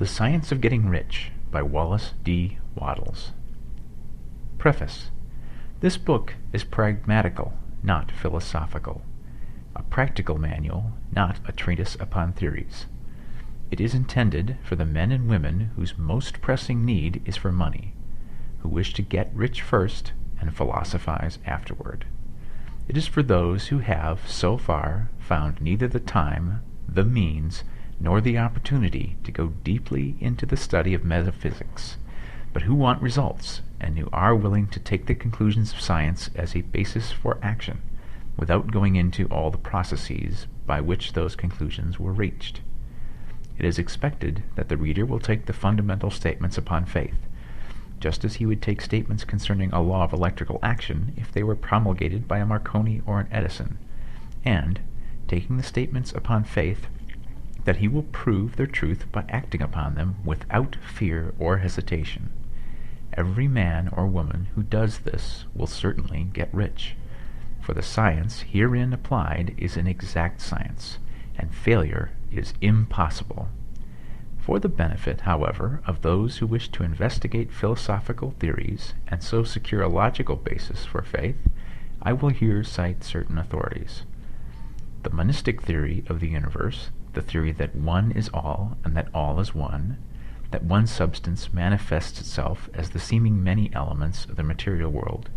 The Science of Getting Rich by Wallace D. Wattles. Preface. This book is pragmatical, not philosophical. A practical manual, not a treatise upon theories. It is intended for the men and women whose most pressing need is for money, who wish to get rich first and philosophize afterward. It is for those who have, so far, found neither the time, the means, nor the opportunity to go deeply into the study of metaphysics, but who want results and who are willing to take the conclusions of science as a basis for action, without going into all the processes by which those conclusions were reached. It is expected that the reader will take the fundamental statements upon faith, just as he would take statements concerning a law of electrical action if they were promulgated by a Marconi or an Edison, and, taking the statements upon faith, that he will prove their truth by acting upon them without fear or hesitation. Every man or woman who does this will certainly get rich, for the science herein applied is an exact science, and failure is impossible. For the benefit, however, of those who wish to investigate philosophical theories and so secure a logical basis for faith, I will here cite certain authorities. The monistic theory of the universe, the theory that one is all and that all is one, that one substance manifests itself as the seeming many elements of the material world,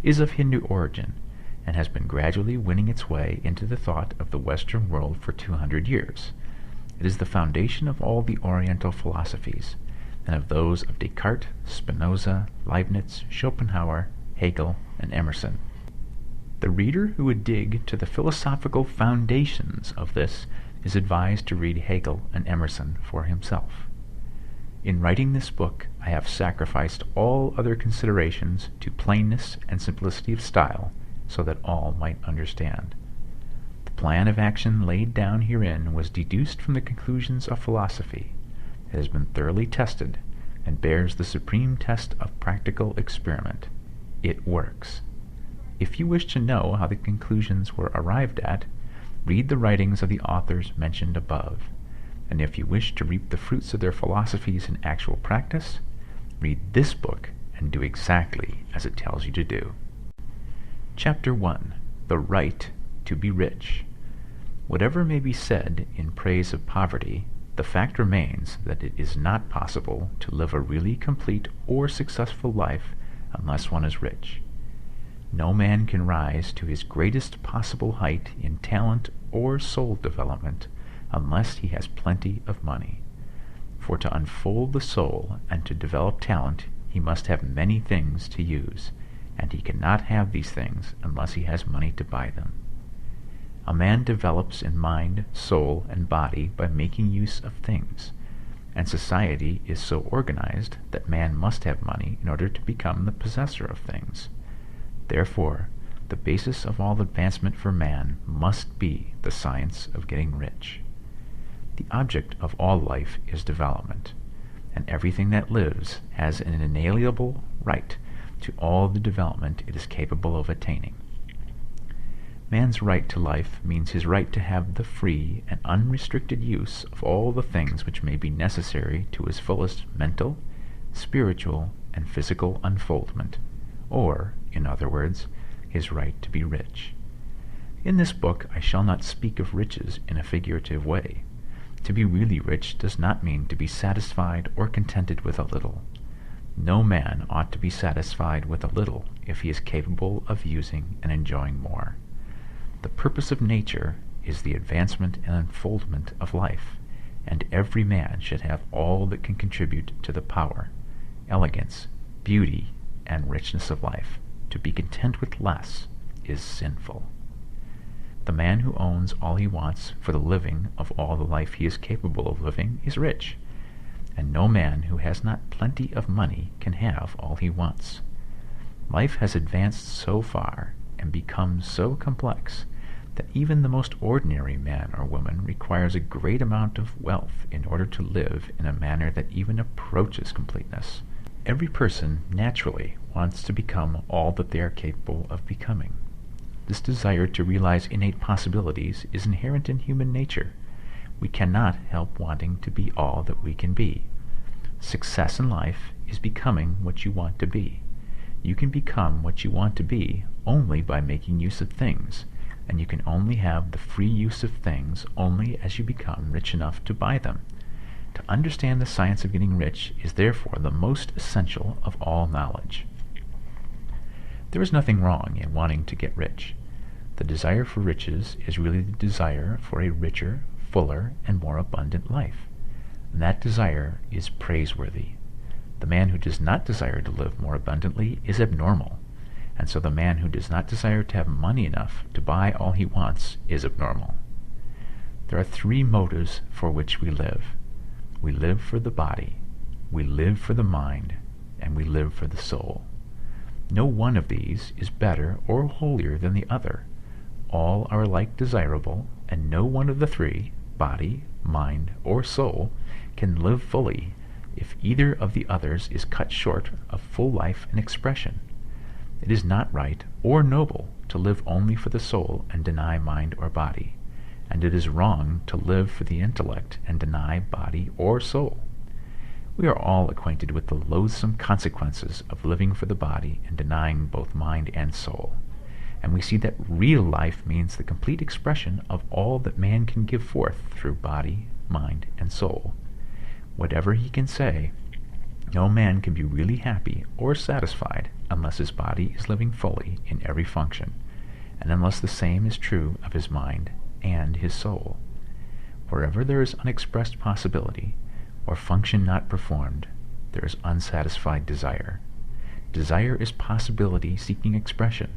is of Hindu origin and has been gradually winning its way into the thought of the Western world for 200 years. It is the foundation of all the Oriental philosophies, and of those of Descartes, Spinoza, Leibniz, Schopenhauer, Hegel, and Emerson. The reader who would dig to the philosophical foundations of this is advised to read Hegel and Emerson for himself. In writing this book, I have sacrificed all other considerations to plainness and simplicity of style, so that all might understand. The plan of action laid down herein was deduced from the conclusions of philosophy. It has been thoroughly tested, and bears the supreme test of practical experiment. It works. If you wish to know how the conclusions were arrived at, read the writings of the authors mentioned above, and if you wish to reap the fruits of their philosophies in actual practice, read this book and do exactly as it tells you to do. Chapter 1. The Right to be Rich. Whatever may be said in praise of poverty, the fact remains that it is not possible to live a really complete or successful life unless one is rich. No man can rise to his greatest possible height in talent or soul development unless he has plenty of money. For to unfold the soul and to develop talent, he must have many things to use, and he cannot have these things unless he has money to buy them. A man develops in mind, soul, and body by making use of things, and society is so organized that man must have money in order to become the possessor of things. Therefore, the basis of all advancement for man must be the science of getting rich. The object of all life is development, and everything that lives has an inalienable right to all the development it is capable of attaining. Man's right to life means his right to have the free and unrestricted use of all the things which may be necessary to his fullest mental, spiritual, and physical unfoldment, or, in other words, his right to be rich. In this book I shall not speak of riches in a figurative way. To be really rich does not mean to be satisfied or contented with a little. No man ought to be satisfied with a little if he is capable of using and enjoying more. The purpose of nature is the advancement and unfoldment of life, and every man should have all that can contribute to the power, elegance, beauty, and richness of life. To be content with less is sinful. The man who owns all he wants for the living of all the life he is capable of living is rich, and no man who has not plenty of money can have all he wants. Life has advanced so far and become so complex that even the most ordinary man or woman requires a great amount of wealth in order to live in a manner that even approaches completeness. Every person naturally wants to become all that they are capable of becoming. This desire to realize innate possibilities is inherent in human nature. we cannot help wanting to be all that we can be. Success in life is becoming what you want to be. You can become what you want to be only by making use of things, and you can only have the free use of things only as you become rich enough to buy them. To understand the science of getting rich is therefore the most essential of all knowledge. There is nothing wrong in wanting to get rich. The desire for riches is really the desire for a richer, fuller, and more abundant life. And that desire is praiseworthy. The man who does not desire to live more abundantly is abnormal, and so the man who does not desire to have money enough to buy all he wants is abnormal. There are three motives for which we live. We live for the body, we live for the mind, and we live for the soul. No one of these is better or holier than the other. All are alike desirable, and no one of the three, body, mind, or soul, can live fully if either of the others is cut short of full life and expression. It is not right or noble to live only for the soul and deny mind or body, and it is wrong to live for the intellect and deny body or soul. We are all acquainted with the loathsome consequences of living for the body and denying both mind and soul, and we see that real life means the complete expression of all that man can give forth through body, mind, and soul. Whatever he can say, no man can be really happy or satisfied unless his body is living fully in every function, and unless the same is true of his mind and his soul. Wherever there is unexpressed possibility, or function not performed, there is unsatisfied desire. Desire is possibility seeking expression,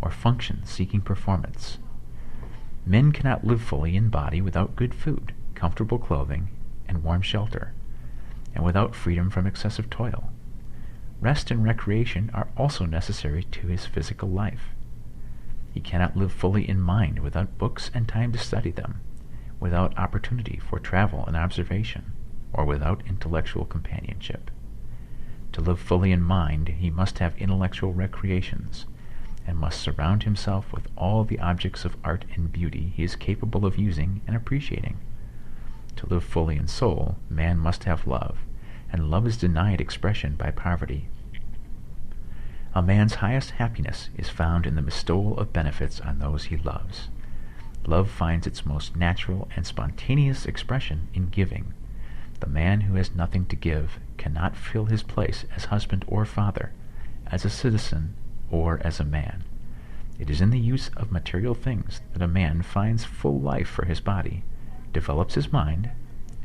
or function seeking performance. Men cannot live fully in body without good food, comfortable clothing, and warm shelter, and without freedom from excessive toil. Rest and recreation are also necessary to his physical life. He cannot live fully in mind without books and time to study them, without opportunity for travel and observation, or without intellectual companionship. To live fully in mind, he must have intellectual recreations, and must surround himself with all the objects of art and beauty he is capable of using and appreciating. To live fully in soul, man must have love, and love is denied expression by poverty. A man's highest happiness is found in the bestowal of benefits on those he loves. Love finds its most natural and spontaneous expression in giving. The man who has nothing to give cannot fill his place as husband or father, as a citizen, or as a man. It is in the use of material things that a man finds full life for his body, develops his mind,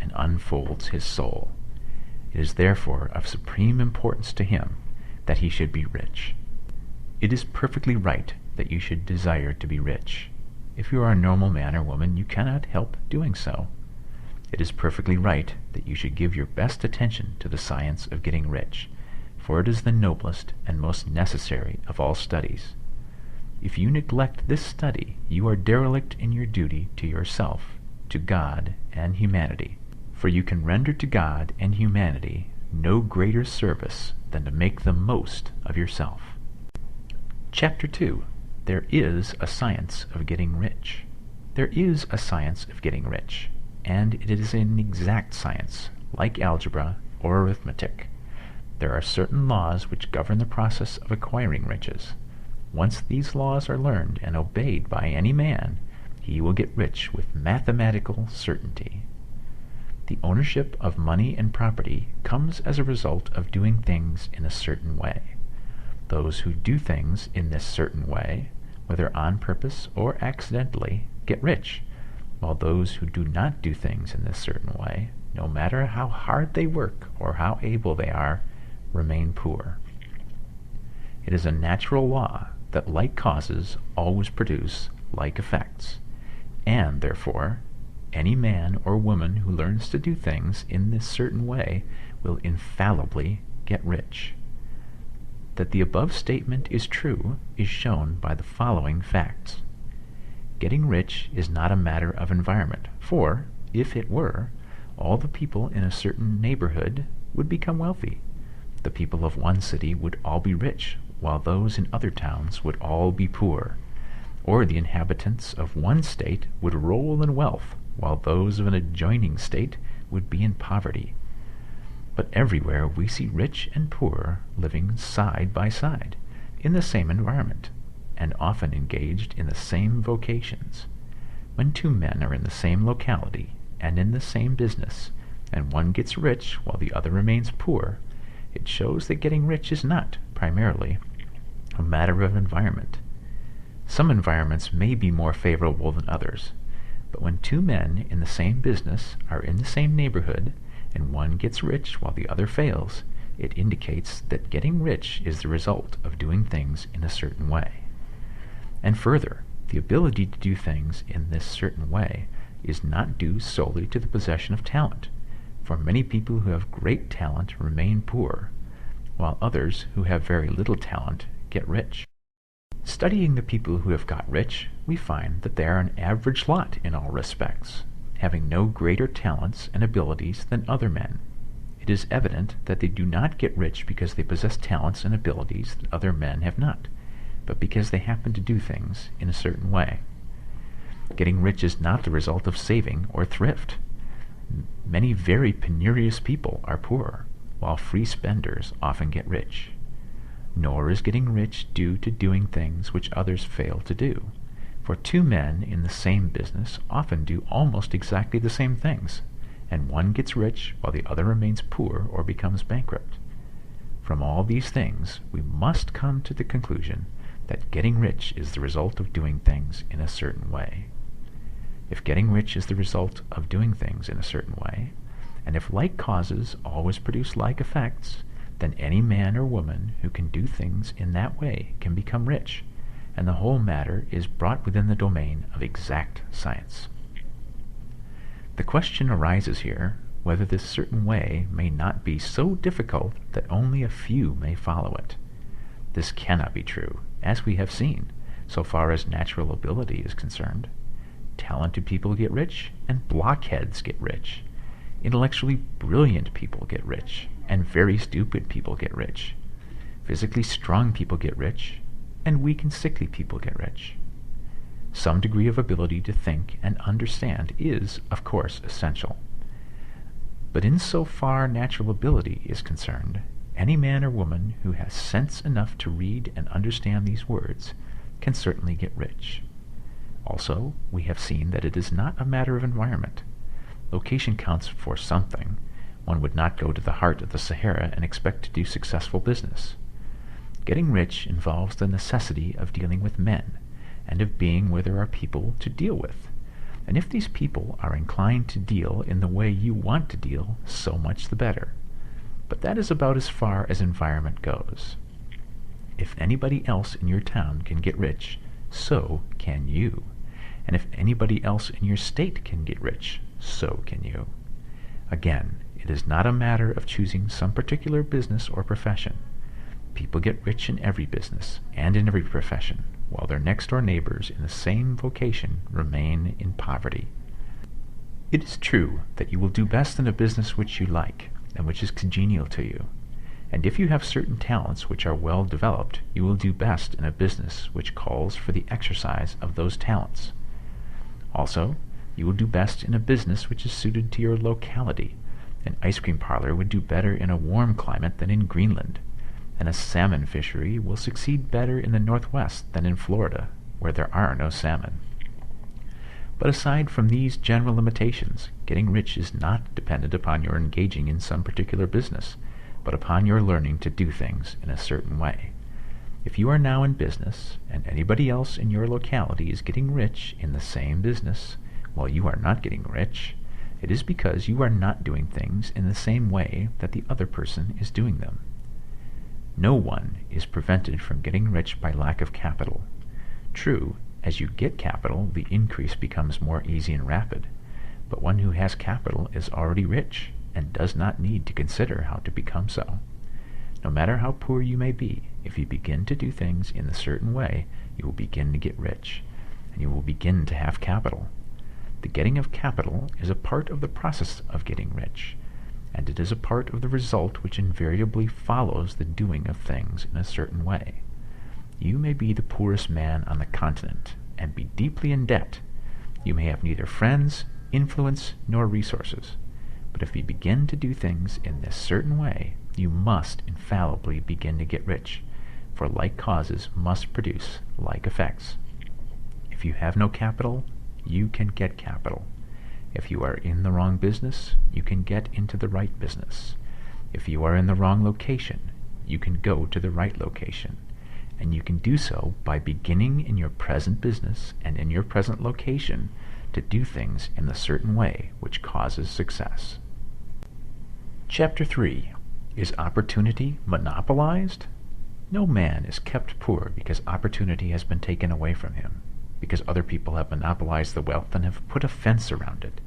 and unfolds his soul. It is therefore of supreme importance to him that he should be rich. It is perfectly right that you should desire to be rich. If you are a normal man or woman, you cannot help doing so. It is perfectly right that you should give your best attention to the science of getting rich, for it is the noblest and most necessary of all studies. If you neglect this study, you are derelict in your duty to yourself, to God, and humanity, for you can render to God and humanity no greater service than to make the most of yourself. Chapter 2. There is a science of getting rich. There is a science of getting rich, and it is an exact science, like algebra or arithmetic. There are certain laws which govern the process of acquiring riches. Once these laws are learned and obeyed by any man, he will get rich with mathematical certainty. The ownership of money and property comes as a result of doing things in a certain way. Those who do things in this certain way, whether on purpose or accidentally, get rich, while those who do not do things in this certain way, no matter how hard they work or how able they are, remain poor. It is a natural law that like causes always produce like effects, and therefore any man or woman who learns to do things in this certain way will infallibly get rich. That the above statement is true is shown by the following facts. Getting rich is not a matter of environment, for, if it were, all the people in a certain neighborhood would become wealthy. The people of one city would all be rich, while those in other towns would all be poor. or the inhabitants of one state would roll in wealth, while those of an adjoining state would be in poverty. But everywhere we see rich and poor living side by side, in the same environment, and often engaged in the same vocations. When two men are in the same locality and in the same business, and one gets rich while the other remains poor, it shows that getting rich is not, primarily, a matter of environment. Some environments may be more favorable than others, but when two men in the same business are in the same neighborhood, and one gets rich while the other fails, it indicates that getting rich is the result of doing things in a certain way. And further, the ability to do things in this certain way is not due solely to the possession of talent, for many people who have great talent remain poor, while others who have very little talent get rich. Studying the people who have got rich, we find that they are an average lot in all respects, having no greater talents and abilities than other men. It is evident that they do not get rich because they possess talents and abilities that other men have not, but because they happen to do things in a certain way. Getting rich is not the result of saving or thrift. Many very penurious people are poor, while free spenders often get rich. Nor is getting rich due to doing things which others fail to do, for two men in the same business often do almost exactly the same things, and one gets rich while the other remains poor or becomes bankrupt. From all these things, we must come to the conclusion that getting rich is the result of doing things in a certain way. If getting rich is the result of doing things in a certain way, and if like causes always produce like effects, then any man or woman who can do things in that way can become rich, and the whole matter is brought within the domain of exact science. The question arises here whether this certain way may not be so difficult that only a few may follow it. This cannot be true, as we have seen, so far as natural ability is concerned. Talented people get rich, and blockheads get rich. Intellectually brilliant people get rich, and very stupid people get rich. Physically strong people get rich, and weak and sickly people get rich. Some degree of ability to think and understand is, of course, essential. But in so far natural ability is concerned, any man or woman who has sense enough to read and understand these words can certainly get rich. Also, we have seen that it is not a matter of environment. Location counts for something. One would not go to the heart of the Sahara and expect to do successful business. Getting rich involves the necessity of dealing with men, and of being where there are people to deal with. And if these people are inclined to deal in the way you want to deal, so much the better. But that is about as far as environment goes. If anybody else in your town can get rich, so can you. And if anybody else in your state can get rich, so can you. Again, it is not a matter of choosing some particular business or profession. People get rich in every business and in every profession, while their next-door neighbors in the same vocation remain in poverty. It is true that you will do best in a business which you like, and which is congenial to you. And if you have certain talents which are well developed, you will do best in a business which calls for the exercise of those talents. Also, you will do best in a business which is suited to your locality. An ice cream parlor would do better in a warm climate than in Greenland, and a salmon fishery will succeed better in the Northwest than in Florida, where there are no salmon. But aside from these general limitations, getting rich is not dependent upon your engaging in some particular business, but upon your learning to do things in a certain way. If you are now in business, and anybody else in your locality is getting rich in the same business, while you are not getting rich, it is because you are not doing things in the same way that the other person is doing them. No one is prevented from getting rich by lack of capital. True, as you get capital, the increase becomes more easy and rapid, but one who has capital is already rich, and does not need to consider how to become so. No matter how poor you may be, if you begin to do things in a certain way, you will begin to get rich, and you will begin to have capital. The getting of capital is a part of the process of getting rich, and it is a part of the result which invariably follows the doing of things in a certain way. You may be the poorest man on the continent, and be deeply in debt. You may have neither friends, influence, nor resources. But if you begin to do things in this certain way, you must infallibly begin to get rich, for like causes must produce like effects. If you have no capital, you can get capital. If you are in the wrong business, you can get into the right business. If you are in the wrong location, you can go to the right location. And you can do so by beginning in your present business and in your present location to do things in the certain way which causes success. Chapter 3. Is opportunity monopolized? No man is kept poor because opportunity has been taken away from him, because other people have monopolized the wealth and have put a fence around it.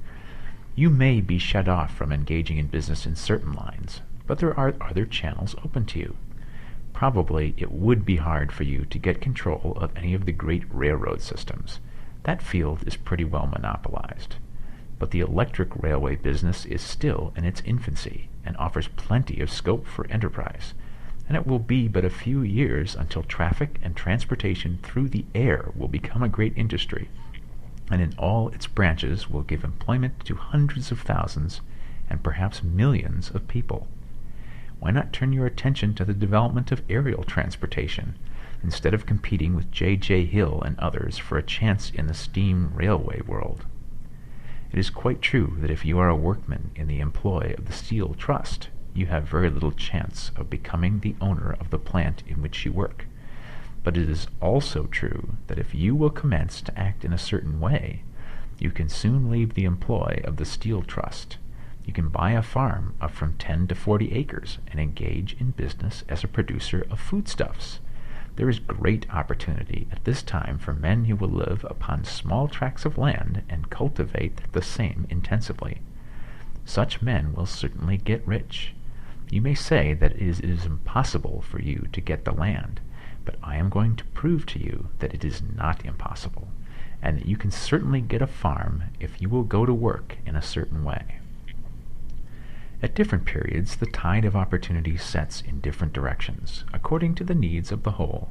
You may be shut off from engaging in business in certain lines, but there are other channels open to you. Probably it would be hard for you to get control of any of the great railroad systems. That field is pretty well monopolized. But the electric railway business is still in its infancy and offers plenty of scope for enterprise, and it will be but a few years until traffic and transportation through the air will become a great industry, and in all its branches will give employment to hundreds of thousands and perhaps millions of people. Why not turn your attention to the development of aerial transportation, instead of competing with J.J. Hill and others for a chance in the steam railway world? It is quite true that if you are a workman in the employ of the Steel Trust, you have very little chance of becoming the owner of the plant in which you work. But it is also true that if you will commence to act in a certain way, you can soon leave the employ of the Steel Trust. You can buy a farm of from 10 to 40 acres and engage in business as a producer of foodstuffs. There is great opportunity at this time for men who will live upon small tracts of land and cultivate the same intensively. Such men will certainly get rich. You may say that it is impossible for you to get the land, but I am going to prove to you that it is not impossible, and that you can certainly get a farm if you will go to work in a certain way. At different periods, the tide of opportunity sets in different directions, according to the needs of the whole,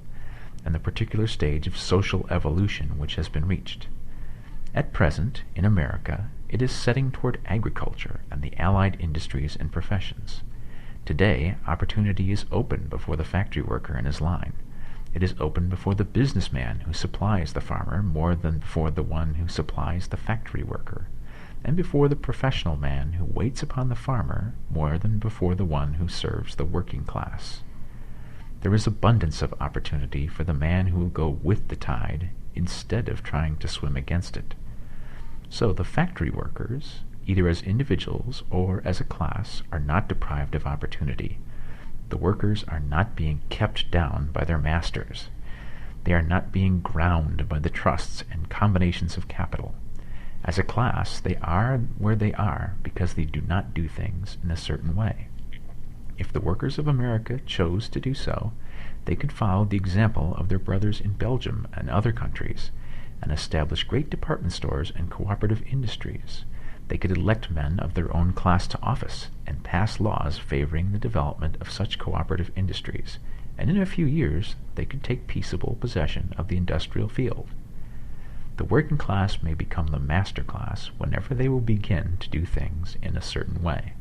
and the particular stage of social evolution which has been reached. At present, in America, it is setting toward agriculture and the allied industries and professions. Today, opportunity is open before the factory worker in his line. It is open before the businessman who supplies the farmer more than before the one who supplies the factory worker, and before the professional man who waits upon the farmer more than before the one who serves the working class. There is abundance of opportunity for the man who will go with the tide instead of trying to swim against it. So the factory workers, either as individuals or as a class, are not deprived of opportunity. The workers are not being kept down by their masters. They are not being ground by the trusts and combinations of capital. As a class, they are where they are because they do not do things in a certain way. If the workers of America chose to do so, they could follow the example of their brothers in Belgium and other countries, and establish great department stores and cooperative industries. They could elect men of their own class to office and pass laws favoring the development of such cooperative industries, and in a few years they could take peaceable possession of the industrial field. The working class may become the master class whenever they will begin to do things in a certain way.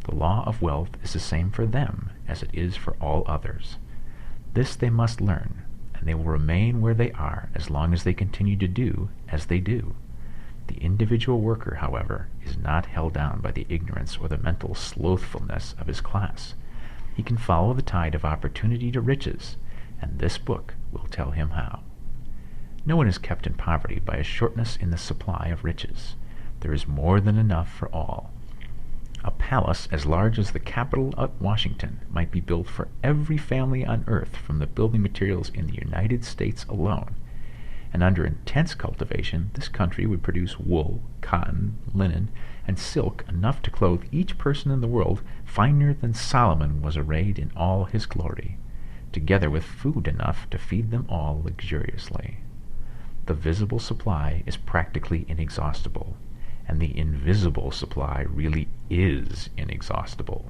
The law of wealth is the same for them as it is for all others. This they must learn, and they will remain where they are as long as they continue to do as they do. The individual worker, however, is not held down by the ignorance or the mental slothfulness of his class. He can follow the tide of opportunity to riches, and this book will tell him how. No one is kept in poverty by a shortness in the supply of riches. There is more than enough for all. A palace as large as the Capitol at Washington might be built for every family on earth from the building materials in the United States alone, and under intense cultivation this country would produce wool, cotton, linen, and silk enough to clothe each person in the world finer than Solomon was arrayed in all his glory, together with food enough to feed them all luxuriously. The visible supply is practically inexhaustible, and the invisible supply really is inexhaustible.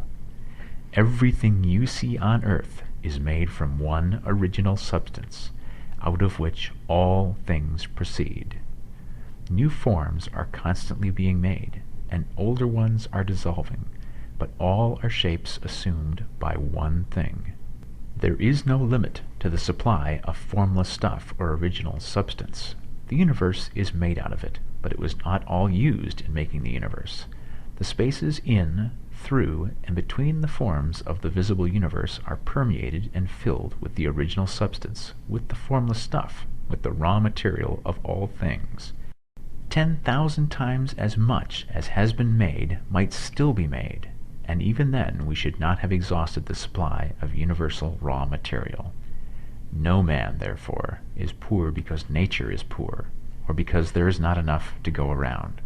Everything you see on earth is made from one original substance, out of which all things proceed. New forms are constantly being made, and older ones are dissolving, but all are shapes assumed by one thing. There is no limit to the supply of formless stuff or original substance. The universe is made out of it, but it was not all used in making the universe. The spaces in, through, and between the forms of the visible universe are permeated and filled with the original substance, with the formless stuff, with the raw material of all things. 10,000 times as much as has been made might still be made, and even then we should not have exhausted the supply of universal raw material. No man, therefore, is poor because nature is poor, or because there is not enough to go around.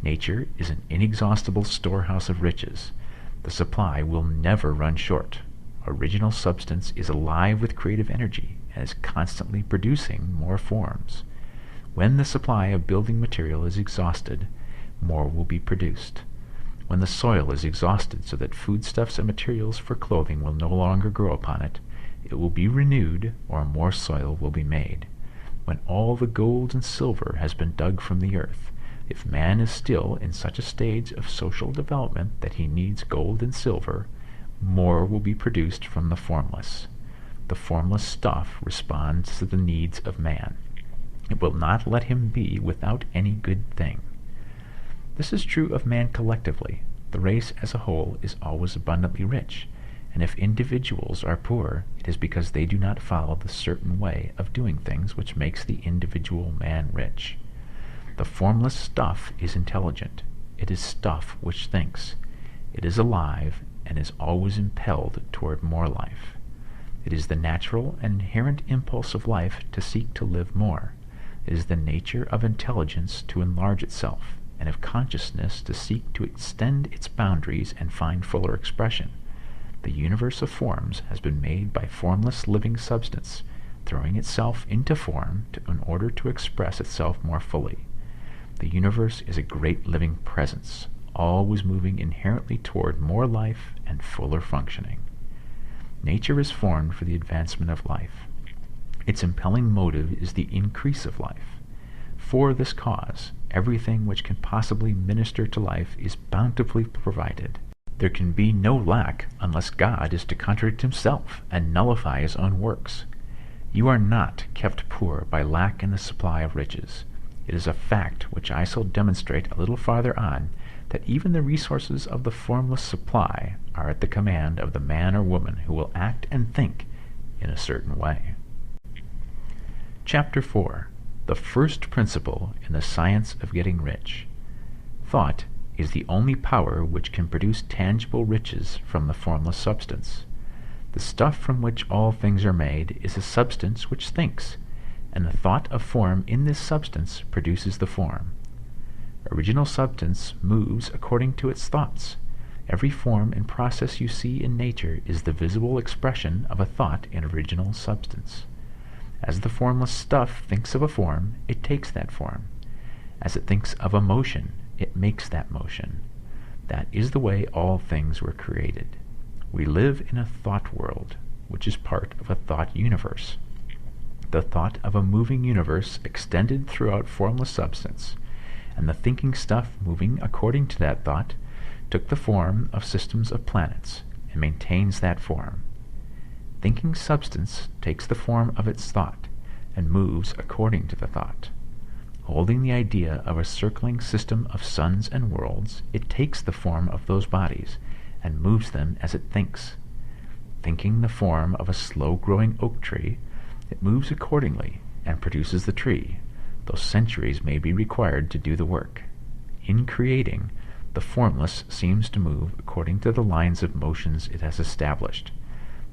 Nature is an inexhaustible storehouse of riches. The supply will never run short. Original substance is alive with creative energy and is constantly producing more forms. When the supply of building material is exhausted, more will be produced. When the soil is exhausted so that foodstuffs and materials for clothing will no longer grow upon it, it will be renewed, or more soil will be made. When all the gold and silver has been dug from the earth, if man is still in such a stage of social development that he needs gold and silver, more will be produced from the formless. The formless stuff responds to the needs of man. It will not let him be without any good thing. This is true of man collectively. The race as a whole is always abundantly rich, and if individuals are poor, it is because they do not follow the certain way of doing things which makes the individual man rich. The formless stuff is intelligent. It is stuff which thinks. It is alive and is always impelled toward more life. It is the natural and inherent impulse of life to seek to live more. It is the nature of intelligence to enlarge itself, and of consciousness to seek to extend its boundaries and find fuller expression. The universe of forms has been made by formless living substance, throwing itself into form in order to express itself more fully. The universe is a great living presence, always moving inherently toward more life and fuller functioning. Nature is formed for the advancement of life. Its impelling motive is the increase of life. For this cause, everything which can possibly minister to life is bountifully provided. There can be no lack unless God is to contradict himself and nullify his own works. You are not kept poor by lack in the supply of riches. It is a fact which I shall demonstrate a little farther on, that even the resources of the formless supply are at the command of the man or woman who will act and think in a certain way. Chapter 4. The first principle in the science of getting rich. Thought is the only power which can produce tangible riches from the formless substance. The stuff from which all things are made is a substance which thinks, and the thought of form in this substance produces the form. Original substance moves according to its thoughts. Every form and process you see in nature is the visible expression of a thought in original substance. As the formless stuff thinks of a form, it takes that form. As it thinks of a motion, it makes that motion. That is the way all things were created. We live in a thought world, which is part of a thought universe. The thought of a moving universe extended throughout formless substance, and the thinking stuff moving according to that thought took the form of systems of planets and maintains that form. Thinking substance takes the form of its thought and moves according to the thought. Holding the idea of a circling system of suns and worlds, it takes the form of those bodies and moves them as it thinks. Thinking the form of a slow-growing oak tree, it moves accordingly and produces the tree, though centuries may be required to do the work. In creating, the formless seems to move according to the lines of motions it has established.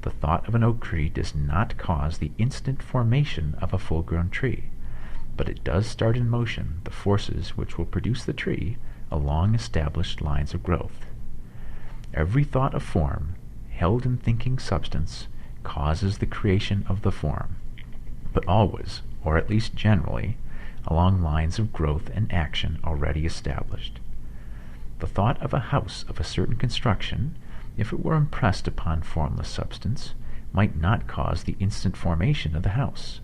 The thought of an oak tree does not cause the instant formation of a full-grown tree, but it does start in motion the forces which will produce the tree along established lines of growth. Every thought of form, held in thinking substance, causes the creation of the form, but always, or at least generally, along lines of growth and action already established. The thought of a house of a certain construction, if it were impressed upon formless substance, might not cause the instant formation of the house.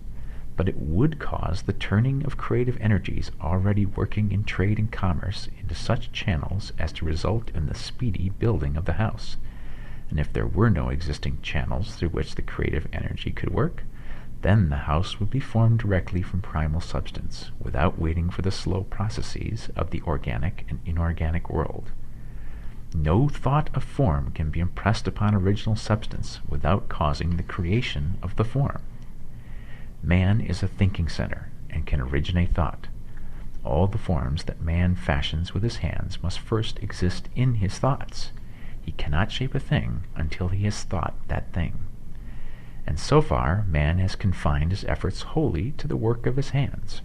but it would cause the turning of creative energies already working in trade and commerce into such channels as to result in the speedy building of the house. And if there were no existing channels through which the creative energy could work, then the house would be formed directly from primal substance, without waiting for the slow processes of the organic and inorganic world. No thought of form can be impressed upon original substance without causing the creation of the form. Man is a thinking center and can originate thought. All the forms that man fashions with his hands must first exist in his thoughts. He cannot shape a thing until he has thought that thing. And so far, man has confined his efforts wholly to the work of his hands.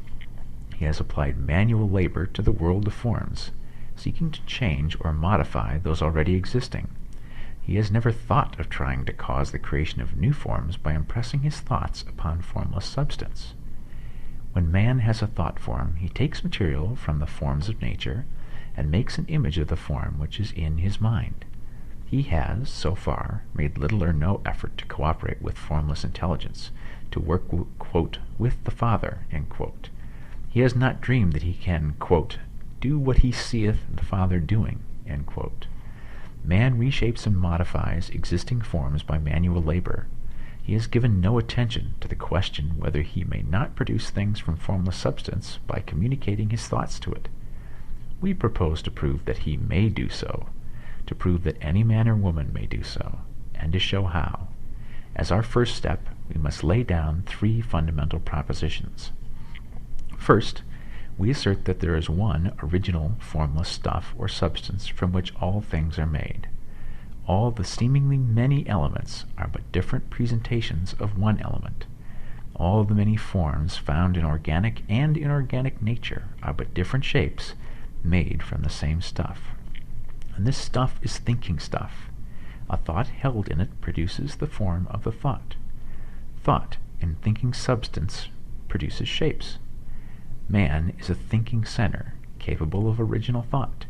He has applied manual labor to the world of forms, seeking to change or modify those already existing. He has never thought of trying to cause the creation of new forms by impressing his thoughts upon formless substance. When man has a thought form, he takes material from the forms of nature and makes an image of the form which is in his mind. He has, so far, made little or no effort to cooperate with formless intelligence, to work, quote, with the Father, end quote. He has not dreamed that he can, quote, do what he seeth the Father doing, end quote. Man reshapes and modifies existing forms by manual labor. He has given no attention to the question whether he may not produce things from formless substance by communicating his thoughts to it. We propose to prove that he may do so, to prove that any man or woman may do so, and to show how. As our first step, we must lay down 3 fundamental propositions. First, we assert that there is one original formless stuff or substance from which all things are made. All the seemingly many elements are but different presentations of one element. All the many forms found in organic and inorganic nature are but different shapes made from the same stuff. And this stuff is thinking stuff. A thought held in it produces the form of the thought. Thought in thinking substance produces shapes. Man is a thinking center, capable of original thought.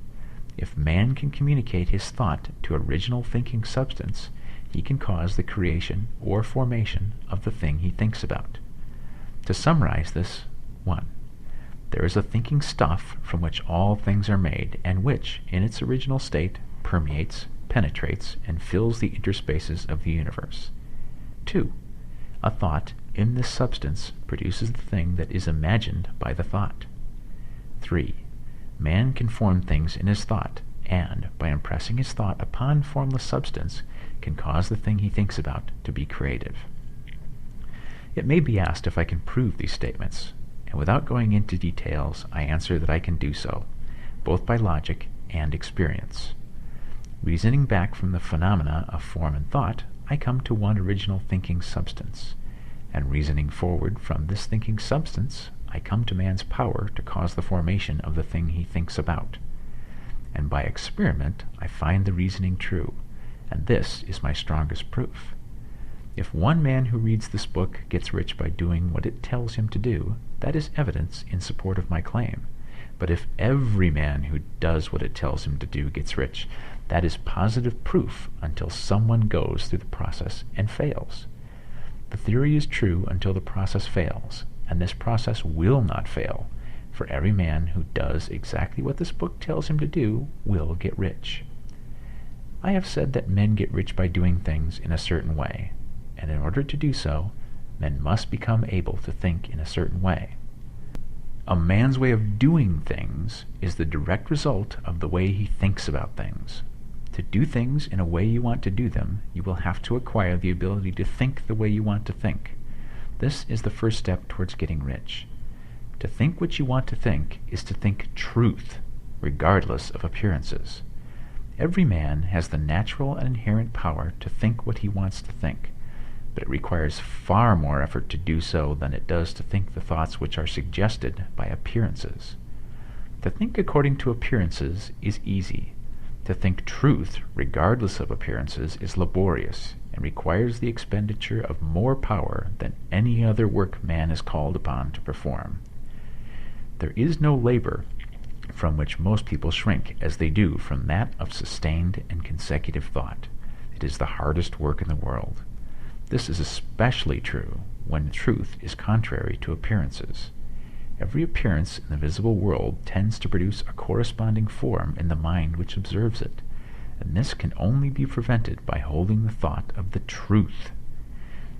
If man can communicate his thought to original thinking substance, he can cause the creation or formation of the thing he thinks about. To summarize this, 1. There is a thinking stuff from which all things are made, and which, in its original state, permeates, penetrates, and fills the interspaces of the universe. 2. A thought in this substance produces the thing that is imagined by the thought. 3. Man can form things in his thought, and, by impressing his thought upon formless substance, can cause the thing he thinks about to be creative. It may be asked if I can prove these statements, and without going into details, I answer that I can do so, both by logic and experience. Reasoning back from the phenomena of form and thought, I come to one original thinking substance, and reasoning forward from this thinking substance, I come to man's power to cause the formation of the thing he thinks about. And by experiment, I find the reasoning true, and this is my strongest proof. If one man who reads this book gets rich by doing what it tells him to do, that is evidence in support of my claim. But if every man who does what it tells him to do gets rich, that is positive proof until someone goes through the process and fails. The theory is true until the process fails, and this process will not fail, for every man who does exactly what this book tells him to do will get rich. I have said that men get rich by doing things in a certain way, and in order to do so, men must become able to think in a certain way. A man's way of doing things is the direct result of the way he thinks about things. To do things in a way you want to do them, you will have to acquire the ability to think the way you want to think. This is the first step towards getting rich. To think what you want to think is to think truth, regardless of appearances. Every man has the natural and inherent power to think what he wants to think, but it requires far more effort to do so than it does to think the thoughts which are suggested by appearances. To think according to appearances is easy. To think truth, regardless of appearances, is laborious and requires the expenditure of more power than any other work man is called upon to perform. There is no labor from which most people shrink as they do from that of sustained and consecutive thought. It is the hardest work in the world. This is especially true when truth is contrary to appearances. Every appearance in the visible world tends to produce a corresponding form in the mind which observes it, and this can only be prevented by holding the thought of the truth.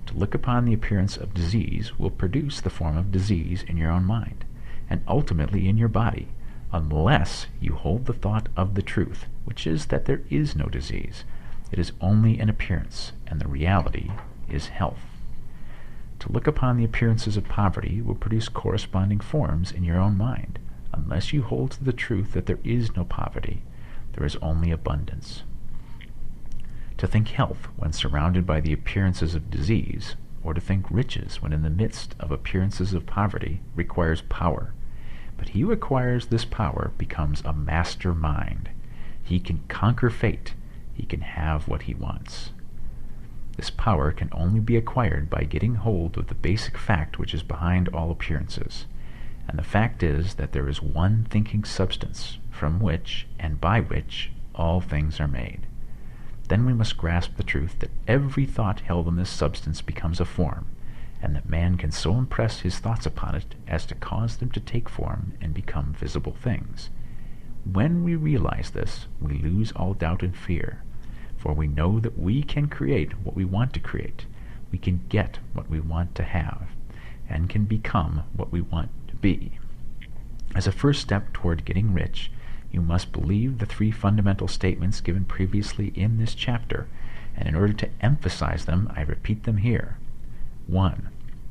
To look upon the appearance of disease will produce the form of disease in your own mind, and ultimately in your body, unless you hold the thought of the truth, which is that there is no disease. It is only an appearance, and the reality is health. To look upon the appearances of poverty will produce corresponding forms in your own mind, unless you hold to the truth that there is no poverty, there is only abundance. To think health when surrounded by the appearances of disease, or to think riches when in the midst of appearances of poverty, requires power. But he who acquires this power becomes a master mind. He can conquer fate. He can have what he wants. This power can only be acquired by getting hold of the basic fact which is behind all appearances. And the fact is that there is one thinking substance, from which and by which all things are made. Then we must grasp the truth that every thought held in this substance becomes a form, and that man can so impress his thoughts upon it as to cause them to take form and become visible things. When we realize this, we lose all doubt and fear, for we know that we can create what we want to create, we can get what we want to have, and can become what we want to be. As a first step toward getting rich, you must believe the three fundamental statements given previously in this chapter, and in order to emphasize them, I repeat them here. 1.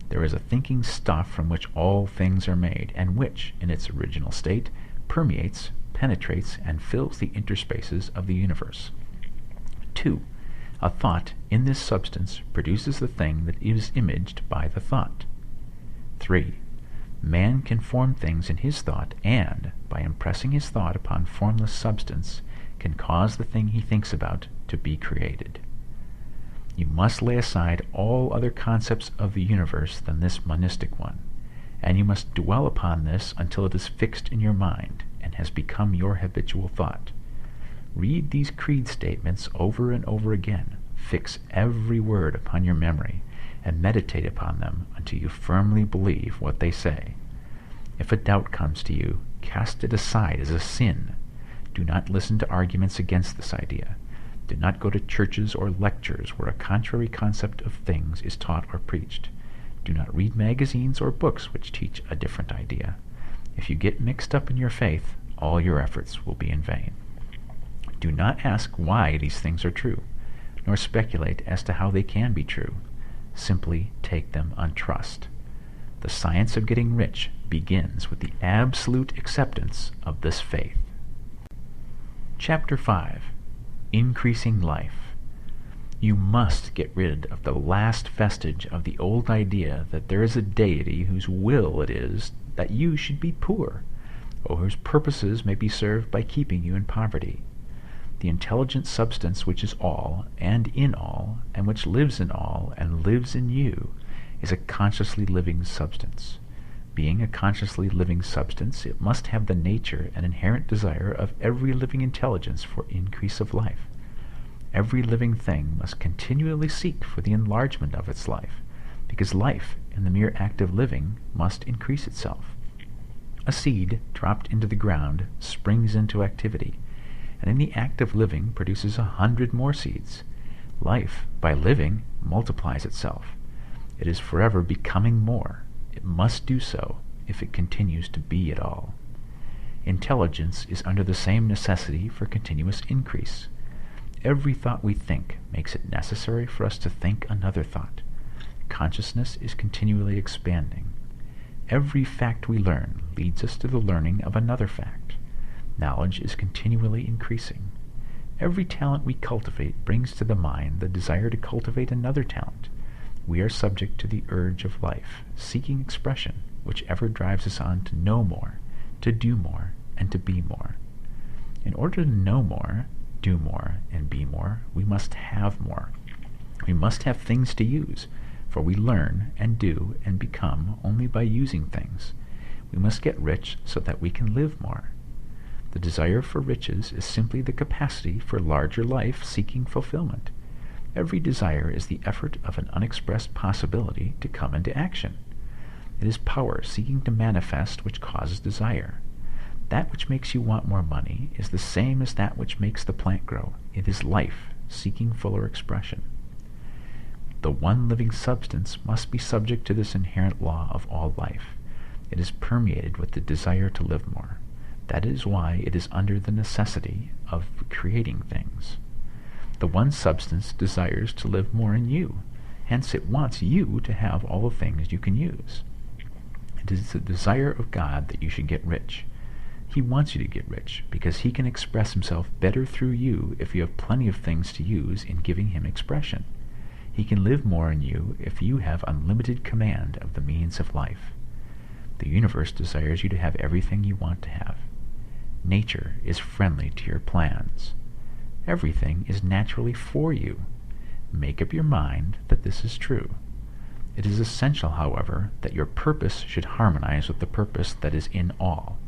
There is a thinking stuff from which all things are made, and which, in its original state, permeates, penetrates, and fills the interspaces of the universe. 2. A thought in this substance produces the thing that is imaged by the thought. 3. Man can form things in his thought, and, by impressing his thought upon formless substance, can cause the thing he thinks about to be created. You must lay aside all other concepts of the universe than this monistic one, and you must dwell upon this until it is fixed in your mind and has become your habitual thought. Read these creed statements over and over again, fix every word upon your memory, and meditate upon them until you firmly believe what they say. If a doubt comes to you, cast it aside as a sin. Do not listen to arguments against this idea. Do not go to churches or lectures where a contrary concept of things is taught or preached. Do not read magazines or books which teach a different idea. If you get mixed up in your faith, all your efforts will be in vain. Do not ask why these things are true, nor speculate as to how they can be true. Simply take them on trust. The science of getting rich begins with the absolute acceptance of this faith. Chapter 5. Increasing life. You must get rid of the last vestige of the old idea that there is a deity whose will it is that you should be poor, or whose purposes may be served by keeping you in poverty. The intelligent substance which is all, and in all, and which lives in all, and lives in you, is a consciously living substance. Being a consciously living substance, it must have the nature and inherent desire of every living intelligence for increase of life. Every living thing must continually seek for the enlargement of its life, because life, in the mere act of living, must increase itself. A seed, dropped into the ground, springs into activity, and in the act of living produces 100 more seeds. Life, by living, multiplies itself. It is forever becoming more. It must do so if it continues to be at all. Intelligence is under the same necessity for continuous increase. Every thought we think makes it necessary for us to think another thought. Consciousness is continually expanding. Every fact we learn leads us to the learning of another fact. Knowledge is continually increasing. Every talent we cultivate brings to the mind the desire to cultivate another talent. We are subject to the urge of life, seeking expression, which ever drives us on to know more, to do more, and to be more. In order to know more, do more, and be more, we must have more. We must have things to use, for we learn and do and become only by using things. We must get rich so that we can live more. The desire for riches is simply the capacity for larger life seeking fulfillment. Every desire is the effort of an unexpressed possibility to come into action. It is power seeking to manifest which causes desire. That which makes you want more money is the same as that which makes the plant grow. It is life seeking fuller expression. The one living substance must be subject to this inherent law of all life. It is permeated with the desire to live more. That is why it is under the necessity of creating things. The one substance desires to live more in you. Hence it wants you to have all the things you can use. It is the desire of God that you should get rich. He wants you to get rich because he can express himself better through you if you have plenty of things to use in giving him expression. He can live more in you if you have unlimited command of the means of life. The universe desires you to have everything you want to have. Nature is friendly to your plans. Everything is naturally for you. Make up your mind that this is true. It is essential, however, that your purpose should harmonize with the purpose that is in all.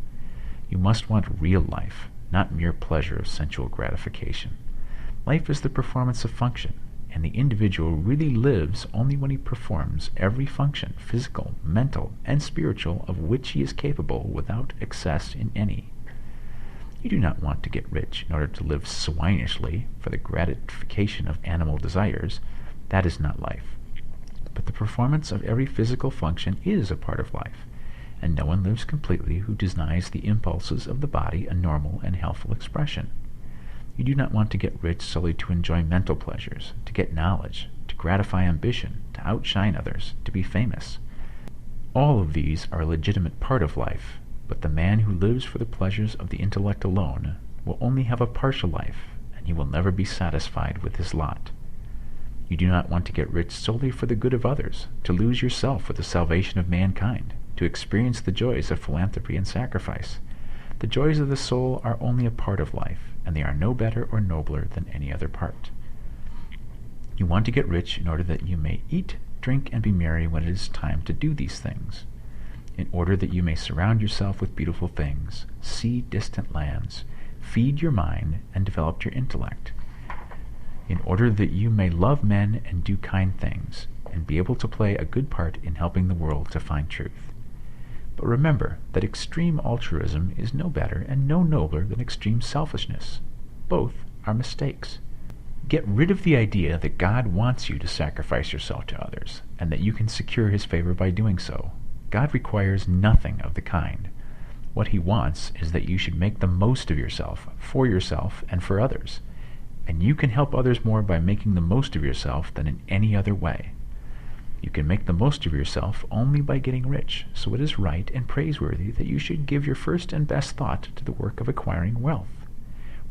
You must want real life, not mere pleasure of sensual gratification. Life is the performance of function, and the individual really lives only when he performs every function, physical, mental, and spiritual, of which he is capable without excess in any. You do not want to get rich in order to live swinishly for the gratification of animal desires. That is not life. But the performance of every physical function is a part of life, and no one lives completely who denies the impulses of the body a normal and healthful expression. You do not want to get rich solely to enjoy mental pleasures, to get knowledge, to gratify ambition, to outshine others, to be famous. All of these are a legitimate part of life, but the man who lives for the pleasures of the intellect alone will only have a partial life, and he will never be satisfied with his lot. You do not want to get rich solely for the good of others, to lose yourself for the salvation of mankind, to experience the joys of philanthropy and sacrifice. The joys of the soul are only a part of life, and they are no better or nobler than any other part. You want to get rich in order that you may eat, drink, and be merry when it is time to do these things, in order that you may surround yourself with beautiful things, see distant lands, feed your mind, and develop your intellect, in order that you may love men and do kind things, and be able to play a good part in helping the world to find truth. But remember that extreme altruism is no better and no nobler than extreme selfishness. Both are mistakes. Get rid of the idea that God wants you to sacrifice yourself to others, and that you can secure his favor by doing so. God requires nothing of the kind. What he wants is that you should make the most of yourself, and for others. And you can help others more by making the most of yourself than in any other way. You can make the most of yourself only by getting rich, so it is right and praiseworthy that you should give your first and best thought to the work of acquiring wealth.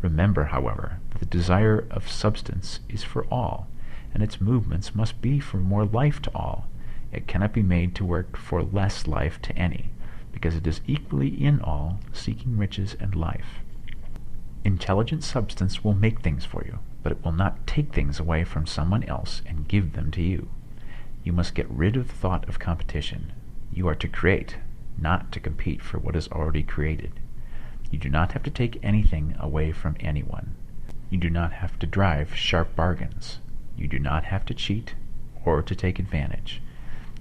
Remember, however, that the desire of substance is for all, and its movements must be for more life to all. It cannot be made to work for less life to any, because it is equally in all, seeking riches and life. Intelligent substance will make things for you, but it will not take things away from someone else and give them to you. You must get rid of the thought of competition. You are to create, not to compete for what is already created. You do not have to take anything away from anyone. You do not have to drive sharp bargains. You do not have to cheat or to take advantage.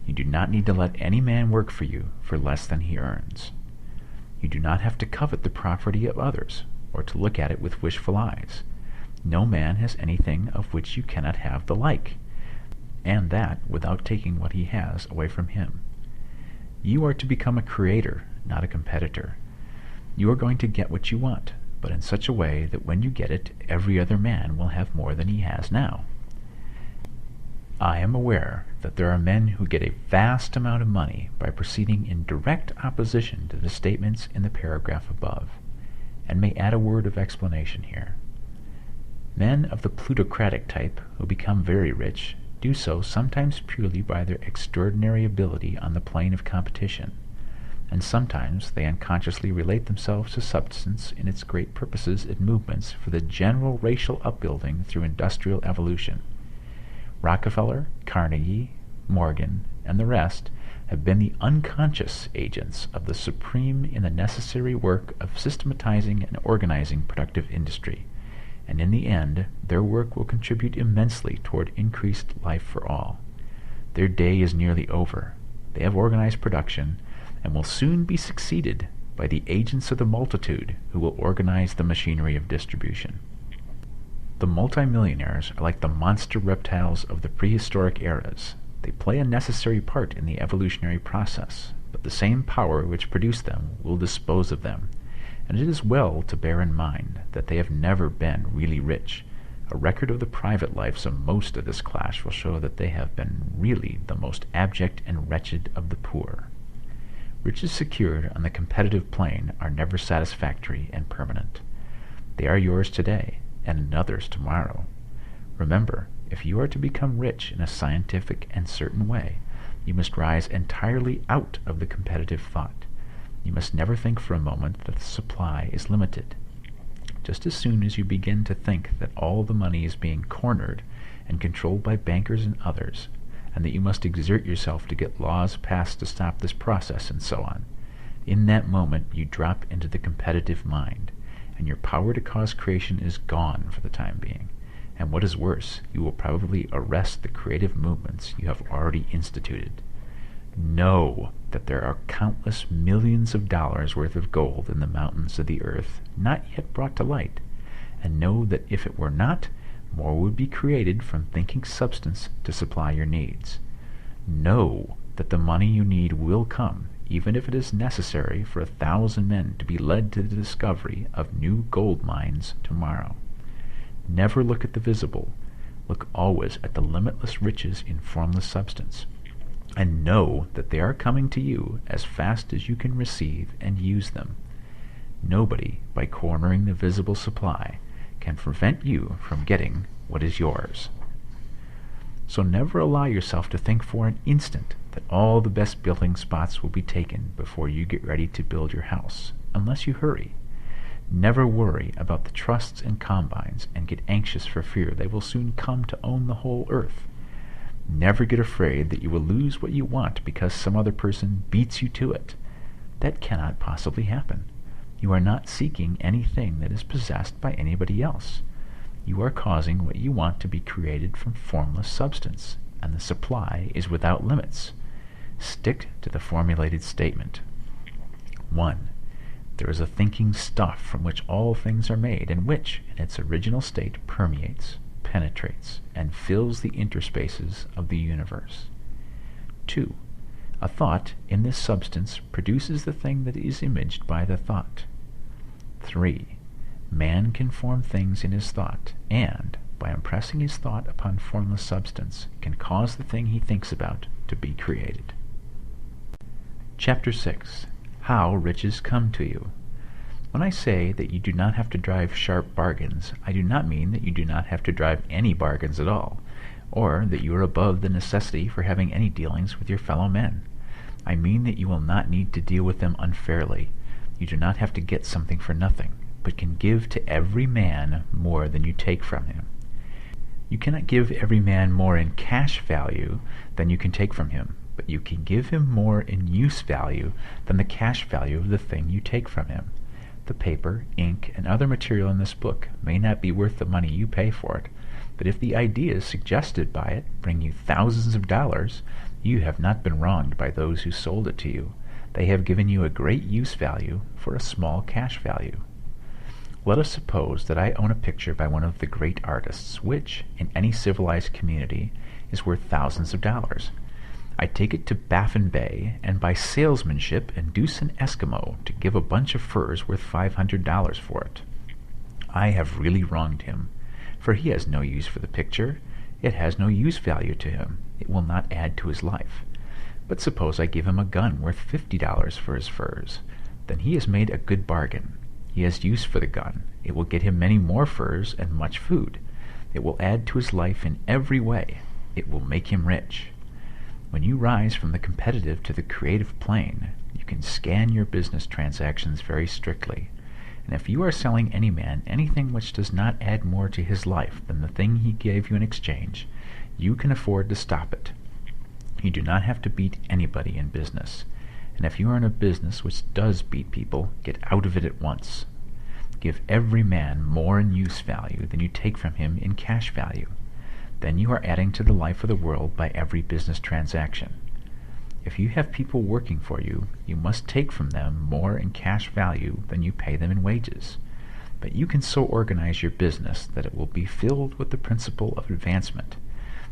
You do not need to let any man work for you for less than he earns. You do not have to covet the property of others or to look at it with wishful eyes. No man has anything of which you cannot have the like, and that without taking what he has away from him. You are to become a creator, not a competitor. You are going to get what you want, but in such a way that when you get it, every other man will have more than he has now. I am aware that there are men who get a vast amount of money by proceeding in direct opposition to the statements in the paragraph above, and may add a word of explanation here. Men of the plutocratic type who become very rich do so sometimes purely by their extraordinary ability on the plane of competition, and sometimes they unconsciously relate themselves to substance in its great purposes and movements for the general racial upbuilding through industrial evolution. Rockefeller, Carnegie, Morgan, and the rest have been the unconscious agents of the supreme in the necessary work of systematizing and organizing productive industry, and in the end, their work will contribute immensely toward increased life for all. Their day is nearly over. They have organized production, and will soon be succeeded by the agents of the multitude who will organize the machinery of distribution. The multimillionaires are like the monster reptiles of the prehistoric eras. They play a necessary part in the evolutionary process, but the same power which produced them will dispose of them, and it is well to bear in mind that they have never been really rich. A record of the private lives of most of this class will show that they have been really the most abject and wretched of the poor. Riches secured on the competitive plane are never satisfactory and permanent. They are yours today, and another's tomorrow. Remember, if you are to become rich in a scientific and certain way, you must rise entirely out of the competitive thought. You must never think for a moment that the supply is limited. Just as soon as you begin to think that all the money is being cornered and controlled by bankers and others, and that you must exert yourself to get laws passed to stop this process and so on, in that moment you drop into the competitive mind, and your power to cause creation is gone for the time being. And what is worse, you will probably arrest the creative movements you have already instituted. Know that there are countless millions of dollars worth of gold in the mountains of the earth not yet brought to light, and know that if it were not, more would be created from thinking substance to supply your needs. Know that the money you need will come, even if it is necessary for 1,000 men to be led to the discovery of new gold mines tomorrow. Never look at the visible. Look always at the limitless riches in formless substance, and know that they are coming to you as fast as you can receive and use them. Nobody, by cornering the visible supply, can prevent you from getting what is yours. So never allow yourself to think for an instant that all the best building spots will be taken before you get ready to build your house, unless you hurry. Never worry about the trusts and combines and get anxious for fear they will soon come to own the whole earth. Never get afraid that you will lose what you want because some other person beats you to it. That cannot possibly happen. You are not seeking anything that is possessed by anybody else. You are causing what you want to be created from formless substance, and the supply is without limits. Stick to the formulated statement. 1. There is a thinking stuff from which all things are made, and which, in its original state, permeates, penetrates, and fills the interspaces of the universe. 2. A thought in this substance produces the thing that is imaged by the thought. 3. Man can form things in his thought, and, by impressing his thought upon formless substance, can cause the thing he thinks about to be created. Chapter 6. How riches come to you. When I say that you do not have to drive sharp bargains, I do not mean that you do not have to drive any bargains at all, or that you are above the necessity for having any dealings with your fellow men. I mean that you will not need to deal with them unfairly. You do not have to get something for nothing, but can give to every man more than you take from him. You cannot give every man more in cash value than you can take from him, but you can give him more in use value than the cash value of the thing you take from him. The paper, ink, and other material in this book may not be worth the money you pay for it, but if the ideas suggested by it bring you thousands of dollars, you have not been wronged by those who sold it to you. They have given you a great use value for a small cash value. Let us suppose that I own a picture by one of the great artists, which, in any civilized community, is worth thousands of dollars. I take it to Baffin Bay, and by salesmanship induce an Eskimo to give a bunch of furs worth $500 for it. I have really wronged him, for he has no use for the picture. It has no use value to him. It will not add to his life. But suppose I give him a gun worth $50 for his furs. Then he has made a good bargain. He has use for the gun. It will get him many more furs and much food. It will add to his life in every way. It will make him rich. When you rise from the competitive to the creative plane, you can scan your business transactions very strictly. And if you are selling any man anything which does not add more to his life than the thing he gave you in exchange, you can afford to stop it. You do not have to beat anybody in business. And if you are in a business which does beat people, get out of it at once. give every man more in use value than you take from him in cash value. Then you are adding to the life of the world by every business transaction. If you have people working for you, you must take from them more in cash value than you pay them in wages. But you can so organize your business that it will be filled with the principle of advancement,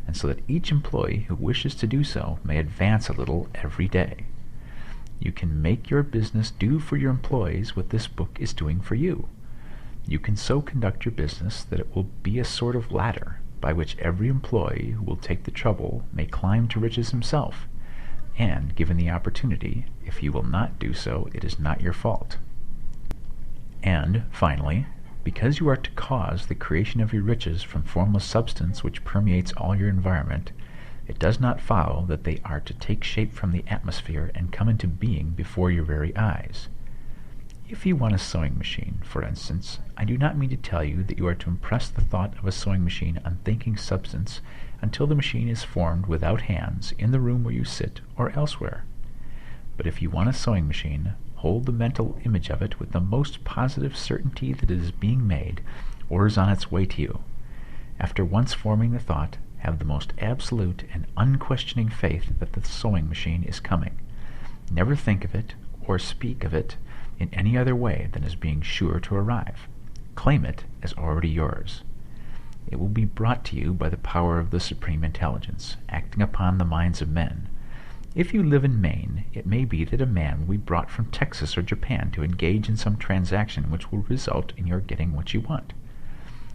and so that each employee who wishes to do so may advance a little every day. You can make your business do for your employees what this book is doing for you. You can so conduct your business that it will be a sort of ladder by which every employee who will take the trouble may climb to riches himself, and, given the opportunity, if you will not do so, it is not your fault. And, finally, because you are to cause the creation of your riches from formless substance which permeates all your environment, it does not follow that they are to take shape from the atmosphere and come into being before your very eyes. If you want a sewing machine, for instance, I do not mean to tell you that you are to impress the thought of a sewing machine on thinking substance until the machine is formed without hands in the room where you sit or elsewhere. But if you want a sewing machine, hold the mental image of it with the most positive certainty that it is being made or is on its way to you. After once forming the thought, have the most absolute and unquestioning faith that the sewing machine is coming. Never think of it or speak of it in any other way than as being sure to arrive. Claim it as already yours. It will be brought to you by the power of the Supreme Intelligence, acting upon the minds of men. If you live in Maine, it may be that a man will be brought from Texas or Japan to engage in some transaction which will result in your getting what you want.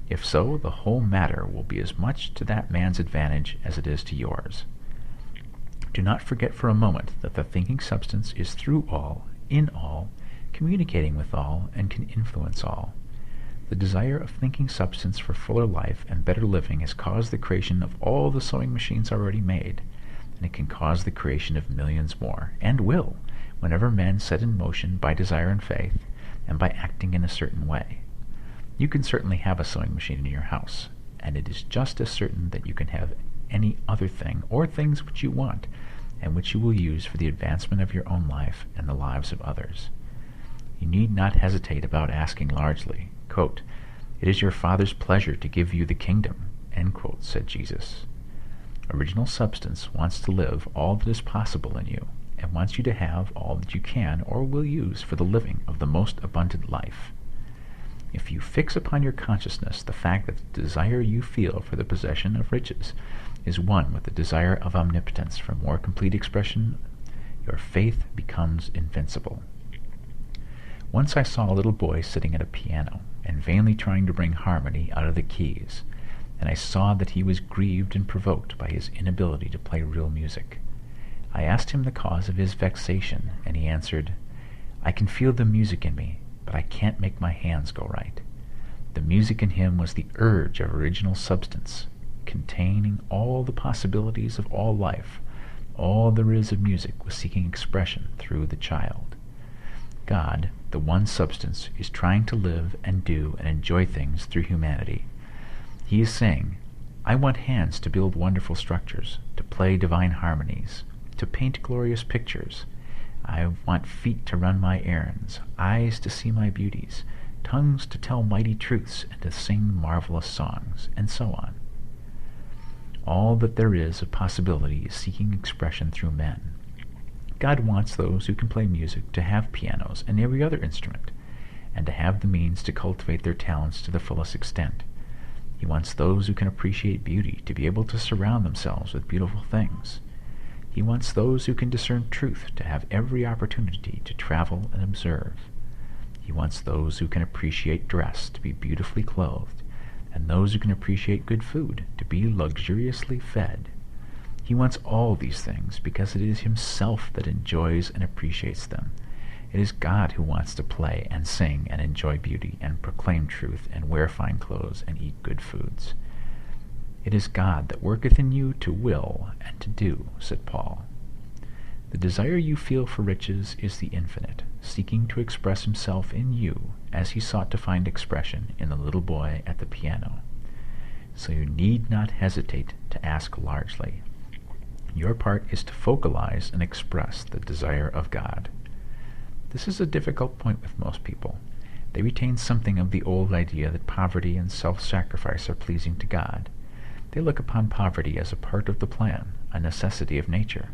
If so, the whole matter will be as much to that man's advantage as it is to yours. Do not forget for a moment that the thinking substance is through all, in all, communicating with all, and can influence all. The desire of thinking substance for fuller life and better living has caused the creation of all the sewing machines already made, and it can cause the creation of millions more, and will, whenever men set in motion by desire and faith, and by acting in a certain way. You can certainly have a sewing machine in your house, and it is just as certain that you can have any other thing or things which you want, and which you will use for the advancement of your own life and the lives of others. You need not hesitate about asking largely. Quote, "It is your Father's pleasure to give you the kingdom," end quote, said Jesus. Original substance wants to live all that is possible in you, and wants you to have all that you can or will use for the living of the most abundant life. If you fix upon your consciousness the fact that the desire you feel for the possession of riches is one with the desire of omnipotence for more complete expression, your faith becomes invincible. Once I saw a little boy sitting at a piano and vainly trying to bring harmony out of the keys, and I saw that he was grieved and provoked by his inability to play real music. I asked him the cause of his vexation, and he answered, "I can feel the music in me, but I can't make my hands go right." The music in him was the urge of original substance, containing all the possibilities of all life. All there is of music was seeking expression through the child. God, the one substance, is trying to live and do and enjoy things through humanity. He is saying, "I want hands to build wonderful structures, to play divine harmonies, to paint glorious pictures. I want feet to run my errands, eyes to see my beauties, tongues to tell mighty truths and to sing marvelous songs," and so on. All that there is of possibility is seeking expression through men. God wants those who can play music to have pianos and every other instrument, and to have the means to cultivate their talents to the fullest extent. He wants those who can appreciate beauty to be able to surround themselves with beautiful things. He wants those who can discern truth to have every opportunity to travel and observe. He wants those who can appreciate dress to be beautifully clothed, and those who can appreciate good food to be luxuriously fed. He wants all these things because it is himself that enjoys and appreciates them. It is God who wants to play and sing and enjoy beauty and proclaim truth and wear fine clothes and eat good foods. It is God that worketh in you to will and to do, said Paul. The desire you feel for riches is the infinite, seeking to express himself in you as he sought to find expression in the little boy at the piano. So you need not hesitate to ask largely. Your part is to focalize and express the desire of God. This is a difficult point with most people. They retain something of the old idea that poverty and self-sacrifice are pleasing to God. They look upon poverty as a part of the plan, a necessity of nature.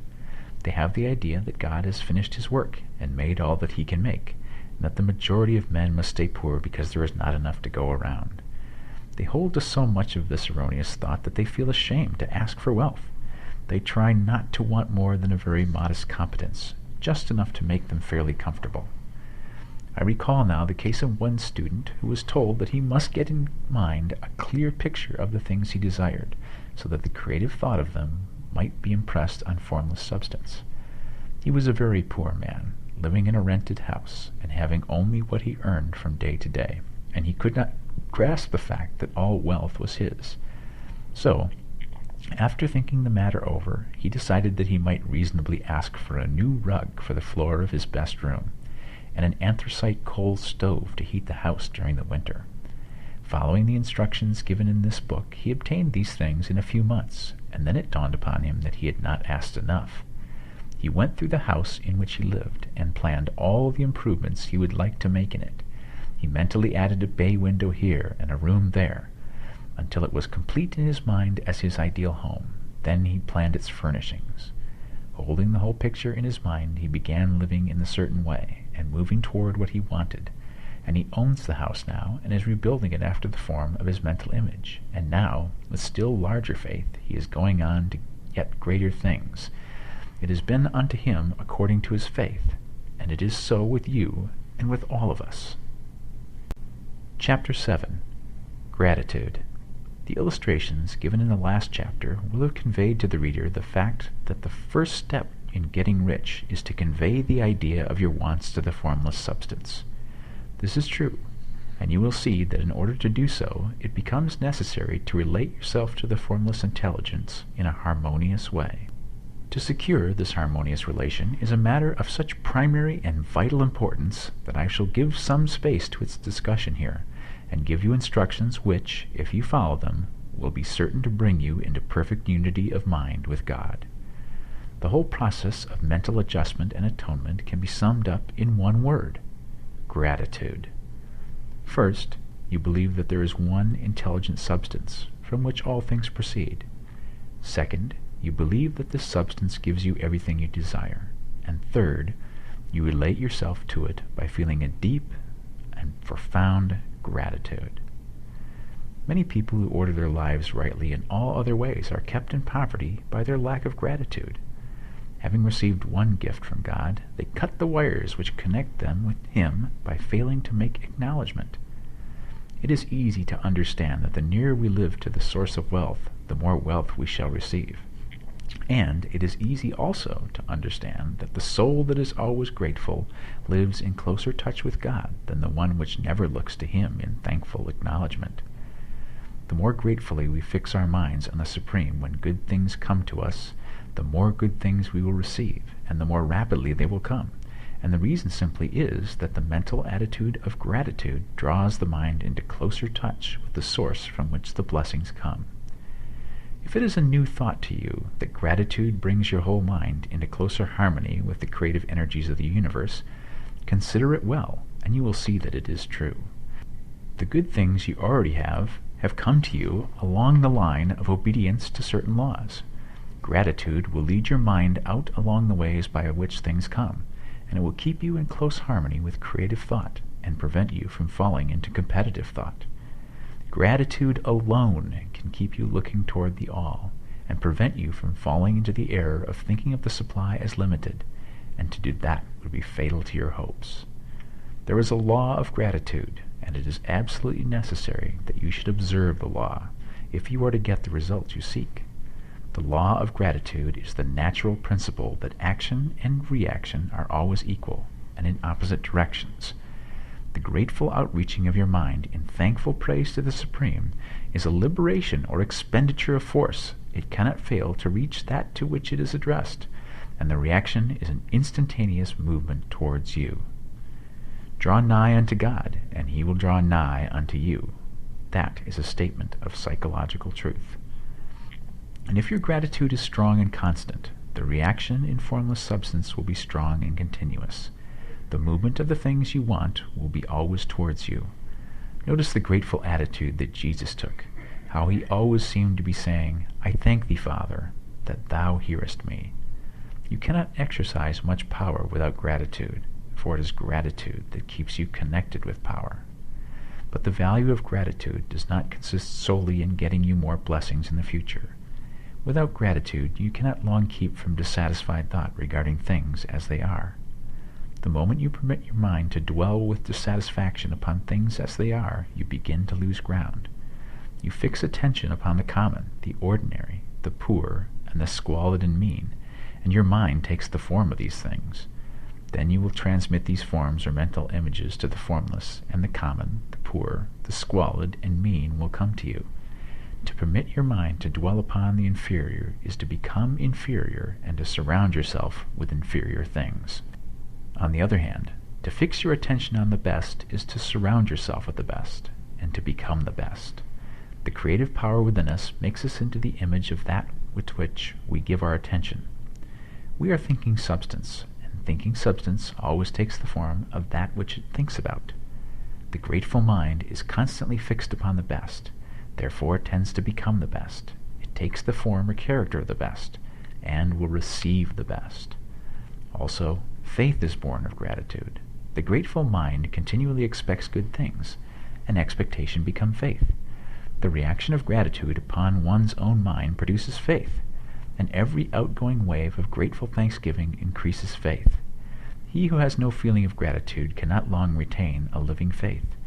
They have the idea that God has finished his work and made all that he can make, and that the majority of men must stay poor because there is not enough to go around. They hold to so much of this erroneous thought that they feel ashamed to ask for wealth. They try not to want more than a very modest competence, just enough to make them fairly comfortable. I recall now the case of one student who was told that he must get in mind a clear picture of the things he desired, so that the creative thought of them might be impressed on formless substance. He was a very poor man, living in a rented house, and having only what he earned from day to day, and he could not grasp the fact that all wealth was his. So, after thinking the matter over, he decided that he might reasonably ask for a new rug for the floor of his best room, and an anthracite coal stove to heat the house during the winter. Following the instructions given in this book, he obtained these things in a few months, and then it dawned upon him that he had not asked enough. He went through the house in which he lived, and planned all the improvements he would like to make in it. He mentally added a bay window here and a room there, until it was complete in his mind as his ideal home. Then he planned its furnishings. Holding the whole picture in his mind, he began living in a certain way, and moving toward what he wanted. And he owns the house now, and is rebuilding it after the form of his mental image. And now, with still larger faith, he is going on to yet greater things. It has been unto him according to his faith, and it is so with you and with all of us. Chapter 7. Gratitude. The illustrations given in the last chapter will have conveyed to the reader the fact that the first step in getting rich is to convey the idea of your wants to the formless substance. This is true, and you will see that in order to do so, it becomes necessary to relate yourself to the formless intelligence in a harmonious way. To secure this harmonious relation is a matter of such primary and vital importance that I shall give some space to its discussion here, and give you instructions which, if you follow them, will be certain to bring you into perfect unity of mind with God. The whole process of mental adjustment and atonement can be summed up in one word: gratitude. First, you believe that there is one intelligent substance from which all things proceed. Second, you believe that this substance gives you everything you desire. And third, you relate yourself to it by feeling a deep and profound gratitude. Many people who order their lives rightly in all other ways are kept in poverty by their lack of gratitude. Having received one gift from God, they cut the wires which connect them with Him by failing to make acknowledgement. It is easy to understand that the nearer we live to the source of wealth, the more wealth we shall receive. And it is easy also to understand that the soul that is always grateful lives in closer touch with God than the one which never looks to Him in thankful acknowledgement. The more gratefully we fix our minds on the Supreme when good things come to us, the more good things we will receive, and the more rapidly they will come. And the reason simply is that the mental attitude of gratitude draws the mind into closer touch with the source from which the blessings come. If it is a new thought to you that gratitude brings your whole mind into closer harmony with the creative energies of the universe, consider it well, and you will see that it is true. The good things you already have come to you along the line of obedience to certain laws. Gratitude will lead your mind out along the ways by which things come, and it will keep you in close harmony with creative thought and prevent you from falling into competitive thought. Gratitude alone can keep you looking toward the all, and prevent you from falling into the error of thinking of the supply as limited, and to do that would be fatal to your hopes. There is a law of gratitude, and it is absolutely necessary that you should observe the law if you are to get the results you seek. The law of gratitude is the natural principle that action and reaction are always equal and in opposite directions. The grateful outreaching of your mind in thankful praise to the Supreme is a liberation or expenditure of force. It cannot fail to reach that to which it is addressed, and the reaction is an instantaneous movement towards you. Draw nigh unto God, and He will draw nigh unto you. That is a statement of psychological truth. And if your gratitude is strong and constant, the reaction in formless substance will be strong and continuous. The movement of the things you want will be always towards you. Notice the grateful attitude that Jesus took, how he always seemed to be saying, "I thank thee, Father, that thou hearest me." You cannot exercise much power without gratitude, for it is gratitude that keeps you connected with power. But the value of gratitude does not consist solely in getting you more blessings in the future. Without gratitude, you cannot long keep from dissatisfied thought regarding things as they are. The moment you permit your mind to dwell with dissatisfaction upon things as they are, you begin to lose ground. You fix attention upon the common, the ordinary, the poor, and the squalid and mean, and your mind takes the form of these things. Then you will transmit these forms or mental images to the formless, and the common, the poor, the squalid, and mean will come to you. To permit your mind to dwell upon the inferior is to become inferior and to surround yourself with inferior things. On the other hand, to fix your attention on the best is to surround yourself with the best, and to become the best. The creative power within us makes us into the image of that with which we give our attention. We are thinking substance, and thinking substance always takes the form of that which it thinks about. The grateful mind is constantly fixed upon the best, therefore it tends to become the best. It takes the form or character of the best, and will receive the best. Also, faith is born of gratitude. The grateful mind continually expects good things, and expectation becomes faith. The reaction of gratitude upon one's own mind produces faith, and every outgoing wave of grateful thanksgiving increases faith. He who has no feeling of gratitude cannot long retain a living faith,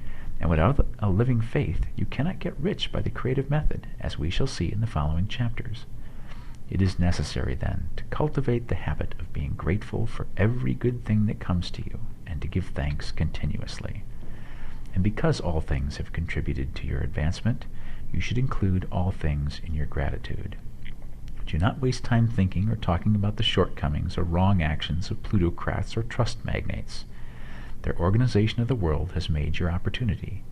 and without a living faith you cannot get rich by the creative method, as we shall see in the following chapters. It is necessary, then, to cultivate the habit of being grateful for every good thing that comes to you, and to give thanks continuously. And because all things have contributed to your advancement, you should include all things in your gratitude. Do not waste time thinking or talking about the shortcomings or wrong actions of plutocrats or trust magnates. Their organization of the world has made your opportunity.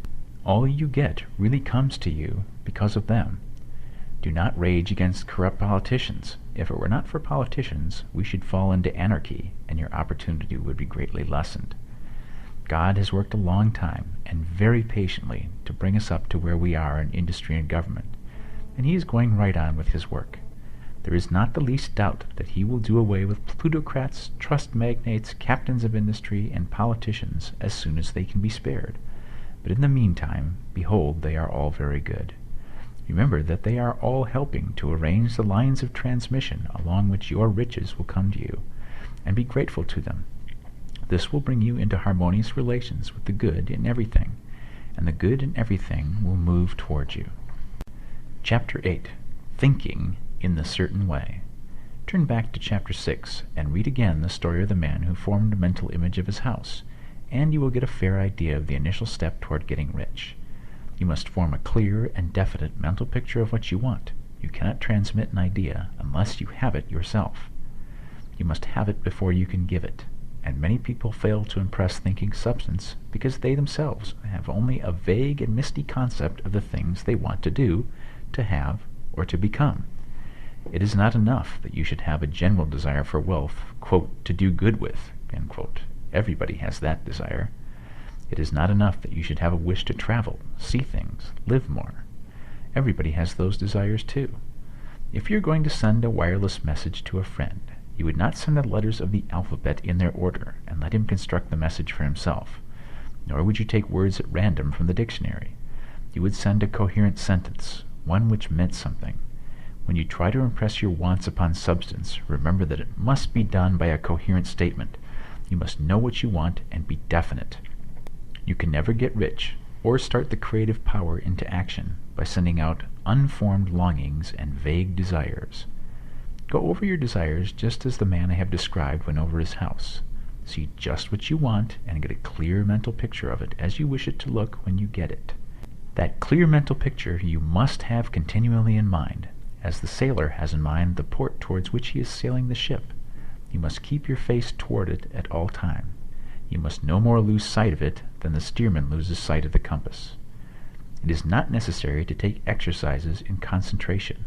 All you get really comes to you because of them. Do not rage against corrupt politicians. If it were not for politicians, we should fall into anarchy, and your opportunity would be greatly lessened. God has worked a long time, and very patiently, to bring us up to where we are in industry and government, and he is going right on with his work. There is not the least doubt that he will do away with plutocrats, trust magnates, captains of industry, and politicians as soon as they can be spared. But in the meantime, behold, they are all very good. Remember that they are all helping to arrange the lines of transmission along which your riches will come to you, and be grateful to them. This will bring you into harmonious relations with the good in everything, and the good in everything will move towards you. Chapter 8. Thinking in the Certain Way. Turn back to Chapter 6 and read again the story of the man who formed a mental image of his house, and you will get a fair idea of the initial step toward getting rich. You must form a clear and definite mental picture of what you want. You cannot transmit an idea unless you have it yourself. You must have it before you can give it, and many people fail to impress thinking substance because they themselves have only a vague and misty concept of the things they want to do, to have, or to become. It is not enough that you should have a general desire for wealth, quote, to do good with, end quote. Everybody has that desire. It is not enough that you should have a wish to travel, see things, live more. Everybody has those desires too. If you're going to send a wireless message to a friend, you would not send the letters of the alphabet in their order and let him construct the message for himself. Nor would you take words at random from the dictionary. You would send a coherent sentence, one which meant something. When you try to impress your wants upon substance, remember that it must be done by a coherent statement. You must know what you want and be definite. You can never get rich or start the creative power into action by sending out unformed longings and vague desires. Go over your desires just as the man I have described went over his house. See just what you want and get a clear mental picture of it as you wish it to look when you get it. That clear mental picture you must have continually in mind, as the sailor has in mind the port towards which he is sailing the ship. You must keep your face toward it at all time. You must no more lose sight of it than the steersman loses sight of the compass. It is not necessary to take exercises in concentration,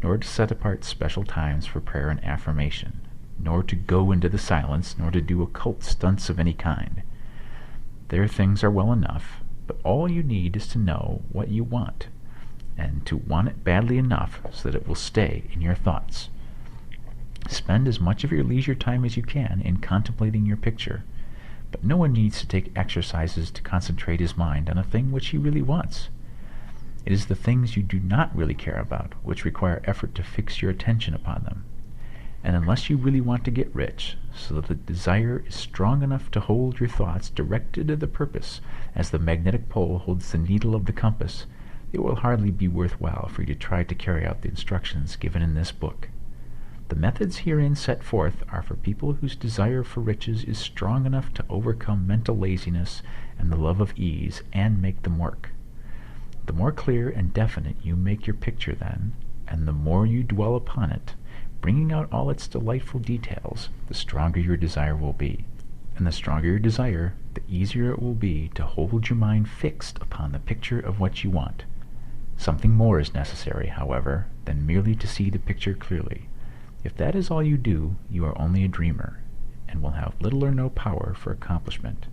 nor to set apart special times for prayer and affirmation. nor to go into the silence, nor to do occult stunts of any kind. Their things are well enough, but all you need is to know what you want, and to want it badly enough so that it will stay in your thoughts. Spend as much of your leisure time as you can in contemplating your picture, but no one needs to take exercises to concentrate his mind on a thing which he really wants. It is the things you do not really care about which require effort to fix your attention upon them. And unless you really want to get rich, so that the desire is strong enough to hold your thoughts directed to the purpose as the magnetic pole holds the needle of the compass, it will hardly be worthwhile for you to try to carry out the instructions given in this book. The methods herein set forth are for people whose desire for riches is strong enough to overcome mental laziness and the love of ease and make them work. The more clear and definite you make your picture then, and the more you dwell upon it, bringing out all its delightful details, the stronger your desire will be. And the stronger your desire, the easier it will be to hold your mind fixed upon the picture of what you want. Something more is necessary, however, than merely to see the picture clearly. If that is all you do, you are only a dreamer, and will have little or no power for accomplishment.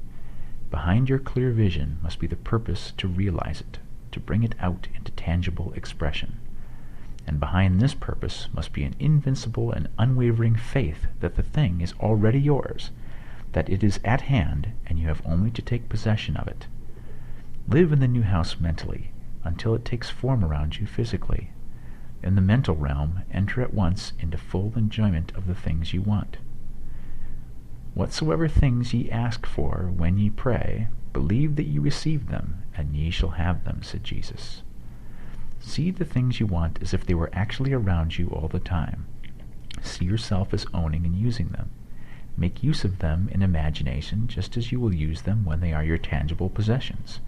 Behind your clear vision must be the purpose to realize it, to bring it out into tangible expression. And behind this purpose must be an invincible and unwavering faith that the thing is already yours, that it is at hand, and you have only to take possession of it. Live in the new house mentally, until it takes form around you physically. In the mental realm, enter at once into full enjoyment of the things you want. Whatsoever things ye ask for when ye pray, believe that ye receive them, and ye shall have them, said Jesus. See the things you want as if they were actually around you all the time. See yourself as owning and using them. Make use of them in imagination just as you will use them when they are your tangible possessions.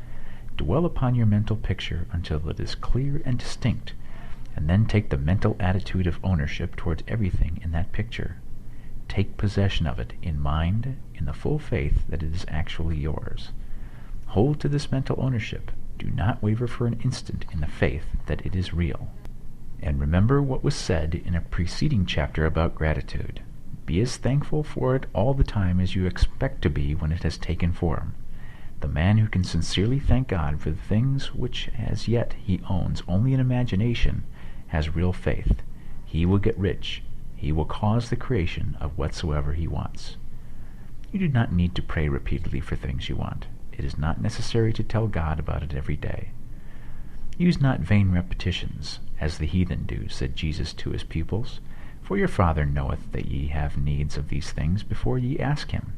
Dwell upon your mental picture until it is clear and distinct, and then take the mental attitude of ownership towards everything in that picture. Take possession of it in mind, in the full faith that it is actually yours. Hold to this mental ownership. Do not waver for an instant in the faith that it is real. And remember what was said in a preceding chapter about gratitude. Be as thankful for it all the time as you expect to be when it has taken form. The man who can sincerely thank God for the things which as yet he owns only in imagination has real faith. He will get rich. He will cause the creation of whatsoever he wants. You do not need to pray repeatedly for things you want. It is not necessary to tell God about it every day. Use not vain repetitions, as the heathen do, said Jesus to his pupils, for your Father knoweth that ye have needs of these things before ye ask him.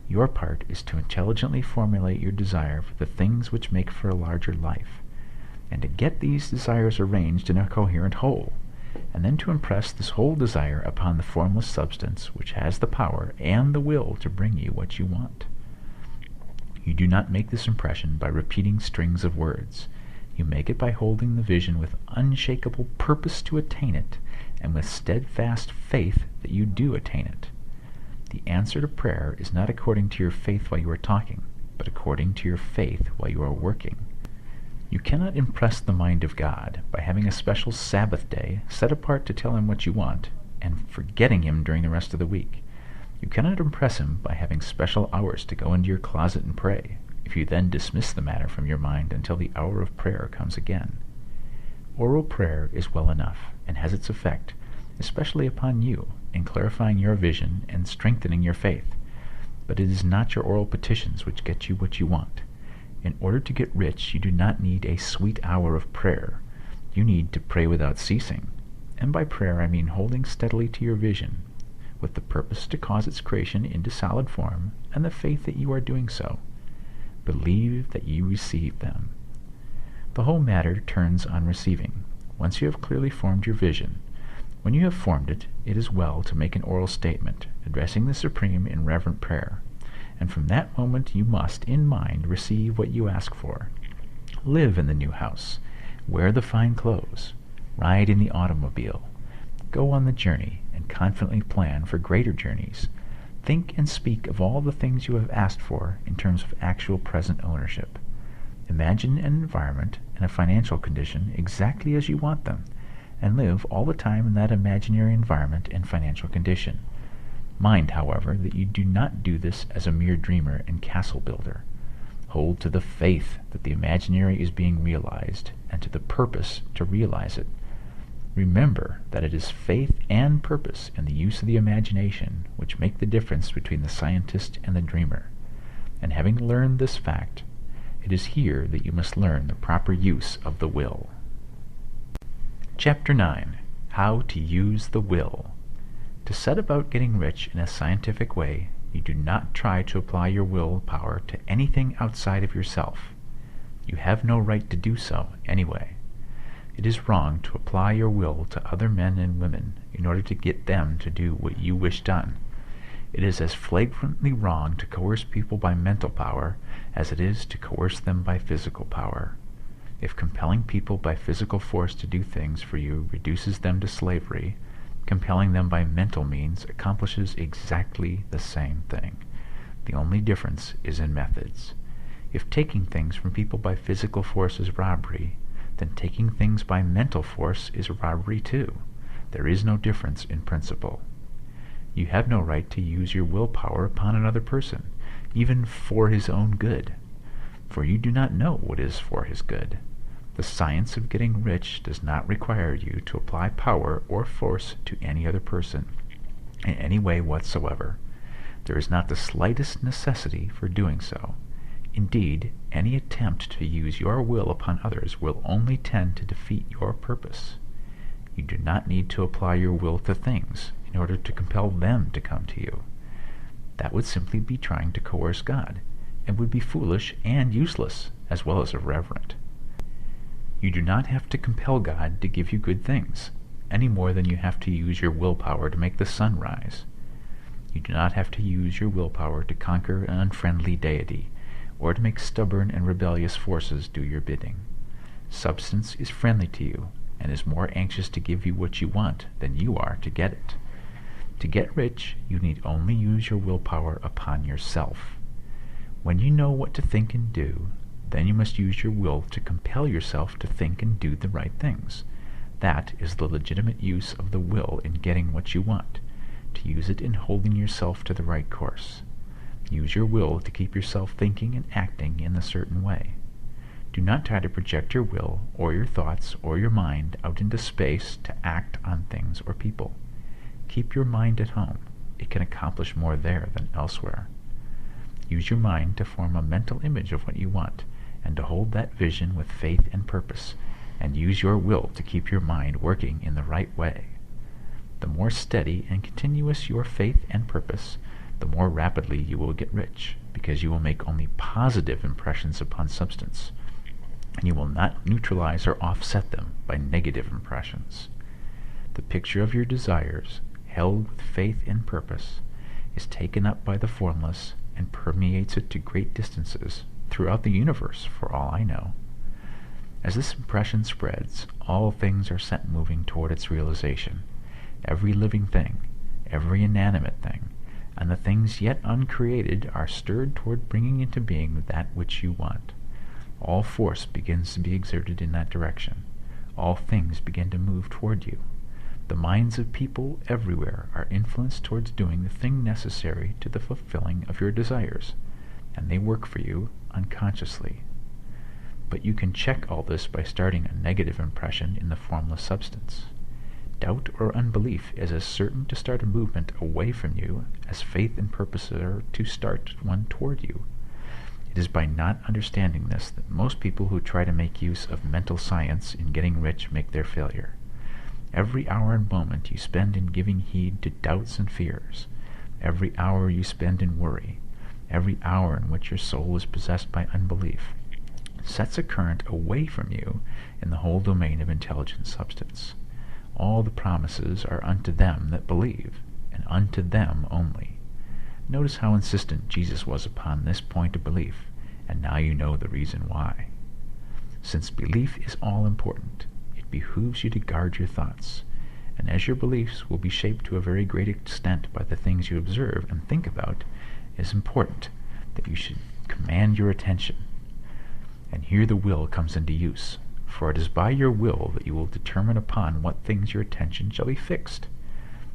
Your part is to intelligently formulate your desire for the things which make for a larger life, and to get these desires arranged in a coherent whole, and then to impress this whole desire upon the formless substance which has the power and the will to bring you what you want. You do not make this impression by repeating strings of words. You make it by holding the vision with unshakable purpose to attain it, and with steadfast faith that you do attain it. The answer to prayer is not according to your faith while you are talking, but according to your faith while you are working. You cannot impress the mind of God by having a special Sabbath day set apart to tell him what you want, and forgetting him during the rest of the week. You cannot impress him by having special hours to go into your closet and pray, if you then dismiss the matter from your mind until the hour of prayer comes again. Oral prayer is well enough, and has its effect, especially upon you, in clarifying your vision and strengthening your faith. But it is not your oral petitions which get you what you want. In order to get rich, you do not need a sweet hour of prayer. You need to pray without ceasing. And by prayer I mean holding steadily to your vision, with the purpose to cause its creation into solid form, and the faith that you are doing so. Believe that you receive them. The whole matter turns on receiving. Once you have clearly formed your vision, when you have formed it, it is well to make an oral statement, addressing the Supreme in reverent prayer. And from that moment you must, in mind, receive what you ask for. Live in the new house. Wear the fine clothes. Ride in the automobile. Go on the journey, and confidently plan for greater journeys. Think and speak of all the things you have asked for in terms of actual present ownership. Imagine an environment and a financial condition exactly as you want them, and live all the time in that imaginary environment and financial condition. Mind, however, that you do not do this as a mere dreamer and castle builder. Hold to the faith that the imaginary is being realized, and to the purpose to realize it. Remember that it is faith and purpose in the use of the imagination which make the difference between the scientist and the dreamer. And having learned this fact, it is here that you must learn the proper use of the will. Chapter 9. How to Use the Will. To set about getting rich in a scientific way, you do not try to apply your will power to anything outside of yourself. You have no right to do so, anyway. It is wrong to apply your will to other men and women in order to get them to do what you wish done. It is as flagrantly wrong to coerce people by mental power as it is to coerce them by physical power. If compelling people by physical force to do things for you reduces them to slavery, compelling them by mental means accomplishes exactly the same thing. The only difference is in methods. If taking things from people by physical force is robbery, then taking things by mental force is robbery too. There is no difference in principle. You have no right to use your willpower upon another person, even for his own good, for you do not know what is for his good. The science of getting rich does not require you to apply power or force to any other person in any way whatsoever. There is not the slightest necessity for doing so. Indeed, any attempt to use your will upon others will only tend to defeat your purpose. You do not need to apply your will to things in order to compel them to come to you. That would simply be trying to coerce God, and would be foolish and useless, as well as irreverent. You do not have to compel God to give you good things, any more than you have to use your willpower to make the sun rise. You do not have to use your willpower to conquer an unfriendly deity, or to make stubborn and rebellious forces do your bidding. Substance is friendly to you, and is more anxious to give you what you want than you are to get it. To get rich, you need only use your willpower upon yourself. When you know what to think and do, then you must use your will to compel yourself to think and do the right things. That is the legitimate use of the will in getting what you want, to use it in holding yourself to the right course. Use your will to keep yourself thinking and acting in a certain way. Do not try to project your will, or your thoughts, or your mind out into space to act on things or people. Keep your mind at home. It can accomplish more there than elsewhere. Use your mind to form a mental image of what you want, and to hold that vision with faith and purpose, and use your will to keep your mind working in the right way. The more steady and continuous your faith and purpose, the more rapidly you will get rich, because you will make only positive impressions upon substance, and you will not neutralize or offset them by negative impressions. The picture of your desires, held with faith and purpose, is taken up by the formless and permeates it to great distances throughout the universe, for all I know. As this impression spreads, all things are set moving toward its realization. Every living thing, every inanimate thing, and the things yet uncreated are stirred toward bringing into being that which you want. All force begins to be exerted in that direction. All things begin to move toward you. The minds of people everywhere are influenced towards doing the thing necessary to the fulfilling of your desires, and they work for you unconsciously. But you can check all this by starting a negative impression in the formless substance. Doubt or unbelief is as certain to start a movement away from you as faith and purpose are to start one toward you. It is by not understanding this that most people who try to make use of mental science in getting rich make their failure. Every hour and moment you spend in giving heed to doubts and fears, every hour you spend in worry, every hour in which your soul is possessed by unbelief, sets a current away from you in the whole domain of intelligent substance. All the promises are unto them that believe, and unto them only. Notice how insistent Jesus was upon this point of belief, and now you know the reason why. Since belief is all important, it behooves you to guard your thoughts, and as your beliefs will be shaped to a very great extent by the things you observe and think about, it is important that you should command your attention. And here the will comes into use, for it is by your will that you will determine upon what things your attention shall be fixed.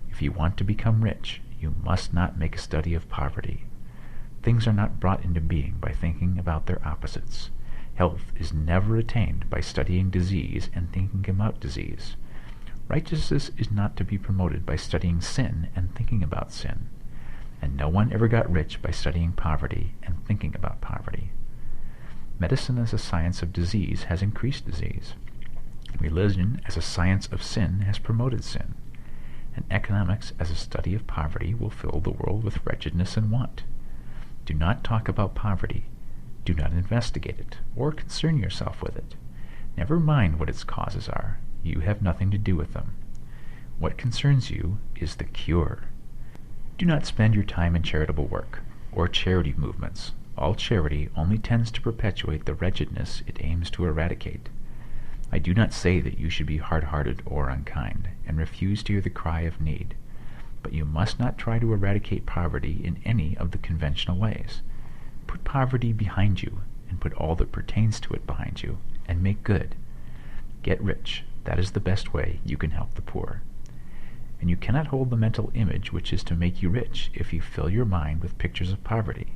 If you want to become rich, You must not make a study of poverty. Things are not brought into being by thinking about their opposites. Health is never attained by studying disease and thinking about disease. Righteousness is not to be promoted by studying sin and thinking about sin. And no one ever got rich by studying poverty and thinking about poverty. Medicine as a science of disease has increased disease. Religion as a science of sin has promoted sin. And economics as a study of poverty will fill the world with wretchedness and want. Do not talk about poverty. Do not investigate it, or concern yourself with it. Never mind what its causes are. You have nothing to do with them. What concerns you is the cure. Do not spend your time in charitable work, or charity movements. All charity only tends to perpetuate the wretchedness it aims to eradicate. I do not say that you should be hard-hearted or unkind, and refuse to hear the cry of need. But you must not try to eradicate poverty in any of the conventional ways. Put poverty behind you, and put all that pertains to it behind you, and make good. Get rich. That is the best way you can help the poor. And you cannot hold the mental image which is to make you rich if you fill your mind with pictures of poverty.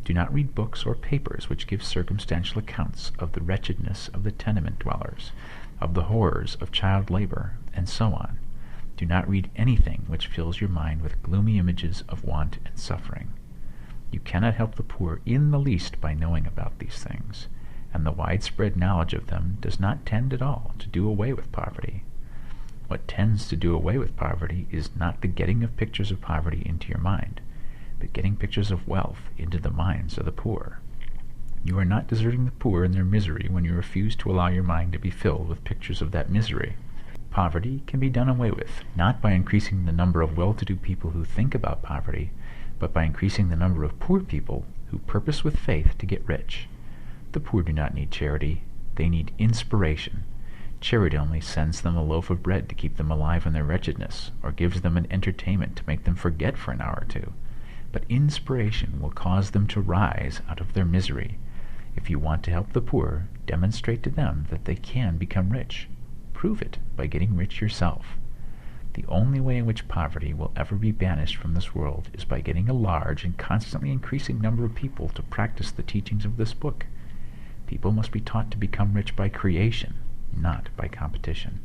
Do not read books or papers which give circumstantial accounts of the wretchedness of the tenement dwellers, of the horrors of child labor, and so on. Do not read anything which fills your mind with gloomy images of want and suffering. You cannot help the poor in the least by knowing about these things, and the widespread knowledge of them does not tend at all to do away with poverty. What tends to do away with poverty is not the getting of pictures of poverty into your mind, but getting pictures of wealth into the minds of the poor. You are not deserting the poor in their misery when you refuse to allow your mind to be filled with pictures of that misery. Poverty can be done away with, not by increasing the number of well-to-do people who think about poverty, but by increasing the number of poor people who purpose with faith to get rich. The poor do not need charity. They need inspiration. Charity only sends them a loaf of bread to keep them alive in their wretchedness, or gives them an entertainment to make them forget for an hour or two. But inspiration will cause them to rise out of their misery. If you want to help the poor, demonstrate to them that they can become rich. Prove it by getting rich yourself. The only way in which poverty will ever be banished from this world is by getting a large and constantly increasing number of people to practice the teachings of this book. People must be taught to become rich by creation, not by competition.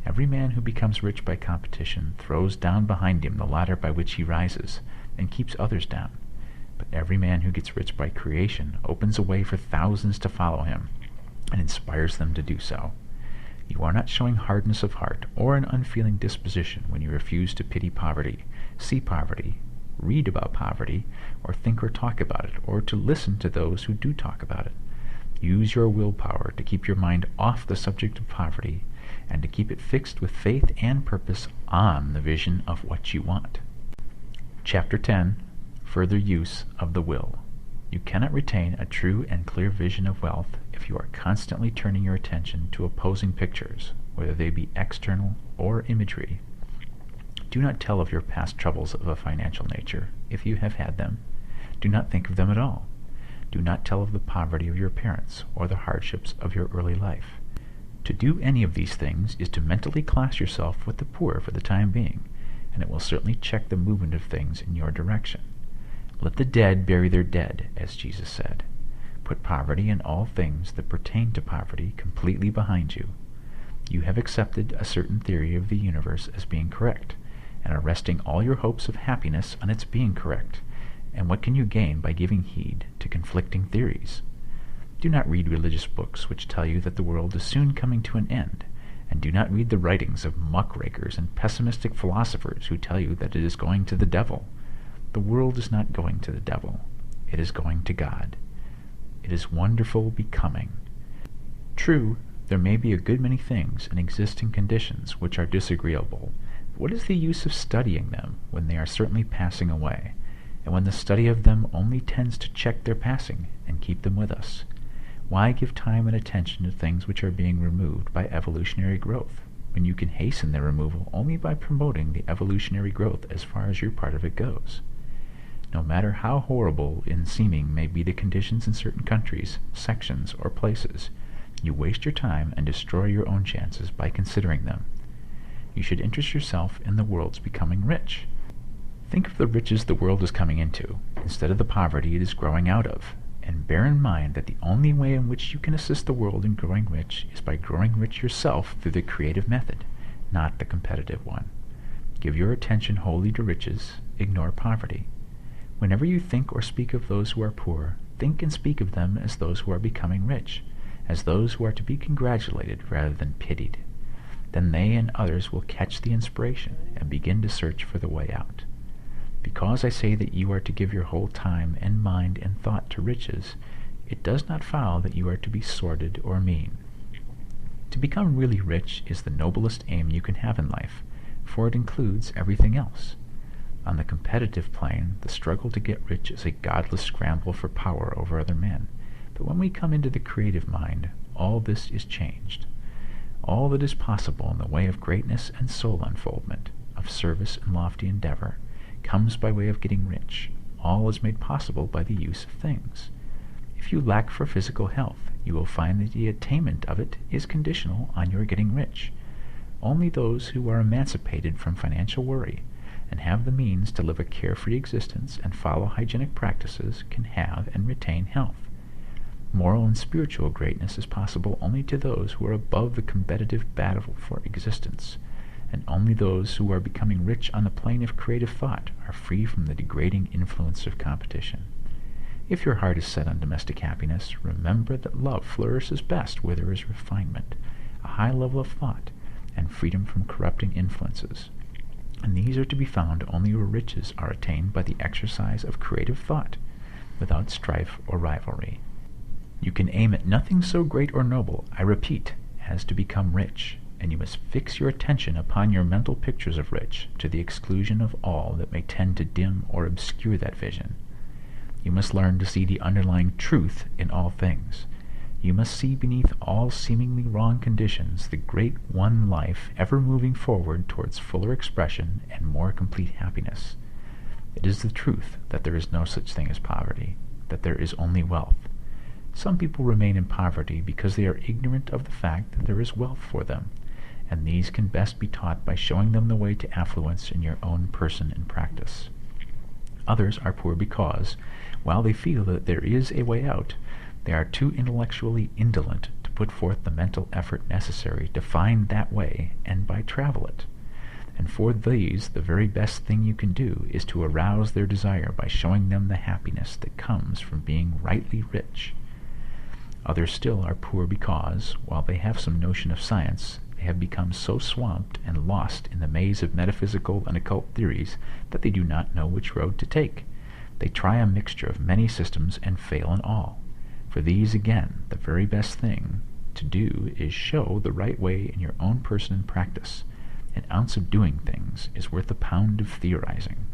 Every man who becomes rich by competition throws down behind him the ladder by which he rises, and keeps others down. But every man who gets rich by creation opens a way for thousands to follow him, and inspires them to do so. You are not showing hardness of heart or an unfeeling disposition when you refuse to pity poverty, see poverty, read about poverty, or think or talk about it, or to listen to those who do talk about it. Use your willpower to keep your mind off the subject of poverty, and to keep it fixed with faith and purpose on the vision of what you want. Chapter 10. Further use of the will. You cannot retain a true and clear vision of wealth if you are constantly turning your attention to opposing pictures, whether they be external or imagery. Do not tell of your past troubles of a financial nature, if you have had them. Do not think of them at all. Do not tell of the poverty of your parents or the hardships of your early life. To do any of these things is to mentally class yourself with the poor for the time being, and it will certainly check the movement of things in your direction. Let the dead bury their dead, as Jesus said. Put poverty and all things that pertain to poverty completely behind you. You have accepted a certain theory of the universe as being correct, and are resting all your hopes of happiness on its being correct. And what can you gain by giving heed to conflicting theories? Do not read religious books which tell you that the world is soon coming to an end, and do not read the writings of muckrakers and pessimistic philosophers who tell you that it is going to the devil. The world is not going to the devil. It is going to God. It is wonderful becoming. True, there may be a good many things in existing conditions which are disagreeable, but what is the use of studying them when they are certainly passing away, and when the study of them only tends to check their passing and keep them with us? Why give time and attention to things which are being removed by evolutionary growth, when you can hasten their removal only by promoting the evolutionary growth as far as your part of it goes? No matter how horrible in seeming may be the conditions in certain countries, sections, or places, you waste your time and destroy your own chances by considering them. You should interest yourself in the world's becoming rich. Think of the riches the world is coming into, instead of the poverty it is growing out of, and bear in mind that the only way in which you can assist the world in growing rich is by growing rich yourself through the creative method, not the competitive one. Give your attention wholly to riches, ignore poverty. Whenever you think or speak of those who are poor, think and speak of them as those who are becoming rich, as those who are to be congratulated rather than pitied. Then they and others will catch the inspiration and begin to search for the way out. Because I say that you are to give your whole time and mind and thought to riches, it does not follow that you are to be sordid or mean. To become really rich is the noblest aim you can have in life, for it includes everything else. On the competitive plane, the struggle to get rich is a godless scramble for power over other men. But when we come into the creative mind, all this is changed. All that is possible in the way of greatness and soul unfoldment, of service and lofty endeavor, comes by way of getting rich. All is made possible by the use of things. If you lack for physical health, you will find that the attainment of it is conditional on your getting rich. Only those who are emancipated from financial worry and have the means to live a carefree existence and follow hygienic practices can have and retain health. Moral and spiritual greatness is possible only to those who are above the competitive battle for existence, and only those who are becoming rich on the plane of creative thought are free from the degrading influence of competition. If your heart is set on domestic happiness, remember that love flourishes best where there is refinement, a high level of thought, and freedom from corrupting influences. And these are to be found only where riches are attained by the exercise of creative thought, without strife or rivalry. You can aim at nothing so great or noble, I repeat, as to become rich, and you must fix your attention upon your mental pictures of rich, to the exclusion of all that may tend to dim or obscure that vision. You must learn to see the underlying truth in all things. You must see beneath all seemingly wrong conditions the great one life ever moving forward towards fuller expression and more complete happiness. It is the truth that there is no such thing as poverty, that there is only wealth. Some people remain in poverty because they are ignorant of the fact that there is wealth for them, and these can best be taught by showing them the way to affluence in your own person and practice. Others are poor because, while they feel that there is a way out, they are too intellectually indolent to put forth the mental effort necessary to find that way and by travel it. And for these, the very best thing you can do is to arouse their desire by showing them the happiness that comes from being rightly rich. Others still are poor because, while they have some notion of science, they have become so swamped and lost in the maze of metaphysical and occult theories that they do not know which road to take. They try a mixture of many systems and fail in all. For these, again, the very best thing to do is show the right way in your own person and practice. An ounce of doing things is worth a pound of theorizing.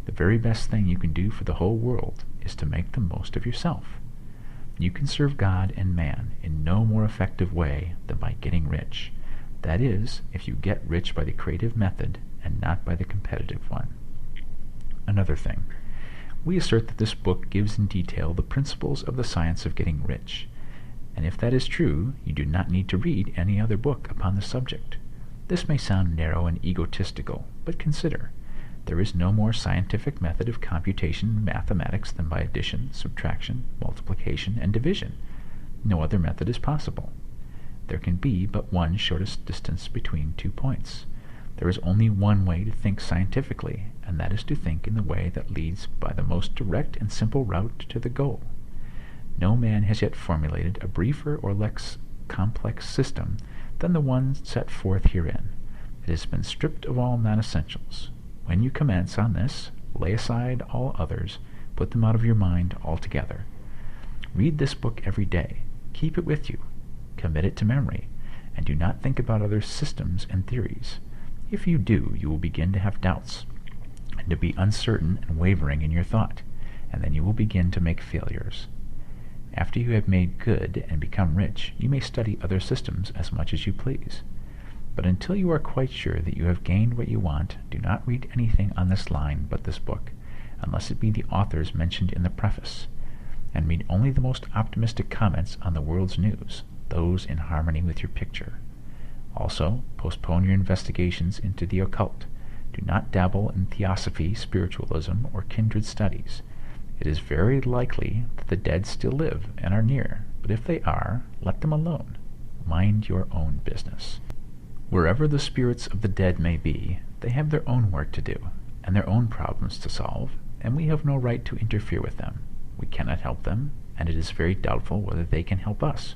The very best thing you can do for the whole world is to make the most of yourself. You can serve God and man in no more effective way than by getting rich. That is, if you get rich by the creative method and not by the competitive one. Another thing. We assert that this book gives in detail the principles of the science of getting rich, and if that is true, you do not need to read any other book upon the subject. This may sound narrow and egotistical, but consider, there is no more scientific method of computation in mathematics than by addition, subtraction, multiplication, and division. No other method is possible. There can be but one shortest distance between 2 points. There is only one way to think scientifically, and that is to think in the way that leads by the most direct and simple route to the goal. No man has yet formulated a briefer or less complex system than the one set forth herein. It has been stripped of all non-essentials. When you commence on this, lay aside all others, put them out of your mind altogether. Read this book every day. Keep it with you. Commit it to memory, and do not think about other systems and theories. If you do, you will begin to have doubts, and to be uncertain and wavering in your thought, and then you will begin to make failures. After you have made good and become rich, you may study other systems as much as you please. But until you are quite sure that you have gained what you want, do not read anything on this line but this book, unless it be the authors mentioned in the preface, and read only the most optimistic comments on the world's news, those in harmony with your picture. Also, postpone your investigations into the occult. Do not dabble in theosophy, spiritualism, or kindred studies. It is very likely that the dead still live and are near, but if they are, let them alone. Mind your own business. Wherever the spirits of the dead may be, they have their own work to do, and their own problems to solve, and we have no right to interfere with them. We cannot help them, and it is very doubtful whether they can help us,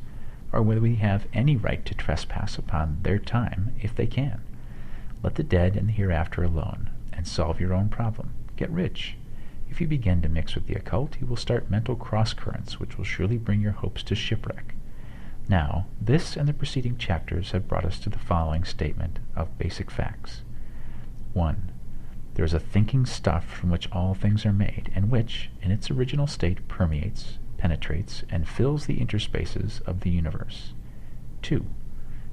or whether we have any right to trespass upon their time if they can. Let the dead and the hereafter alone, and solve your own problem. Get rich. If you begin to mix with the occult, you will start mental cross-currents which will surely bring your hopes to shipwreck. Now, this and the preceding chapters have brought us to the following statement of basic facts. 1. There is a thinking stuff from which all things are made, and which, in its original state, permeates, penetrates, and fills the interspaces of the universe. 2.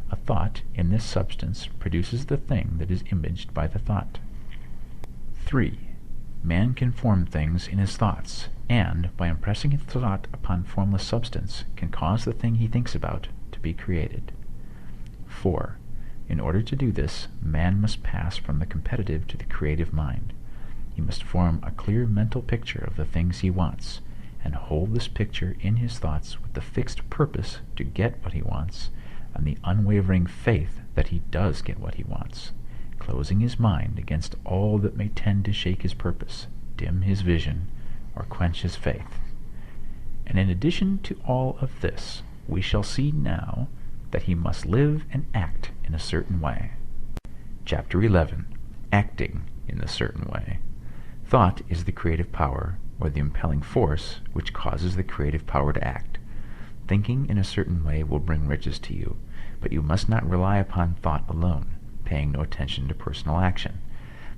A thought in this substance produces the thing that is imaged by the thought. 3. Man can form things in his thoughts, and, by impressing his thought upon formless substance, can cause the thing he thinks about to be created. 4. In order to do this, man must pass from the competitive to the creative mind. He must form a clear mental picture of the things he wants, and hold this picture in his thoughts with the fixed purpose to get what he wants, and the unwavering faith that he does get what he wants, closing his mind against all that may tend to shake his purpose, dim his vision, or quench his faith. And in addition to all of this, we shall see now that he must live and act in a certain way. Chapter 11. Acting in a certain way. Thought is the creative power, or the impelling force, which causes the creative power to act. Thinking in a certain way will bring riches to you, but you must not rely upon thought alone, paying no attention to personal action.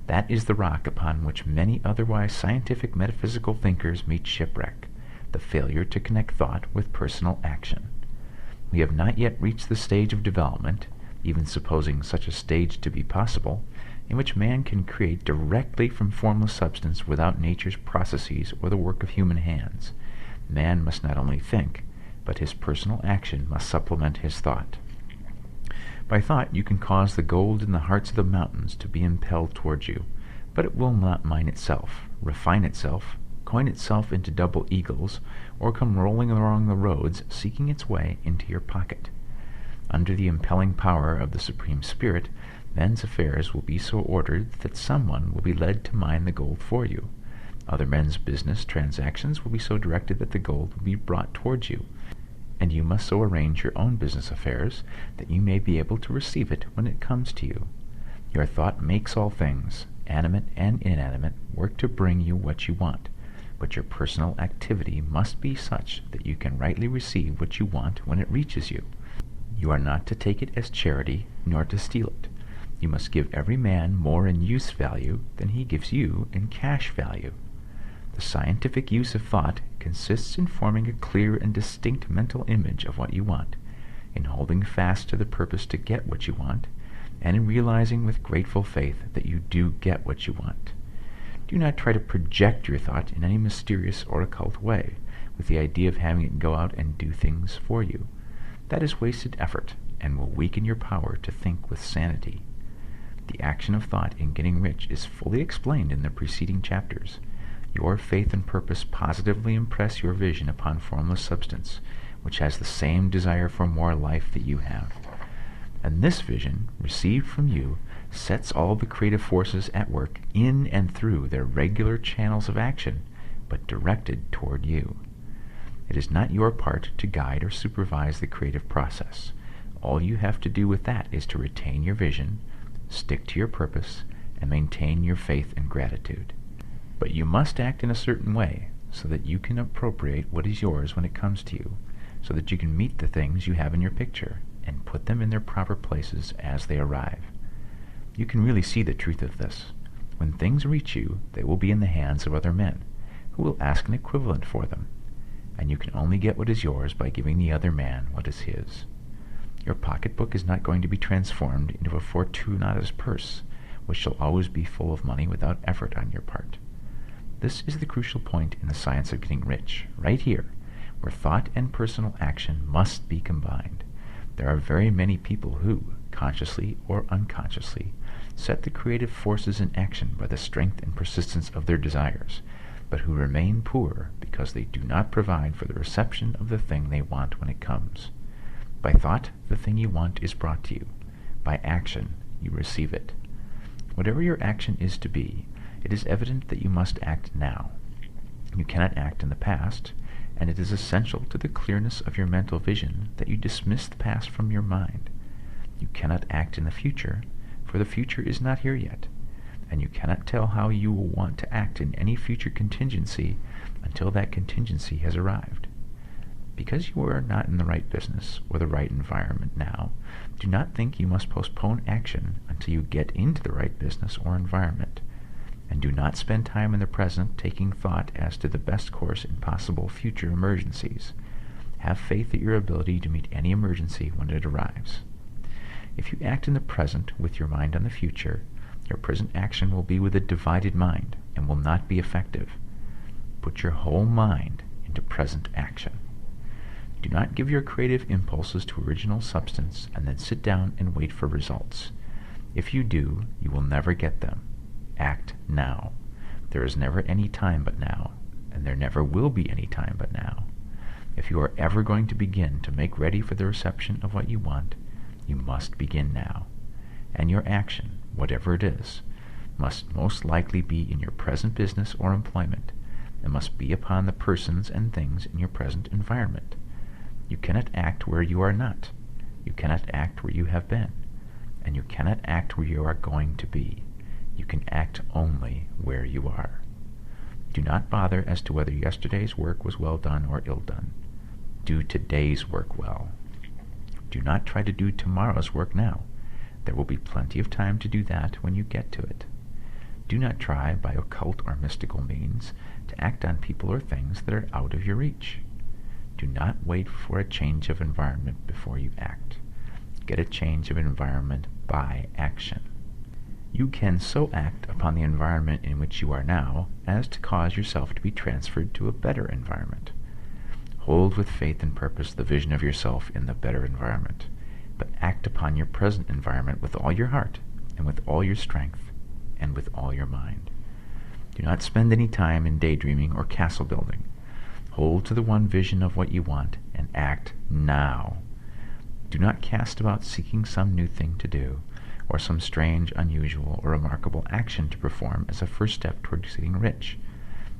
That is the rock upon which many otherwise scientific metaphysical thinkers meet shipwreck, the failure to connect thought with personal action. We have not yet reached the stage of development, even supposing such a stage to be possible, in which man can create directly from formless substance without nature's processes or the work of human hands. Man must not only think, but his personal action must supplement his thought. By thought you can cause the gold in the hearts of the mountains to be impelled towards you, but it will not mine itself, refine itself, coin itself into double eagles, or come rolling along the roads seeking its way into your pocket. Under the impelling power of the Supreme Spirit, men's affairs will be so ordered that someone will be led to mine the gold for you. Other men's business transactions will be so directed that the gold will be brought towards you, and you must so arrange your own business affairs that you may be able to receive it when it comes to you. Your thought makes all things, animate and inanimate, work to bring you what you want, but your personal activity must be such that you can rightly receive what you want when it reaches you. You are not to take it as charity, nor to steal it. You must give every man more in use value than he gives you in cash value. The scientific use of thought consists in forming a clear and distinct mental image of what you want, in holding fast to the purpose to get what you want, and in realizing with grateful faith that you do get what you want. Do not try to project your thought in any mysterious or occult way, with the idea of having it go out and do things for you. That is wasted effort, and will weaken your power to think with sanity. The action of thought in getting rich is fully explained in the preceding chapters. Your faith and purpose positively impress your vision upon formless substance, which has the same desire for more life that you have. And this vision, received from you, sets all the creative forces at work in and through their regular channels of action, but directed toward you. It is not your part to guide or supervise the creative process. All you have to do with that is to retain your vision, stick to your purpose, and maintain your faith and gratitude. But you must act in a certain way, so that you can appropriate what is yours when it comes to you, so that you can meet the things you have in your picture, and put them in their proper places as they arrive. You can really see the truth of this. When things reach you, they will be in the hands of other men, who will ask an equivalent for them, and you can only get what is yours by giving the other man what is his. Your pocketbook is not going to be transformed into a Fortunatus purse, which shall always be full of money without effort on your part. This is the crucial point in the science of getting rich, right here, where thought and personal action must be combined. There are very many people who, consciously or unconsciously, set the creative forces in action by the strength and persistence of their desires, but who remain poor because they do not provide for the reception of the thing they want when it comes. By thought, the thing you want is brought to you. By action, you receive it. Whatever your action is to be, it is evident that you must act now. You cannot act in the past, and it is essential to the clearness of your mental vision that you dismiss the past from your mind. You cannot act in the future, for the future is not here yet, and you cannot tell how you will want to act in any future contingency until that contingency has arrived. Because you are not in the right business or the right environment now, do not think you must postpone action until you get into the right business or environment, and do not spend time in the present taking thought as to the best course in possible future emergencies. Have faith in your ability to meet any emergency when it arrives. If you act in the present with your mind on the future, your present action will be with a divided mind and will not be effective. Put your whole mind into present action. Do not give your creative impulses to original substance and then sit down and wait for results. If you do, you will never get them. Act now. There is never any time but now, and there never will be any time but now. If you are ever going to begin to make ready for the reception of what you want, you must begin now. And your action, whatever it is, must most likely be in your present business or employment, and must be upon the persons and things in your present environment. You cannot act where you are not. You cannot act where you have been. And you cannot act where you are going to be. You can act only where you are. Do not bother as to whether yesterday's work was well done or ill done. Do today's work well. Do not try to do tomorrow's work now. There will be plenty of time to do that when you get to it. Do not try, by occult or mystical means, to act on people or things that are out of your reach. Do not wait for a change of environment before you act. Get a change of environment by action. You can so act upon the environment in which you are now as to cause yourself to be transferred to a better environment. Hold with faith and purpose the vision of yourself in the better environment, but act upon your present environment with all your heart, and with all your strength, and with all your mind. Do not spend any time in daydreaming or castle building. Hold to the one vision of what you want, and act now. Do not cast about seeking some new thing to do, or some strange, unusual, or remarkable action to perform as a first step towards getting rich.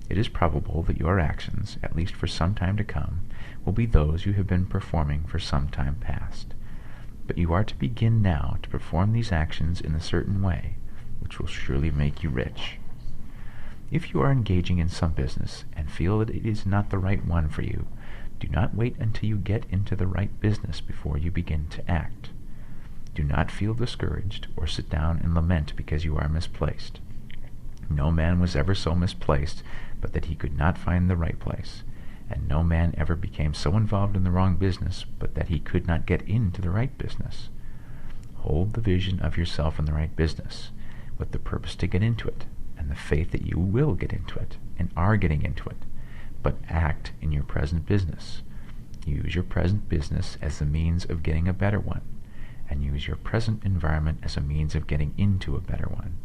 It is probable that your actions, at least for some time to come, will be those you have been performing for some time past. But you are to begin now to perform these actions in a certain way, which will surely make you rich. If you are engaging in some business and feel that it is not the right one for you, do not wait until you get into the right business before you begin to act. Do not feel discouraged or sit down and lament because you are misplaced. No man was ever so misplaced but that he could not find the right place, and no man ever became so involved in the wrong business but that he could not get into the right business. Hold the vision of yourself in the right business, with the purpose to get into it, and the faith that you will get into it, and are getting into it, but act in your present business. Use your present business as the means of getting a better one, and use your present environment as a means of getting into a better one.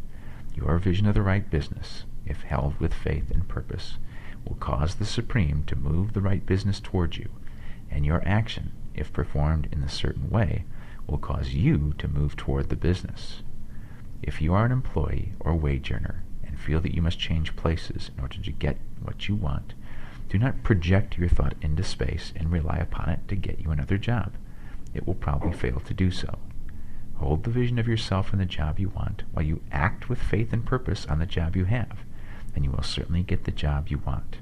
Your vision of the right business, if held with faith and purpose, will cause the Supreme to move the right business towards you, and your action, if performed in a certain way, will cause you to move toward the business. If you are an employee or wage earner and feel that you must change places in order to get what you want, do not project your thought into space and rely upon it to get you another job. It will probably fail to do so. Hold the vision of yourself in the job you want while you act with faith and purpose on the job you have, and you will certainly get the job you want.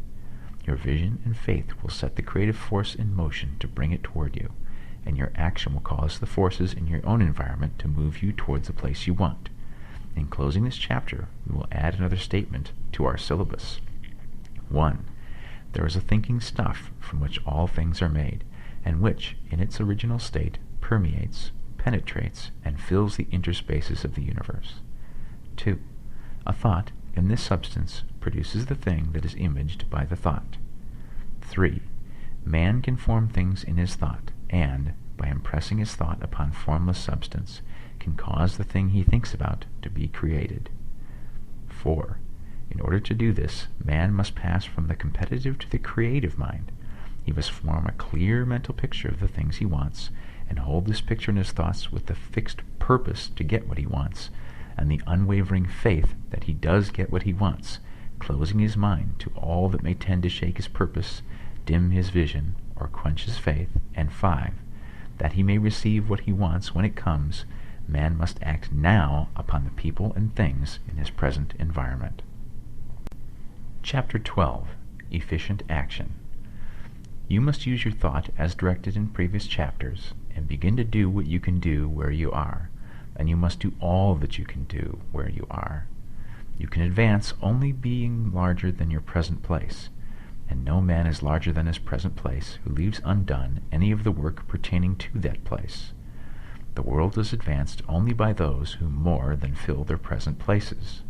Your vision and faith will set the creative force in motion to bring it toward you, and your action will cause the forces in your own environment to move you towards the place you want. In closing this chapter, we will add another statement to our syllabus. 1. There is a thinking stuff from which all things are made, and which, in its original state, permeates, penetrates, and fills the interspaces of the universe. 2. A thought, in this substance, produces the thing that is imaged by the thought. 3. Man can form things in his thought, and, by impressing his thought upon formless substance, can cause the thing he thinks about to be created. 4. In order to do this, man must pass from the competitive to the creative mind. He must form a clear mental picture of the things he wants, and hold this picture in his thoughts with the fixed purpose to get what he wants, and the unwavering faith that he does get what he wants, closing his mind to all that may tend to shake his purpose, dim his vision, or quench his faith. And 5. That he may receive what he wants when it comes, man must act now upon the people and things in his present environment. Chapter 12. Efficient Action. You must use your thought as directed in previous chapters, and begin to do what you can do where you are, and you must do all that you can do where you are. You can advance only being larger than your present place, and no man is larger than his present place who leaves undone any of the work pertaining to that place. The world is advanced only by those who more than fill their present places.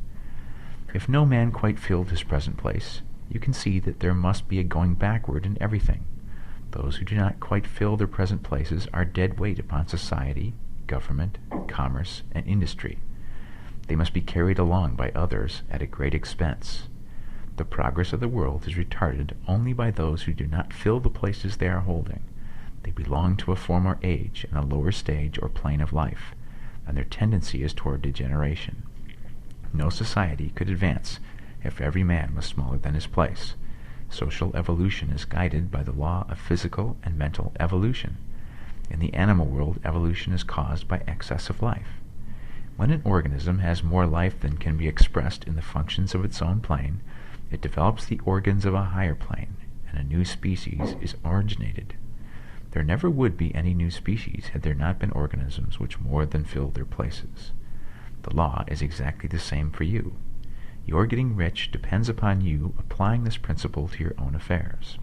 If no man quite filled his present place, you can see that there must be a going backward in everything. Those who do not quite fill their present places are dead weight upon society, government, commerce, and industry. They must be carried along by others at a great expense. The progress of the world is retarded only by those who do not fill the places they are holding. They belong to a former age and a lower stage or plane of life, and their tendency is toward degeneration. No society could advance if every man was smaller than his place. Social evolution is guided by the law of physical and mental evolution. In the animal world, evolution is caused by excess of life. When an organism has more life than can be expressed in the functions of its own plane, it develops the organs of a higher plane, and a new species is originated. There never would be any new species had there not been organisms which more than filled their places. The law is exactly the same for you. Your getting rich depends upon you applying this principle to your own affairs.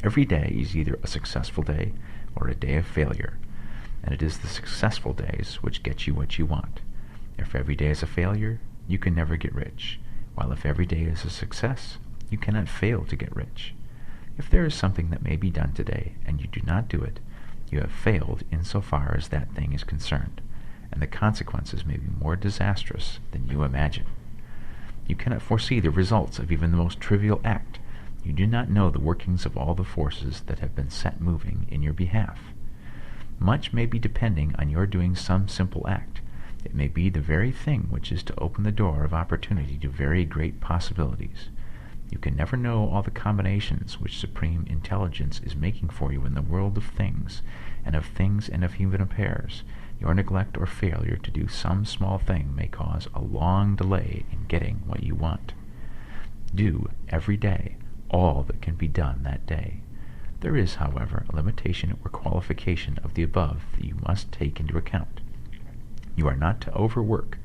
Every day is either a successful day or a day of failure, and it is the successful days which get you what you want. If every day is a failure, you can never get rich, while if every day is a success, you cannot fail to get rich. If there is something that may be done today, and you do not do it, you have failed insofar as that thing is concerned, and the consequences may be more disastrous than you imagine. You cannot foresee the results of even the most trivial act. You do not know the workings of all the forces that have been set moving in your behalf. Much may be depending on your doing some simple act. It may be the very thing which is to open the door of opportunity to very great possibilities. You can never know all the combinations which supreme intelligence is making for you in the world of things and of human affairs. Your neglect or failure to do some small thing may cause a long delay in getting what you want. Do, every day, all that can be done that day. There is, however, a limitation or qualification of the above that you must take into account. You are not to overwork,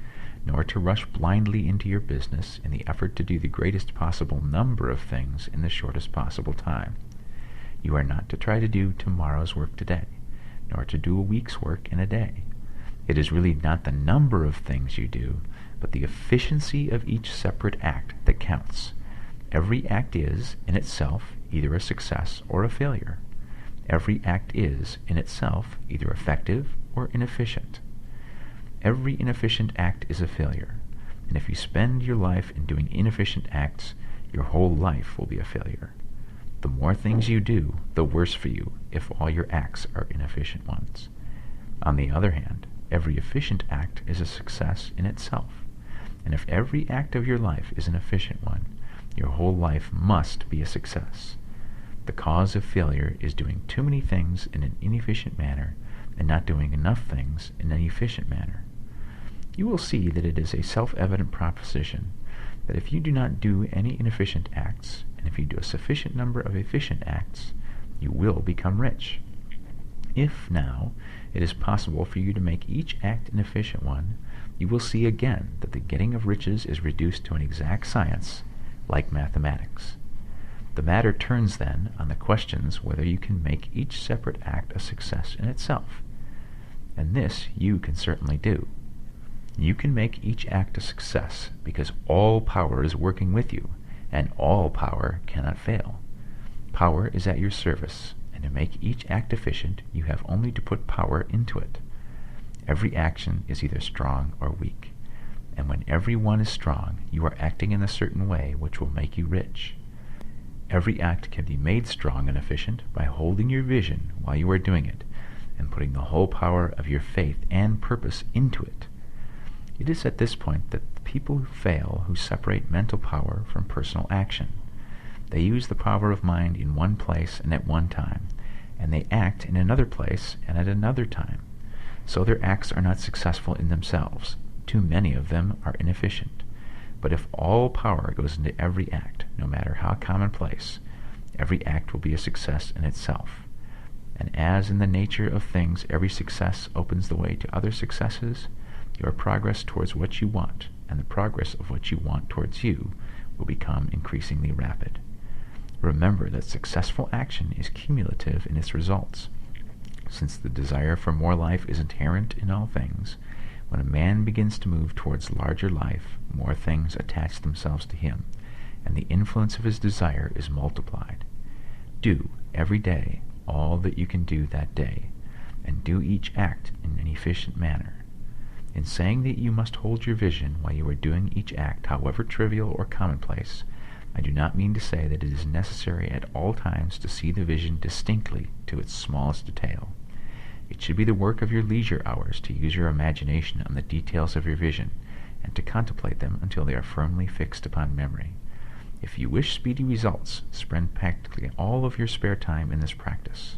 nor to rush blindly into your business in the effort to do the greatest possible number of things in the shortest possible time. You are not to try to do tomorrow's work today, nor to do a week's work in a day. It is really not the number of things you do, but the efficiency of each separate act that counts. Every act is, in itself, either a success or a failure. Every act is, in itself, either effective or inefficient. Every inefficient act is a failure, and if you spend your life in doing inefficient acts, your whole life will be a failure. The more things you do, the worse for you if all your acts are inefficient ones. On the other hand, every efficient act is a success in itself, and if every act of your life is an efficient one, your whole life must be a success. The cause of failure is doing too many things in an inefficient manner and not doing enough things in an efficient manner. You will see that it is a self-evident proposition that if you do not do any inefficient acts, and if you do a sufficient number of efficient acts, you will become rich. If, now, it is possible for you to make each act an efficient one, you will see again that the getting of riches is reduced to an exact science, like mathematics. The matter turns, then, on the questions whether you can make each separate act a success in itself. And this you can certainly do. You can make each act a success because all power is working with you, and all power cannot fail. Power is at your service, and to make each act efficient, you have only to put power into it. Every action is either strong or weak. And when every one is strong, you are acting in a certain way which will make you rich. Every act can be made strong and efficient by holding your vision while you are doing it, and putting the whole power of your faith and purpose into it. It is at this point that the people who fail who separate mental power from personal action. They use the power of mind in one place and at one time, and they act in another place and at another time. So their acts are not successful in themselves. Too many of them are inefficient. But if all power goes into every act, no matter how commonplace, every act will be a success in itself. And as in the nature of things every success opens the way to other successes, your progress towards what you want and the progress of what you want towards you will become increasingly rapid. Remember that successful action is cumulative in its results. Since the desire for more life is inherent in all things, when a man begins to move towards larger life, more things attach themselves to him, and the influence of his desire is multiplied. Do, every day, all that you can do that day, and do each act in an efficient manner. In saying that you must hold your vision while you are doing each act, however trivial or commonplace, I do not mean to say that it is necessary at all times to see the vision distinctly to its smallest detail. It should be the work of your leisure hours to use your imagination on the details of your vision, and to contemplate them until they are firmly fixed upon memory. If you wish speedy results, spend practically all of your spare time in this practice.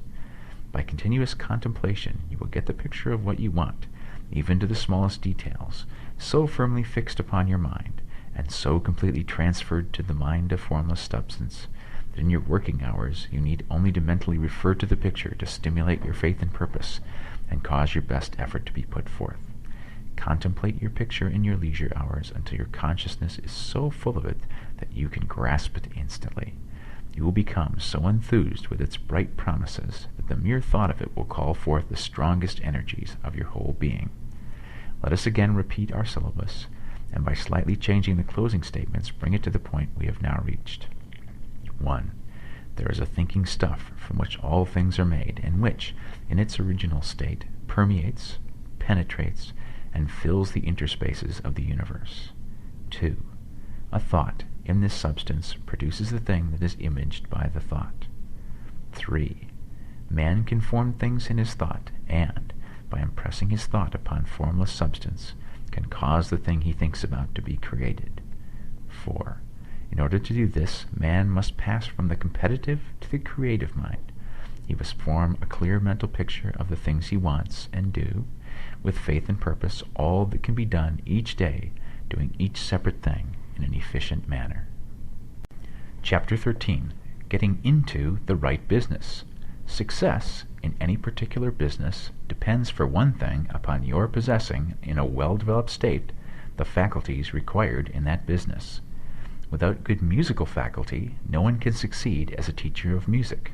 By continuous contemplation, you will get the picture of what you want, even to the smallest details, so firmly fixed upon your mind, and so completely transferred to the mind of formless substance, that in your working hours you need only to mentally refer to the picture to stimulate your faith and purpose, and cause your best effort to be put forth. Contemplate your picture in your leisure hours until your consciousness is so full of it that you can grasp it instantly. You will become so enthused with its bright promises that the mere thought of it will call forth the strongest energies of your whole being. Let us again repeat our syllabus, and by slightly changing the closing statements, bring it to the point we have now reached. 1. There is a thinking stuff from which all things are made, and which, in its original state, permeates, penetrates, and fills the interspaces of the universe. 2. A thought, in this substance, produces the thing that is imaged by the thought. 3. Man can form things in his thought, and, by impressing his thought upon formless substance, can cause the thing he thinks about to be created. 4. In order to do this, man must pass from the competitive to the creative mind. He must form a clear mental picture of the things he wants, and do, with faith and purpose, all that can be done each day, doing each separate thing in an efficient manner. Chapter 13. Getting into the right business. Success in any particular business depends, for one thing, upon your possessing, in a well-developed state, the faculties required in that business. Without good musical faculty, no one can succeed as a teacher of music.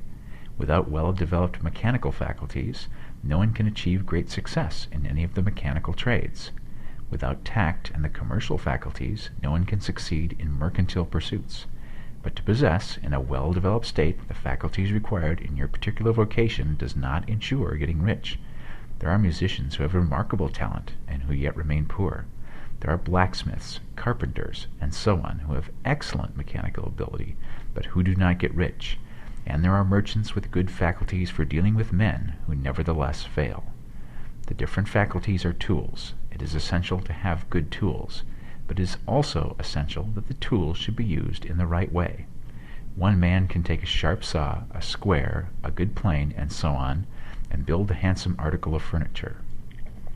Without well-developed mechanical faculties, no one can achieve great success in any of the mechanical trades. Without tact and the commercial faculties, no one can succeed in mercantile pursuits. But to possess, in a well-developed state, the faculties required in your particular vocation does not ensure getting rich. There are musicians who have remarkable talent, and who yet remain poor. There are blacksmiths, carpenters, and so on, who have excellent mechanical ability, but who do not get rich. And there are merchants with good faculties for dealing with men, who nevertheless fail. The different faculties are tools. It is essential to have good tools, but it is also essential that the tools should be used in the right way. One man can take a sharp saw, a square, a good plane, and so on, and build a handsome article of furniture.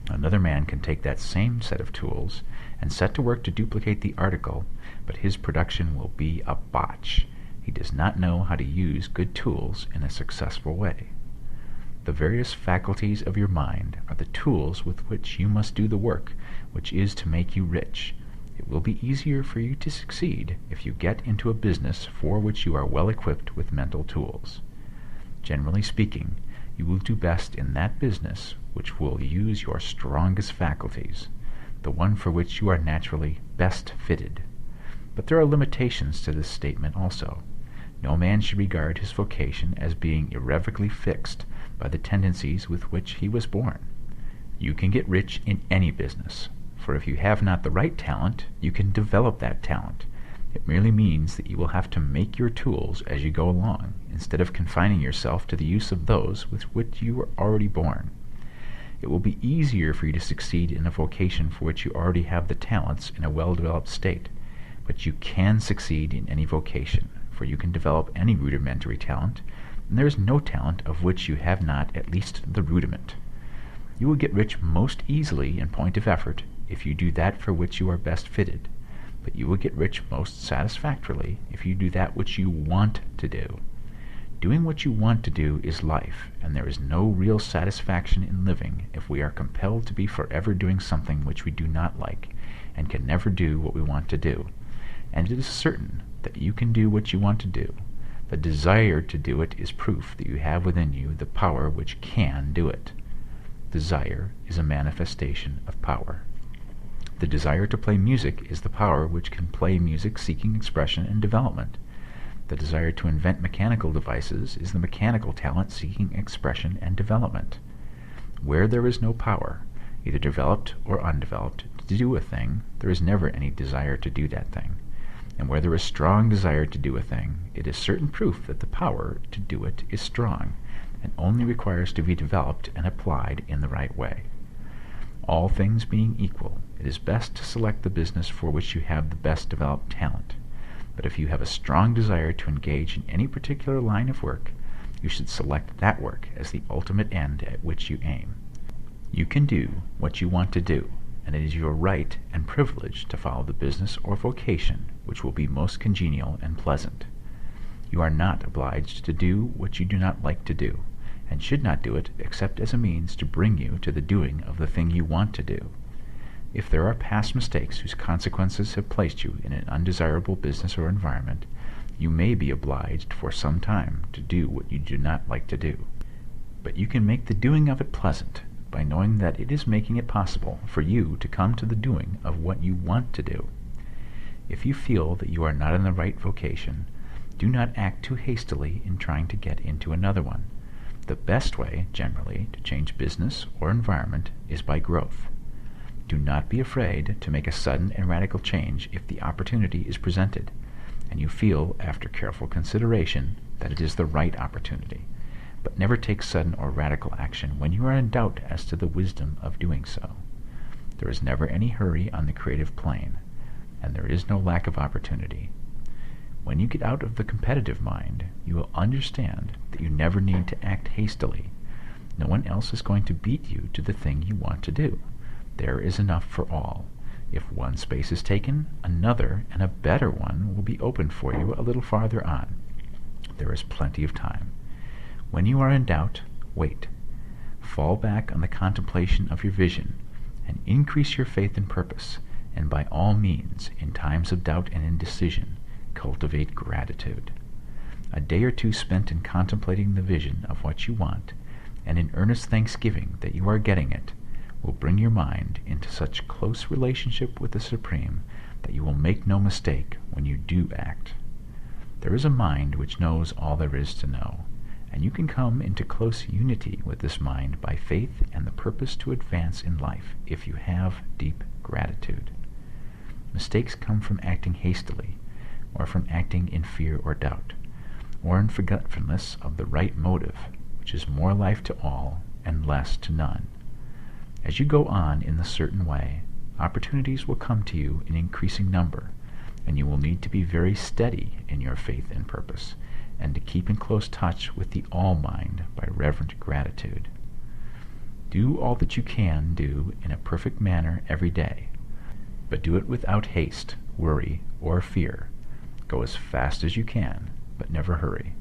Another man can take that same set of tools and set to work to duplicate the article, but his production will be a botch. He does not know how to use good tools in a successful way. The various faculties of your mind are the tools with which you must do the work which is to make you rich. It will be easier for you to succeed if you get into a business for which you are well equipped with mental tools. Generally speaking, you will do best in that business which will use your strongest faculties, the one for which you are naturally best fitted. But there are limitations to this statement also. No man should regard his vocation as being irrevocably fixed by the tendencies with which he was born. You can get rich in any business, for if you have not the right talent, you can develop that talent. It merely means that you will have to make your tools as you go along, instead of confining yourself to the use of those with which you were already born. It will be easier for you to succeed in a vocation for which you already have the talents in a well-developed state, but you can succeed in any vocation, for you can develop any rudimentary talent, and there is no talent of which you have not at least the rudiment. You will get rich most easily in point of effort if you do that for which you are best fitted, but you will get rich most satisfactorily if you do that which you want to do. Doing what you want to do is life, and there is no real satisfaction in living if we are compelled to be forever doing something which we do not like, and can never do what we want to do. And it is certain that you can do what you want to do. The desire to do it is proof that you have within you the power which can do it. Desire is a manifestation of power. The desire to play music is the power which can play music seeking expression and development. The desire to invent mechanical devices is the mechanical talent seeking expression and development. Where there is no power, either developed or undeveloped, to do a thing, there is never any desire to do that thing. And where there is strong desire to do a thing, it is certain proof that the power to do it is strong, and only requires to be developed and applied in the right way. All things being equal, it is best to select the business for which you have the best developed talent. But if you have a strong desire to engage in any particular line of work, you should select that work as the ultimate end at which you aim. You can do what you want to do, and it is your right and privilege to follow the business or vocation which will be most congenial and pleasant. You are not obliged to do what you do not like to do, and should not do it except as a means to bring you to the doing of the thing you want to do. If there are past mistakes whose consequences have placed you in an undesirable business or environment, you may be obliged for some time to do what you do not like to do. But you can make the doing of it pleasant by knowing that it is making it possible for you to come to the doing of what you want to do. If you feel that you are not in the right vocation, do not act too hastily in trying to get into another one. The best way, generally, to change business or environment is by growth. Do not be afraid to make a sudden and radical change if the opportunity is presented, and you feel, after careful consideration, that it is the right opportunity. But never take sudden or radical action when you are in doubt as to the wisdom of doing so. There is never any hurry on the creative plane, and there is no lack of opportunity. When you get out of the competitive mind, you will understand that you never need to act hastily. No one else is going to beat you to the thing you want to do. There is enough for all. If one space is taken, another and a better one will be opened for you a little farther on. There is plenty of time. When you are in doubt, wait. Fall back on the contemplation of your vision, and increase your faith and purpose, and by all means, in times of doubt and indecision, cultivate gratitude. A day or two spent in contemplating the vision of what you want, and in earnest thanksgiving that you are getting it, will bring your mind into such close relationship with the Supreme that you will make no mistake when you do act. There is a mind which knows all there is to know, and you can come into close unity with this mind by faith and the purpose to advance in life if you have deep gratitude. Mistakes come from acting hastily, or from acting in fear or doubt, or in forgetfulness of the right motive, which is more life to all and less to none. As you go on in the certain way, opportunities will come to you in increasing number, and you will need to be very steady in your faith and purpose, and to keep in close touch with the All-Mind by reverent gratitude. Do all that you can do in a perfect manner every day, but do it without haste, worry, or fear. Go as fast as you can, but never hurry.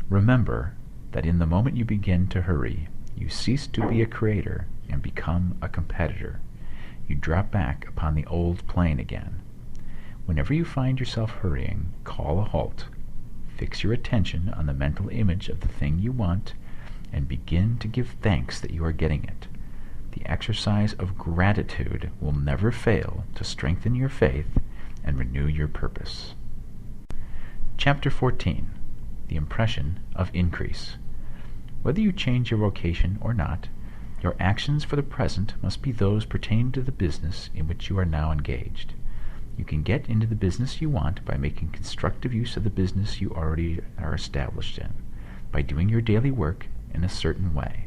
Remember that in the moment you begin to hurry, you cease to be a creator and become a competitor. You drop back upon the old plane again. Whenever you find yourself hurrying, call a halt. Fix your attention on the mental image of the thing you want, and begin to give thanks that you are getting it. The exercise of gratitude will never fail to strengthen your faith and renew your purpose. Chapter 14. The Impression of Increase. Whether you change your vocation or not, Your actions for the present must be those pertaining to the business in which you are now engaged. You can get into the business you want by making constructive use of the business you already are established in, by doing your daily work in a certain way.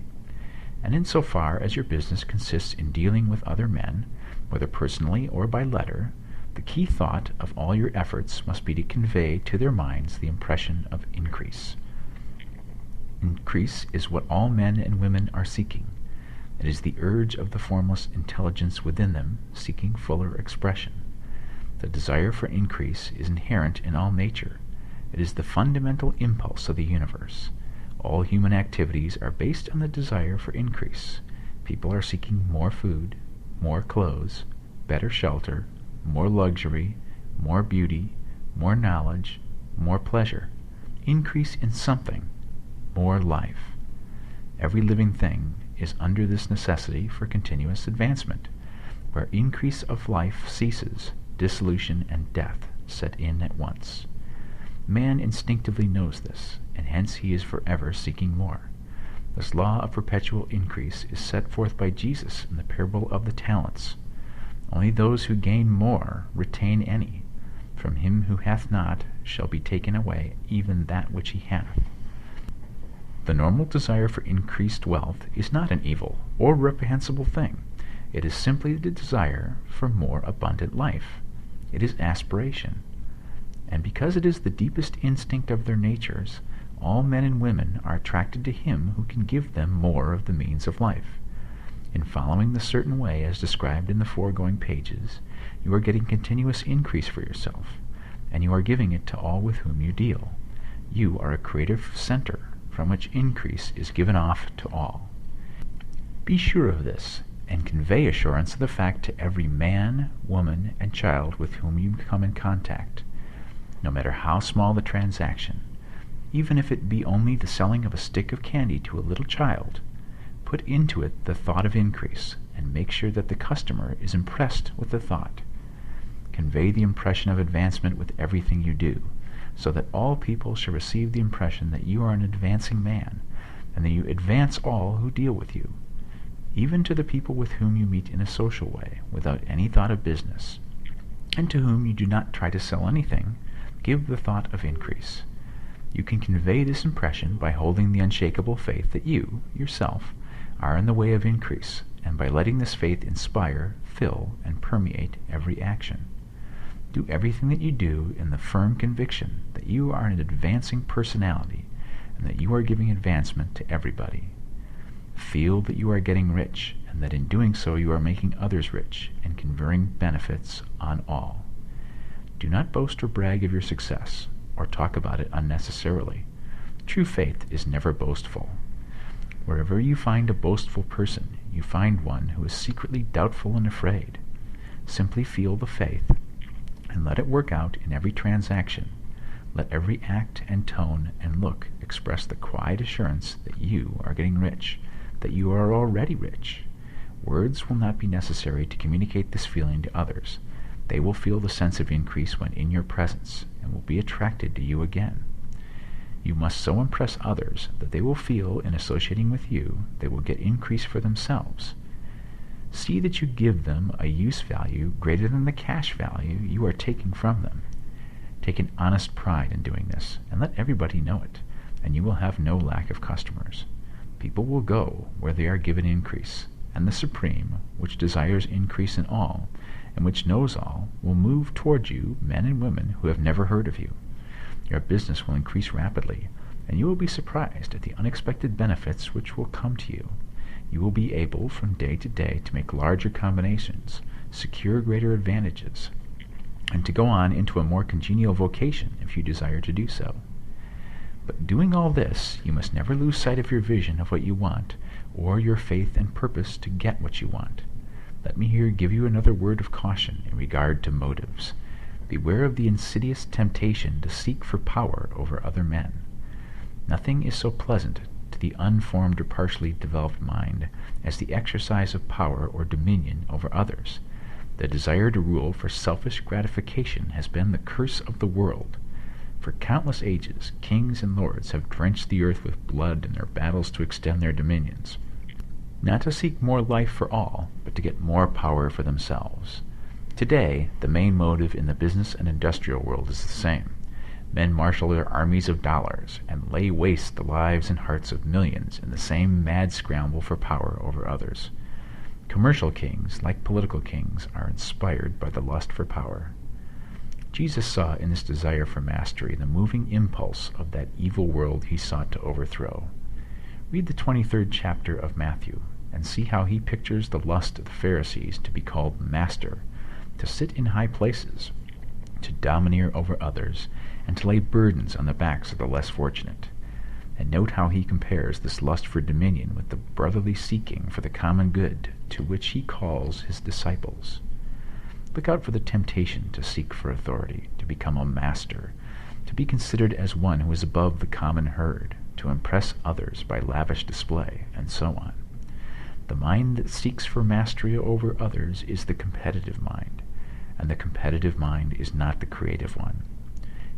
And insofar as your business consists in dealing with other men, whether personally or by letter, the key thought of all your efforts must be to convey to their minds the impression of increase. Increase is what all men and women are seeking. It is the urge of the formless intelligence within them seeking fuller expression. The desire for increase is inherent in all nature. It is the fundamental impulse of the universe. All human activities are based on the desire for increase. People are seeking more food, more clothes, better shelter, more luxury, more beauty, more knowledge, more pleasure. Increase in something, more life. Every living thing is under this necessity for continuous advancement. Where increase of life ceases, dissolution and death set in at once. Man instinctively knows this, and hence he is forever seeking more. This law of perpetual increase is set forth by Jesus in the parable of the talents. Only those who gain more retain any. From him who hath not shall be taken away even that which he hath. The normal desire for increased wealth is not an evil or reprehensible thing. It is simply the desire for more abundant life. It is aspiration. And because it is the deepest instinct of their natures, all men and women are attracted to him who can give them more of the means of life. In following the certain way as described in the foregoing pages, you are getting continuous increase for yourself, and you are giving it to all with whom you deal. You are a creative center from which increase is given off to all. Be sure of this, and convey assurance of the fact to every man, woman, and child with whom you come in contact, no matter how small the transaction. Even if it be only the selling of a stick of candy to a little child, put into it the thought of increase, and make sure that the customer is impressed with the thought. Convey the impression of advancement with everything you do, so that all people shall receive the impression that you are an advancing man, and that you advance all who deal with you, even to the people with whom you meet in a social way, without any thought of business, and to whom you do not try to sell anything. Give the thought of increase. You can convey this impression by holding the unshakable faith that you, yourself, are in the way of increase, and by letting this faith inspire, fill, and permeate every action. Do everything that you do in the firm conviction that you are an advancing personality, and that you are giving advancement to everybody. Feel that you are getting rich, and that in doing so you are making others rich, and conferring benefits on all. Do not boast or brag of your success, or talk about it unnecessarily. True faith is never boastful. Wherever you find a boastful person, you find one who is secretly doubtful and afraid. Simply feel the faith, and let it work out in every transaction. Let every act and tone and look express the quiet assurance that you are getting rich, that you are already rich. Words will not be necessary to communicate this feeling to others. They will feel the sense of increase when in your presence, and will be attracted to you again. You must so impress others that they will feel in associating with you they will get increase for themselves. See that you give them a use value greater than the cash value you are taking from them. Take an honest pride in doing this, and let everybody know it, and you will have no lack of customers. People will go where they are given increase, and the Supreme, which desires increase in all, and which knows all, will move toward you men and women who have never heard of you. Your business will increase rapidly, and you will be surprised at the unexpected benefits which will come to you. You will be able from day to day to make larger combinations, secure greater advantages, and to go on into a more congenial vocation if you desire to do so. But doing all this, you must never lose sight of your vision of what you want, or your faith and purpose to get what you want. Let me here give you another word of caution in regard to motives. Beware of the insidious temptation to seek for power over other men. Nothing is so pleasant to the unformed or partially developed mind as the exercise of power or dominion over others. The desire to rule for selfish gratification has been the curse of the world. For countless ages, kings and lords have drenched the earth with blood in their battles to extend their dominions. not to seek more life for all, but to get more power for themselves. Today, the main motive in the business and industrial world is the same. Men marshal their armies of dollars and lay waste the lives and hearts of millions in the same mad scramble for power over others. Commercial kings, like political kings, are inspired by the lust for power. Jesus saw in this desire for mastery the moving impulse of that evil world he sought to overthrow. Read the 23rd chapter of Matthew and see how he pictures the lust of the Pharisees to be called master, to sit in high places, to domineer over others, and to lay burdens on the backs of the less fortunate. And note how he compares this lust for dominion with the brotherly seeking for the common good to which he calls his disciples. Look out for the temptation to seek for authority, to become a master, to be considered as one who is above the common herd, to impress others by lavish display, and so on. The mind that seeks for mastery over others is the competitive mind, and the competitive mind is not the creative one.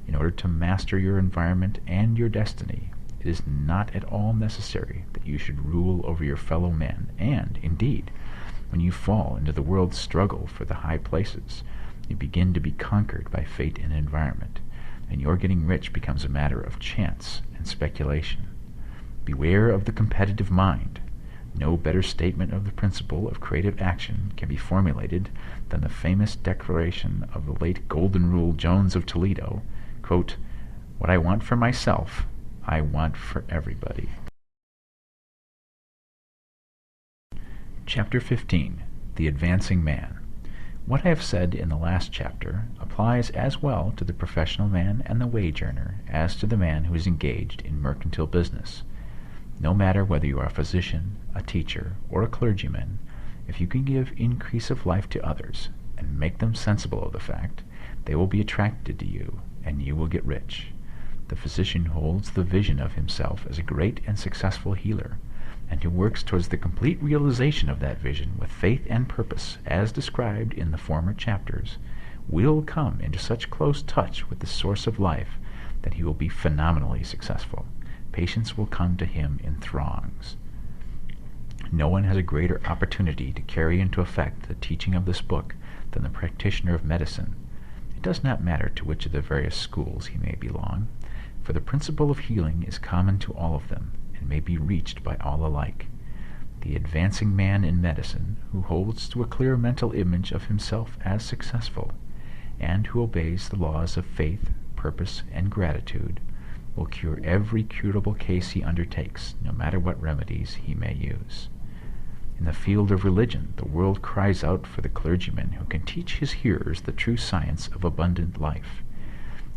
In order to master your environment and your destiny, it is not at all necessary that you should rule over your fellow men, and, indeed, when you fall into the world's struggle for the high places, you begin to be conquered by fate and environment, and your getting rich becomes a matter of chance and speculation. Beware of the competitive mind. No better statement of the principle of creative action can be formulated than the famous declaration of the late Golden Rule Jones of Toledo, quote, "What I want for myself, I want for everybody." Chapter 15. The Advancing Man. What I have said in the last chapter applies as well to the professional man and the wage earner as to the man who is engaged in mercantile business. No matter whether you are a physician, a teacher, or a clergyman, if you can give increase of life to others and make them sensible of the fact, they will be attracted to you, and you will get rich. The physician holds the vision of himself as a great and successful healer, and who works towards the complete realization of that vision with faith and purpose, as described in the former chapters, will come into such close touch with the source of life that he will be phenomenally successful. Patients will come to him in throngs. No one has a greater opportunity to carry into effect the teaching of this book than the practitioner of medicine. It does not matter to which of the various schools he may belong, for the principle of healing is common to all of them, and may be reached by all alike. The advancing man in medicine, who holds to a clear mental image of himself as successful, and who obeys the laws of faith, purpose, and gratitude, will cure every curable case he undertakes, no matter what remedies he may use. In the field of religion, the world cries out for the clergyman who can teach his hearers the true science of abundant life.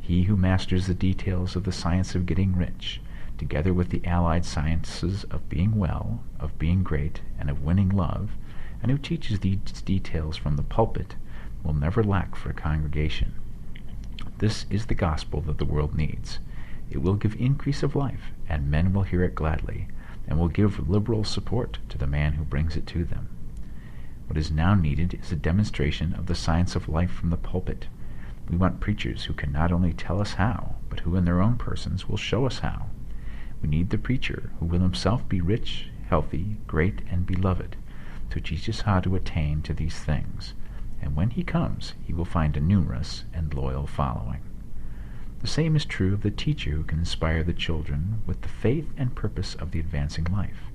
He who masters the details of the science of getting rich, together with the allied sciences of being well, of being great, and of winning love, and who teaches these details from the pulpit, will never lack for a congregation. This is the gospel that the world needs. It will give increase of life, and men will hear it gladly, and will give liberal support to the man who brings it to them. What is now needed is a demonstration of the science of life from the pulpit. We want preachers who can not only tell us how, but who in their own persons will show us how. We need the preacher who will himself be rich, healthy, great, and beloved, to teach us how to attain to these things, and when he comes, he will find a numerous and loyal following. The same is true of the teacher who can inspire the children with the faith and purpose of the advancing life.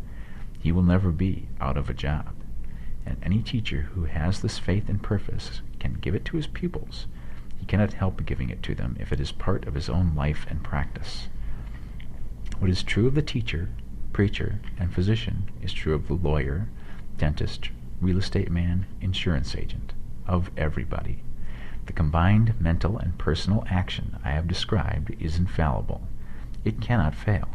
He will never be out of a job, and any teacher who has this faith and purpose can give it to his pupils. He cannot help giving it to them if it is part of his own life and practice. What is true of the teacher, preacher, and physician is true of the lawyer, dentist, real estate man, insurance agent, of everybody. The combined mental and personal action I have described is infallible. It cannot fail.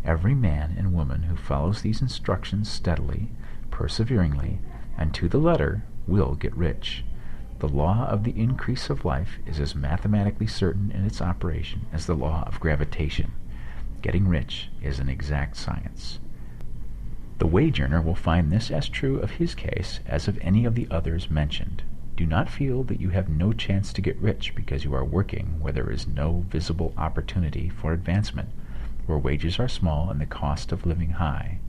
Every man and woman who follows these instructions steadily, perseveringly, and to the letter will get rich. The law of the increase of life is as mathematically certain in its operation as the law of gravitation. Getting rich is an exact science. The wage earner will find this as true of his case as of any of the others mentioned. Do not feel that you have no chance to get rich because you are working where there is no visible opportunity for advancement, where wages are small and the cost of living high.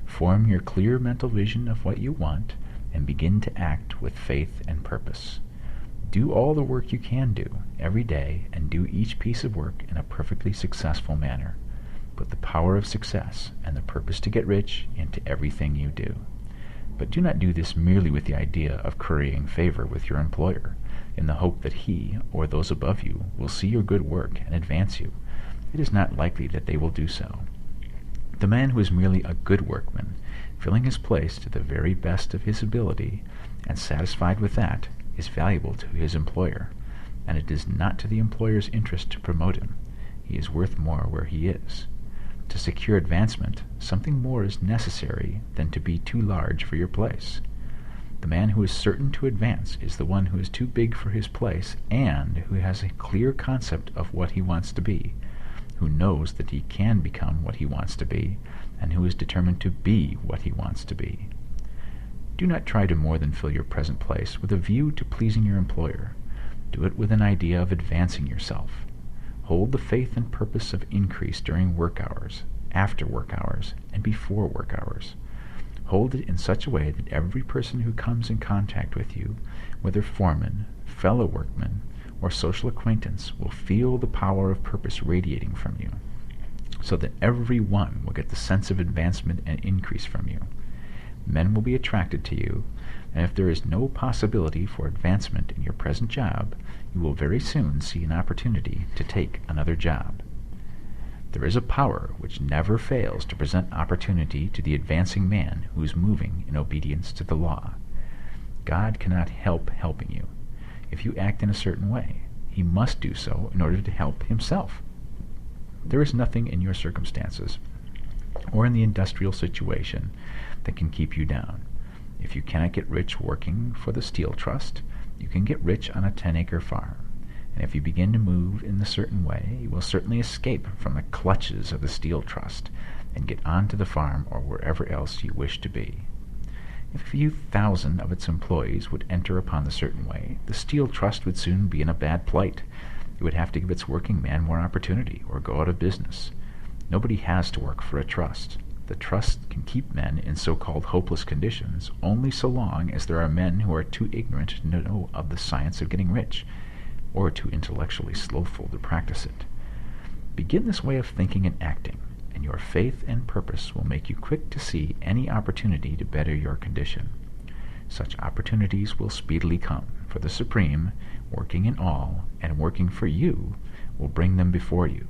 Form your clear mental vision of what you want and begin to act with faith and purpose. Do all the work you can do every day and do each piece of work in a perfectly successful manner. Put the power of success and the purpose to get rich into everything you do. But do not do this merely with the idea of currying favor with your employer, in the hope that he or those above you will see your good work and advance you. It is not likely that they will do so. The man who is merely a good workman, filling his place to the very best of his ability, and satisfied with that, is valuable to his employer, and it is not to the employer's interest to promote him. He is worth more where he is. To secure advancement, something more is necessary than to be too large for your place. The man who is certain to advance is the one who is too big for his place and who has a clear concept of what he wants to be, who knows that he can become what he wants to be, and who is determined to be what he wants to be. Do not try to more than fill your present place with a view to pleasing your employer. Do it with an idea of advancing yourself. Hold the faith and purpose of increase during work hours, after work hours, and before work hours. Hold it in such a way that every person who comes in contact with you, whether foreman, fellow workman, or social acquaintance, will feel the power of purpose radiating from you, so that every one will get the sense of advancement and increase from you. Men will be attracted to you, and if there is no possibility for advancement in your present job, you will very soon see an opportunity to take another job. There is a power which never fails to present opportunity to the advancing man who is moving in obedience to the law. God cannot help helping you. If you act in a certain way, he must do so in order to help himself. There is nothing in your circumstances or in the industrial situation that can keep you down. If you cannot get rich working for the Steel Trust, you can get rich on a 10-acre farm. And if you begin to move in a certain way, you will certainly escape from the clutches of the Steel Trust and get on to the farm or wherever else you wish to be. If a few thousand of its employees would enter upon the certain way, the Steel Trust would soon be in a bad plight. It would have to give its working man more opportunity or go out of business. Nobody has to work for a trust. The trust can keep men in so-called hopeless conditions only so long as there are men who are too ignorant to know of the science of getting rich, or too intellectually slothful to practice it. Begin this way of thinking and acting, and your faith and purpose will make you quick to see any opportunity to better your condition. Such opportunities will speedily come, for the Supreme, working in all and working for you, will bring them before you.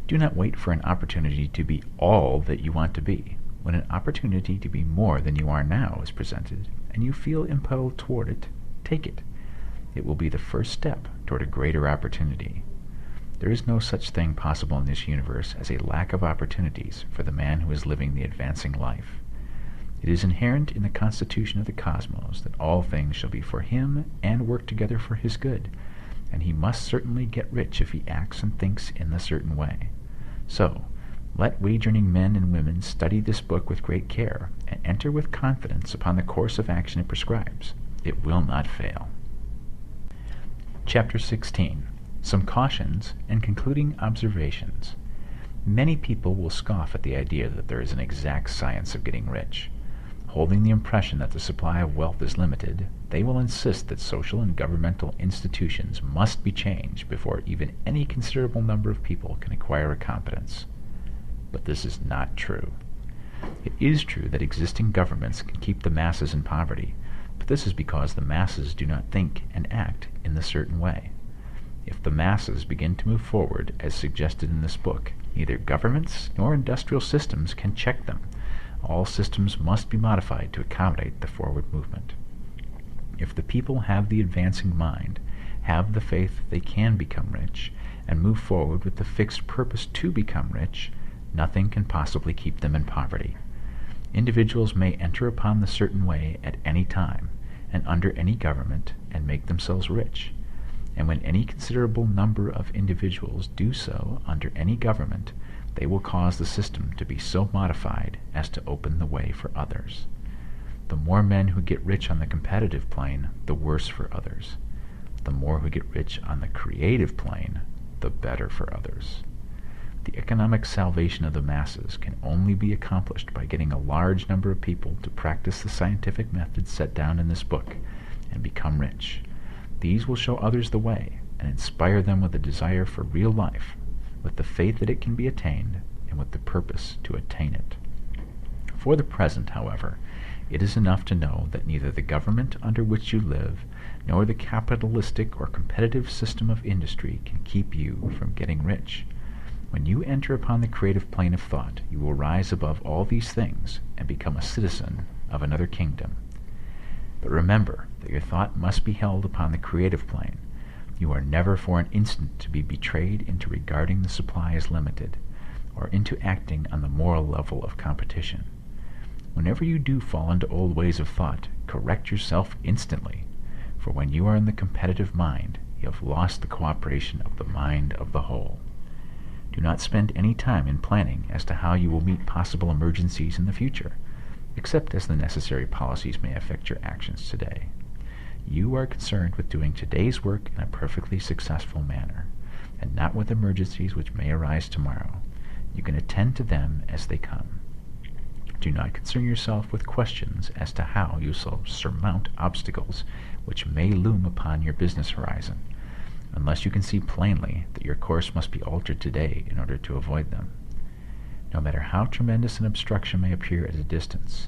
Do not wait for an opportunity to be all that you want to be. When an opportunity to be more than you are now is presented, and you feel impelled toward it, take it. It will be the first step toward a greater opportunity. There is no such thing possible in this universe as a lack of opportunities for the man who is living the advancing life. It is inherent in the constitution of the cosmos that all things shall be for him and work together for his good, and he must certainly get rich if he acts and thinks in a certain way. So, let wage-earning men and women study this book with great care, and enter with confidence upon the course of action it prescribes. It will not fail. Chapter 16. Some Cautions and Concluding Observations. Many people will scoff at the idea that there is an exact science of getting rich. Holding the impression that the supply of wealth is limited, they will insist that social and governmental institutions must be changed before even any considerable number of people can acquire a competence. But this is not true. It is true that existing governments can keep the masses in poverty, but this is because the masses do not think and act in a certain way. If the masses begin to move forward as suggested in this book, neither governments nor industrial systems can check them. All systems must be modified to accommodate the forward movement. If the people have the advancing mind, have the faith they can become rich, and move forward with the fixed purpose to become rich, nothing can possibly keep them in poverty. Individuals may enter upon the certain way at any time, and under any government, and make themselves rich. And when any considerable number of individuals do so under any government, they will cause the system to be so modified as to open the way for others. The more men who get rich on the competitive plane, the worse for others. The more who get rich on the creative plane, the better for others. The economic salvation of the masses can only be accomplished by getting a large number of people to practice the scientific methods set down in this book and become rich. These will show others the way and inspire them with a desire for real life, with the faith that it can be attained, and with the purpose to attain it. For the present, however, it is enough to know that neither the government under which you live nor the capitalistic or competitive system of industry can keep you from getting rich. When you enter upon the creative plane of thought, you will rise above all these things and become a citizen of another kingdom. But remember that your thought must be held upon the creative plane. You are never for an instant to be betrayed into regarding the supply as limited, or into acting on the moral level of competition. Whenever you do fall into old ways of thought, correct yourself instantly, for when you are in the competitive mind, you have lost the cooperation of the mind of the whole. Do not spend any time in planning as to how you will meet possible emergencies in the future, except as the necessary policies may affect your actions today. You are concerned with doing today's work in a perfectly successful manner, and not with emergencies which may arise tomorrow. You can attend to them as they come. Do not concern yourself with questions as to how you shall surmount obstacles which may loom upon your business horizon, unless you can see plainly that your course must be altered today in order to avoid them. No matter how tremendous an obstruction may appear at a distance,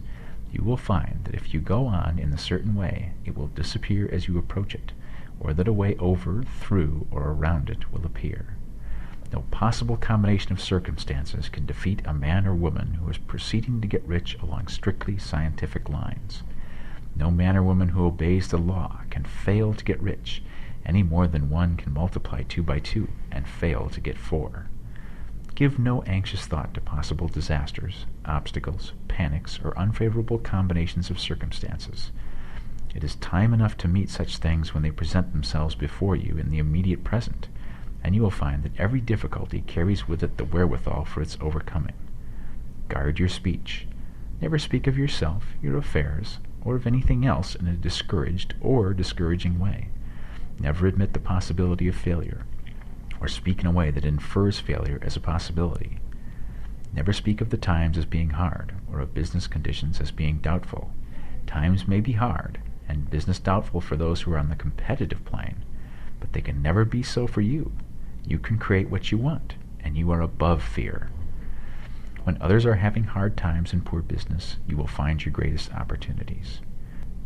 you will find that if you go on in a certain way, it will disappear as you approach it, or that a way over, through, or around it will appear. No possible combination of circumstances can defeat a man or woman who is proceeding to get rich along strictly scientific lines. No man or woman who obeys the law can fail to get rich, any more than one can multiply 2 by 2 and fail to get 4. Give no anxious thought to possible disasters, obstacles, panics, or unfavorable combinations of circumstances. It is time enough to meet such things when they present themselves before you in the immediate present, and you will find that every difficulty carries with it the wherewithal for its overcoming. Guard your speech. Never speak of yourself, your affairs, or of anything else in a discouraged or discouraging way. Never admit the possibility of failure, or speak in a way that infers failure as a possibility. Never speak of the times as being hard, or of business conditions as being doubtful. Times may be hard, and business doubtful for those who are on the competitive plane, but they can never be so for you. You can create what you want, and you are above fear. When others are having hard times in poor business, you will find your greatest opportunities.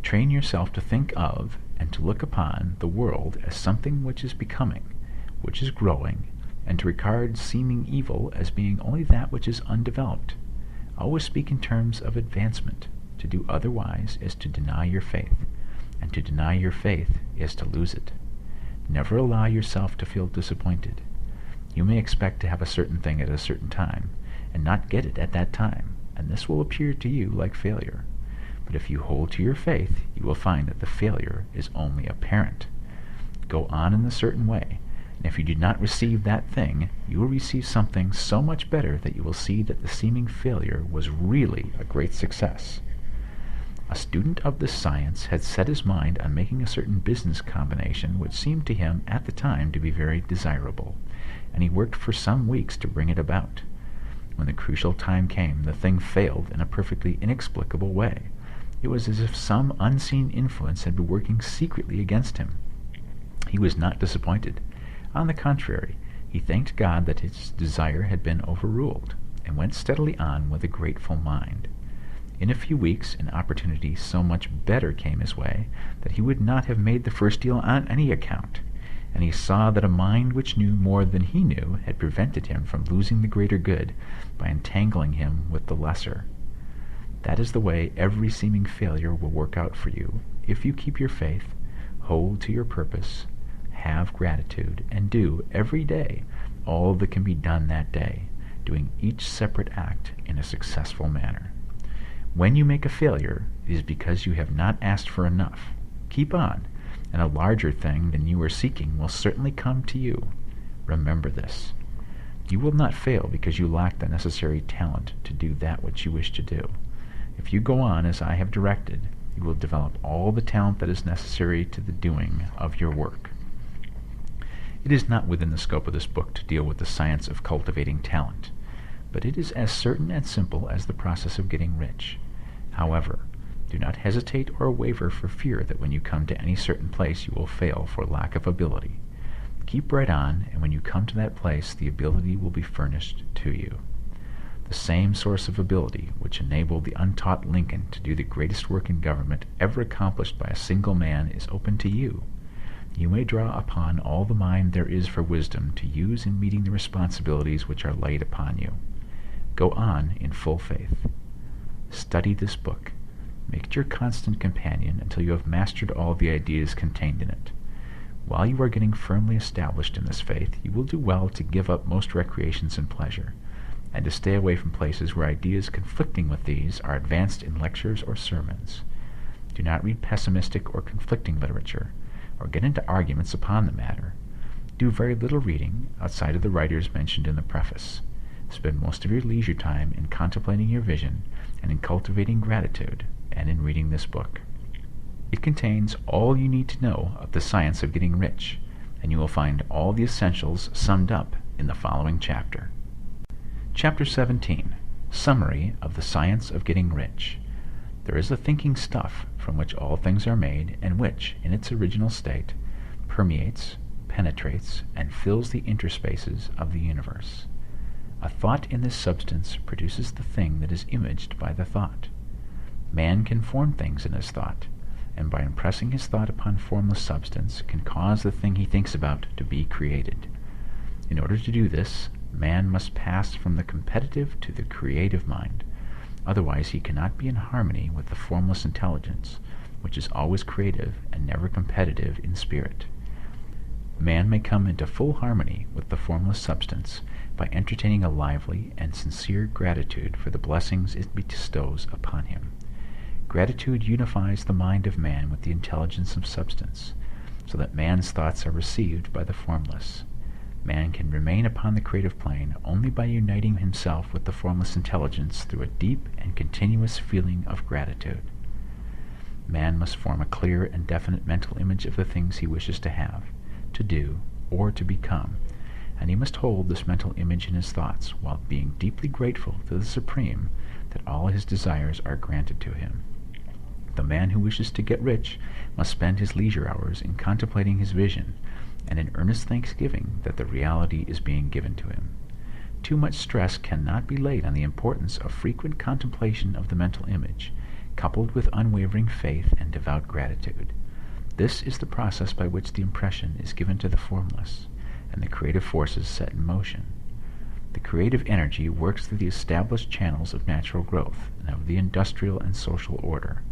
Train yourself to think of and to look upon the world as something which is becoming, which is growing, and to regard seeming evil as being only that which is undeveloped. Always speak in terms of advancement. To do otherwise is to deny your faith, and to deny your faith is to lose it. Never allow yourself to feel disappointed. You may expect to have a certain thing at a certain time, and not get it at that time, and this will appear to you like failure. But if you hold to your faith, you will find that the failure is only apparent. Go on in a certain way, and if you do not receive that thing, you will receive something so much better that you will see that the seeming failure was really a great success. A student of this science had set his mind on making a certain business combination which seemed to him at the time to be very desirable, and he worked for some weeks to bring it about. When the crucial time came, the thing failed in a perfectly inexplicable way. It was as if some unseen influence had been working secretly against him. He was not disappointed. On the contrary, he thanked God that his desire had been overruled, and went steadily on with a grateful mind. In a few weeks, an opportunity so much better came his way that he would not have made the first deal on any account, and he saw that a mind which knew more than he knew had prevented him from losing the greater good by entangling him with the lesser. That is the way every seeming failure will work out for you, if you keep your faith, hold to your purpose, have gratitude, and do every day all that can be done that day, doing each separate act in a successful manner. When you make a failure, it is because you have not asked for enough. Keep on, and a larger thing than you are seeking will certainly come to you. Remember this. You will not fail because you lack the necessary talent to do that which you wish to do. If you go on as I have directed, you will develop all the talent that is necessary to the doing of your work. It It is not within the scope of this book to deal with the science of cultivating talent, but it is as certain and simple as the process of getting rich. However, do not hesitate or waver for fear that when you come to any certain place you will fail for lack of ability. Keep right on, and when you come to that place, the ability will be furnished to you. The same source of ability which enabled the untaught Lincoln to do the greatest work in government ever accomplished by a single man is open to you. You may draw upon all the mind there is for wisdom to use in meeting the responsibilities which are laid upon you. Go on in full faith. Study this book. Make it your constant companion until you have mastered all the ideas contained in it. While you are getting firmly established in this faith, you will do well to give up most recreations and pleasure, and to stay away from places where ideas conflicting with these are advanced in lectures or sermons. Do not read pessimistic or conflicting literature, or get into arguments upon the matter. Do very little reading outside of the writers mentioned in the preface. Spend most of your leisure time in contemplating your vision and in cultivating gratitude and in reading this book. It contains all you need to know of the science of getting rich, and you will find all the essentials summed up in the following chapter. Chapter 17. Summary of the Science of Getting Rich. There is a thinking stuff from which all things are made, and which, in its original state, permeates, penetrates, and fills the interspaces of the universe. A thought in this substance produces the thing that is imaged by the thought. Man can form things in his thought, and by impressing his thought upon formless substance can cause the thing he thinks about to be created. In order to do this, man must pass from the competitive to the creative mind. Otherwise he cannot be in harmony with the formless intelligence, which is always creative and never competitive in spirit. Man may come into full harmony with the formless substance by entertaining a lively and sincere gratitude for the blessings it bestows upon him. Gratitude unifies the mind of man with the intelligence of substance, so that man's thoughts are received by the formless. Man can remain upon the creative plane only by uniting himself with the formless intelligence through a deep and continuous feeling of gratitude. Man must form a clear and definite mental image of the things he wishes to have, to do, or to become, and he must hold this mental image in his thoughts while being deeply grateful to the Supreme that all his desires are granted to him. The man who wishes to get rich must spend his leisure hours in contemplating his vision and in earnest thanksgiving that the reality is being given to him. Too much stress cannot be laid on the importance of frequent contemplation of the mental image, coupled with unwavering faith and devout gratitude. This is the process by which the impression is given to the formless, and the creative forces set in motion. The creative energy works through the established channels of natural growth and of the industrial and social order.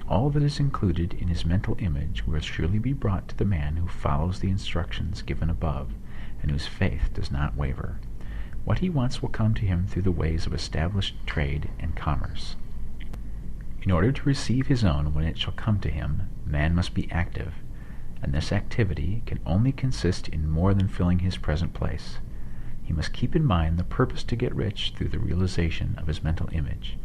All that is included in his mental image will surely be brought to the man who follows the instructions given above, and whose faith does not waver. What he wants will come to him through the ways of established trade and commerce. In order to receive his own when it shall come to him, man must be active, and this activity can only consist in more than filling his present place. He must keep in mind the purpose to get rich through the realization of his mental image,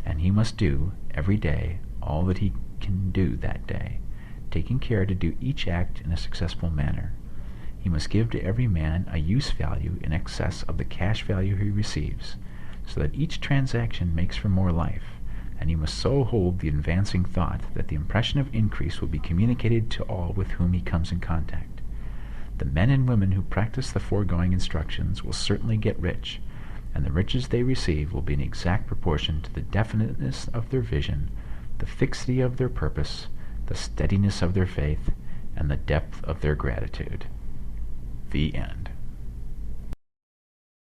and he must do, every day, all that he can do that day, taking care to do each act in a successful manner. He must give to every man a use value in excess of the cash value he receives, so that each transaction makes for more life, and he must so hold the advancing thought that the impression of increase will be communicated to all with whom he comes in contact. The men and women who practice the foregoing instructions will certainly get rich, and the riches they receive will be in exact proportion to the definiteness of their vision, the fixity of their purpose, the steadiness of their faith, and the depth of their gratitude. The end.